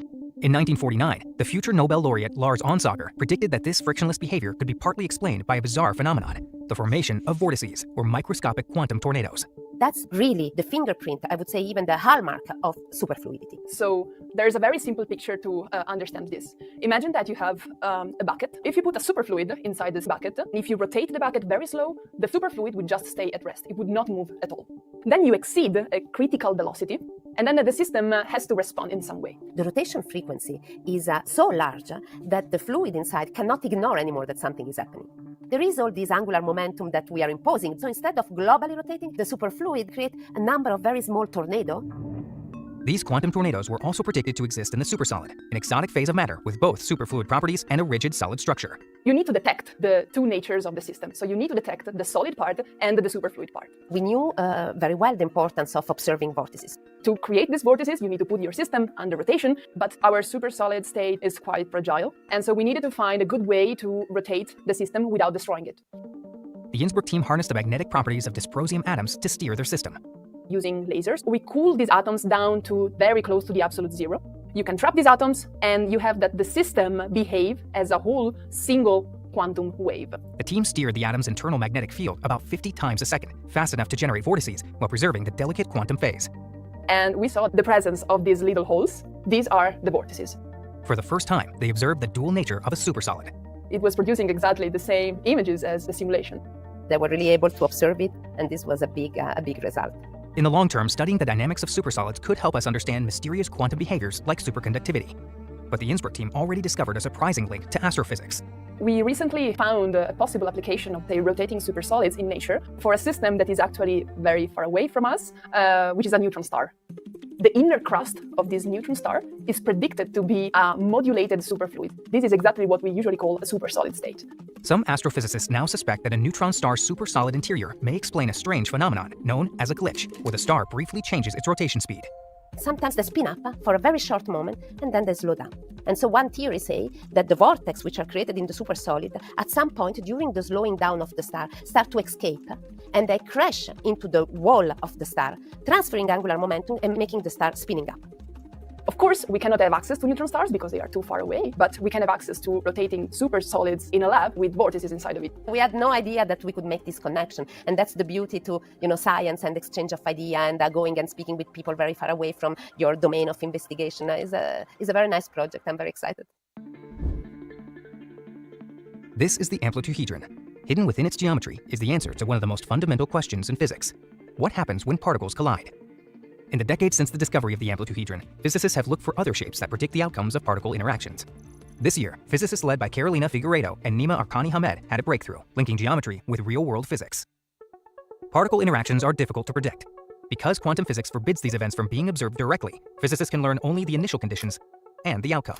In 1949, the future Nobel laureate Lars Onsager predicted that this frictionless behavior could be partly explained by a bizarre phenomenon, the formation of vortices, or microscopic quantum tornadoes. That's really the fingerprint, I would say even the hallmark of superfluidity. So there's a very simple picture to understand this. Imagine that you have a bucket. If you put a superfluid inside this bucket, if you rotate the bucket very slow, the superfluid would just stay at rest. It would not move at all. Then you exceed a critical velocity, and then the system has to respond in some way. The rotation frequency is so large that the fluid inside cannot ignore anymore that something is happening. There is all this angular momentum that we are imposing. So instead of globally rotating, the superfluid create a number of very small tornadoes. These quantum tornadoes were also predicted to exist in the supersolid, an exotic phase of matter with both superfluid properties and a rigid solid structure. You need to detect the two natures of the system. So you need to detect the solid part and the superfluid part. We knew very well the importance of observing vortices. To create these vortices, you need to put your system under rotation, but our supersolid state is quite fragile. And so we needed to find a good way to rotate the system without destroying it. The Innsbruck team harnessed the magnetic properties of dysprosium atoms to steer their system. Using lasers, we cool these atoms down to very close to the absolute zero. You can trap these atoms, and you have that the system behave as a whole single quantum wave. The team steered the atom's internal magnetic field about 50 times a second, fast enough to generate vortices while preserving the delicate quantum phase. And we saw the presence of these little holes. These are the vortices. For the first time, they observed the dual nature of a supersolid. It was producing exactly the same images as the simulation. They were really able to observe it, and this was a big result. In the long term, studying the dynamics of supersolids could help us understand mysterious quantum behaviors like superconductivity. But the Innsbruck team already discovered a surprising link to astrophysics. We recently found a possible application of the rotating supersolids in nature for a system that is actually very far away from us, which is a neutron star. The inner crust of this neutron star is predicted to be a modulated superfluid. This is exactly what we usually call a supersolid state. Some astrophysicists now suspect that a neutron star's supersolid interior may explain a strange phenomenon known as a glitch, where the star briefly changes its rotation speed. Sometimes they spin up for a very short moment, and then they slow down. And so one theory says that the vortex which are created in the supersolid, at some point during the slowing down of the star, start to escape, and they crash into the wall of the star, transferring angular momentum and making the star spinning up. Of course, we cannot have access to neutron stars because they are too far away, but we can have access to rotating supersolids in a lab with vortices inside of it. We had no idea that we could make this connection, and that's the beauty to science and exchange of idea and going and speaking with people very far away from your domain of investigation is a very nice project. I'm very excited. This is the amplituhedron. Hidden within its geometry is the answer to one of the most fundamental questions in physics. What happens when particles collide? In the decades since the discovery of the amplituhedron, physicists have looked for other shapes that predict the outcomes of particle interactions. This year, physicists led by Carolina Figueiredo and Nima Arkani Hamed had a breakthrough, linking geometry with real-world physics. Particle interactions are difficult to predict. Because quantum physics forbids these events from being observed directly, physicists can learn only the initial conditions and the outcome.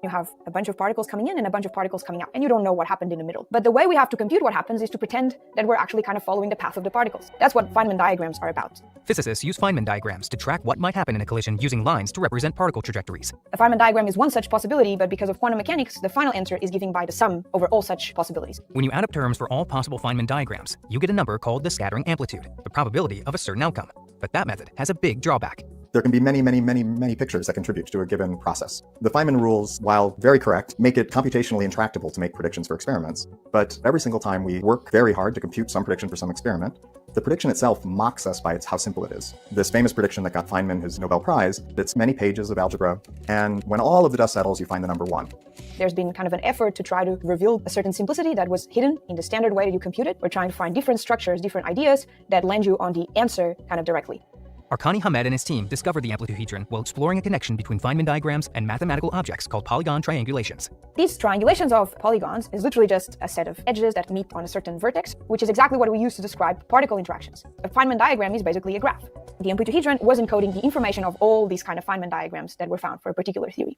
You have a bunch of particles coming in and a bunch of particles coming out, and you don't know what happened in the middle. But the way we have to compute what happens is to pretend that we're actually kind of following the path of the particles. That's what Feynman diagrams are about. Physicists use Feynman diagrams to track what might happen in a collision using lines to represent particle trajectories. The Feynman diagram is one such possibility, but because of quantum mechanics, the final answer is given by the sum over all such possibilities. When you add up terms for all possible Feynman diagrams, you get a number called the scattering amplitude, the probability of a certain outcome. But that method has a big drawback. There can be many pictures that contribute to a given process. The Feynman rules, while very correct, make it computationally intractable to make predictions for experiments. But every single time we work very hard to compute some prediction for some experiment, the prediction itself mocks us by how simple it is. This famous prediction that got Feynman his Nobel Prize, it's many pages of algebra, and when all of the dust settles, you find the number 1. There's been kind of an effort to try to reveal a certain simplicity that was hidden in the standard way that you compute it. We're trying to find different structures, different ideas that land you on the answer kind of directly. Arkani Hamed and his team discovered the amplituhedron while exploring a connection between Feynman diagrams and mathematical objects called polygon triangulations. These triangulations of polygons is literally just a set of edges that meet on a certain vertex, which is exactly what we use to describe particle interactions. A Feynman diagram is basically a graph. The amplituhedron was encoding the information of all these kind of Feynman diagrams that were found for a particular theory.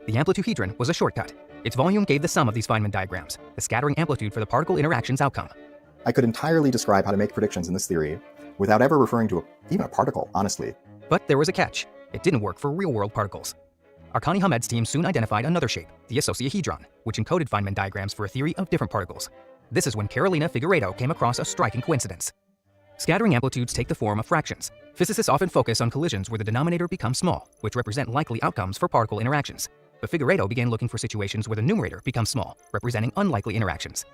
The amplituhedron was a shortcut. Its volume gave the sum of these Feynman diagrams, the scattering amplitude for the particle interactions outcome. I could entirely describe how to make predictions in this theory without ever referring to even a particle, honestly. But there was a catch. It didn't work for real-world particles. Arkani Hamed's team soon identified another shape, the isosahedron, which encoded Feynman diagrams for a theory of different particles. This is when Carolina Figueiredo came across a striking coincidence. Scattering amplitudes take the form of fractions. Physicists often focus on collisions where the denominator becomes small, which represent likely outcomes for particle interactions. But Figueiredo began looking for situations where the numerator becomes small, representing unlikely interactions.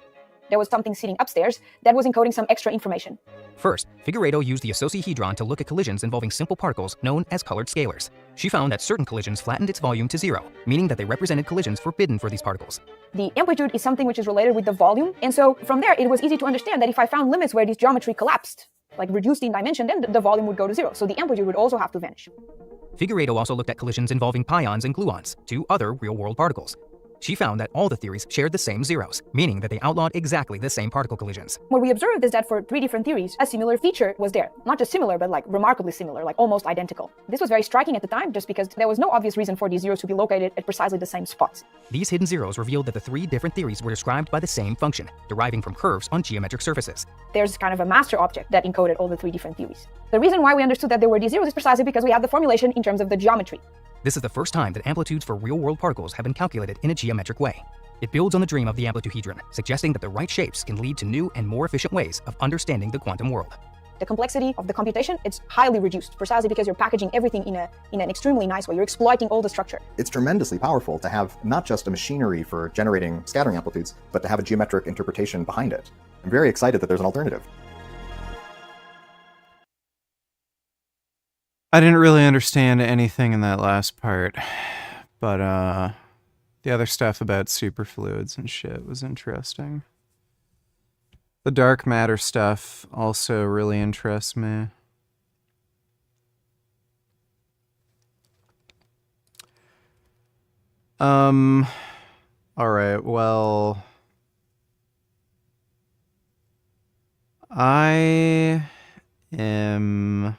There was something sitting upstairs that was encoding some extra information. First, Figueiredo used the associahedron to look at collisions involving simple particles known as colored scalars. She found that certain collisions flattened its volume to 0, meaning that they represented collisions forbidden for these particles. The amplitude is something which is related with the volume, and so from there it was easy to understand that if I found limits where this geometry collapsed, like reduced in dimension, then the volume would go to 0, so the amplitude would also have to vanish. Figueiredo also looked at collisions involving pions and gluons, 2 other real-world particles. She found that all the theories shared the same zeros, meaning that they outlawed exactly the same particle collisions. What we observed is that for 3 different theories, a similar feature was there. Not just similar, but like remarkably similar, like almost identical. This was very striking at the time just because there was no obvious reason for these zeros to be located at precisely the same spots. These hidden zeros revealed that the 3 different theories were described by the same function, deriving from curves on geometric surfaces. There's kind of a master object that encoded all the 3 different theories. The reason why we understood that there were these zeros is precisely because we had the formulation in terms of the geometry. This is the first time that amplitudes for real-world particles have been calculated in a geometric way. It builds on the dream of the amplituhedron, suggesting that the right shapes can lead to new and more efficient ways of understanding the quantum world. The complexity of the computation, it's highly reduced, precisely because you're packaging everything in an extremely nice way. You're exploiting all the structure. It's tremendously powerful to have not just a machinery for generating scattering amplitudes, but to have a geometric interpretation behind it. I'm very excited that there's an alternative. I didn't really understand anything in that last part, but the other stuff about superfluids and shit was interesting. The dark matter stuff also really interests me. Alright, well, I am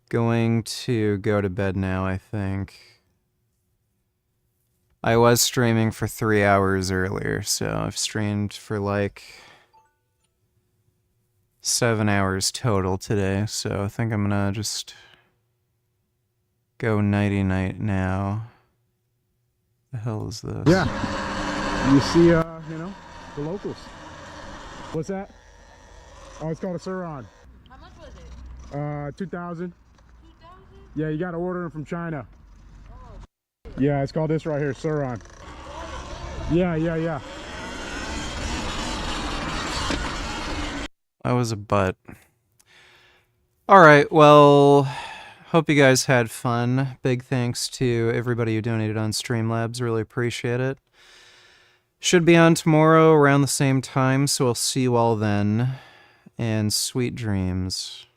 going to go to bed now, I think. I was streaming for 3 hours earlier, so I've streamed for like 7 hours total today, so I think I'm gonna just go nighty-night now. The hell is this? Yeah. You see, the locals. What's that? Oh, it's called a Suron. How much was it? 2,000. Yeah, you gotta order them from China. Yeah, it's called this right here, Suron. Yeah. That was a butt. Alright, well, hope you guys had fun. Big thanks to everybody who donated on Streamlabs, really appreciate it. Should be on tomorrow around the same time, so I'll see you all then. And sweet dreams.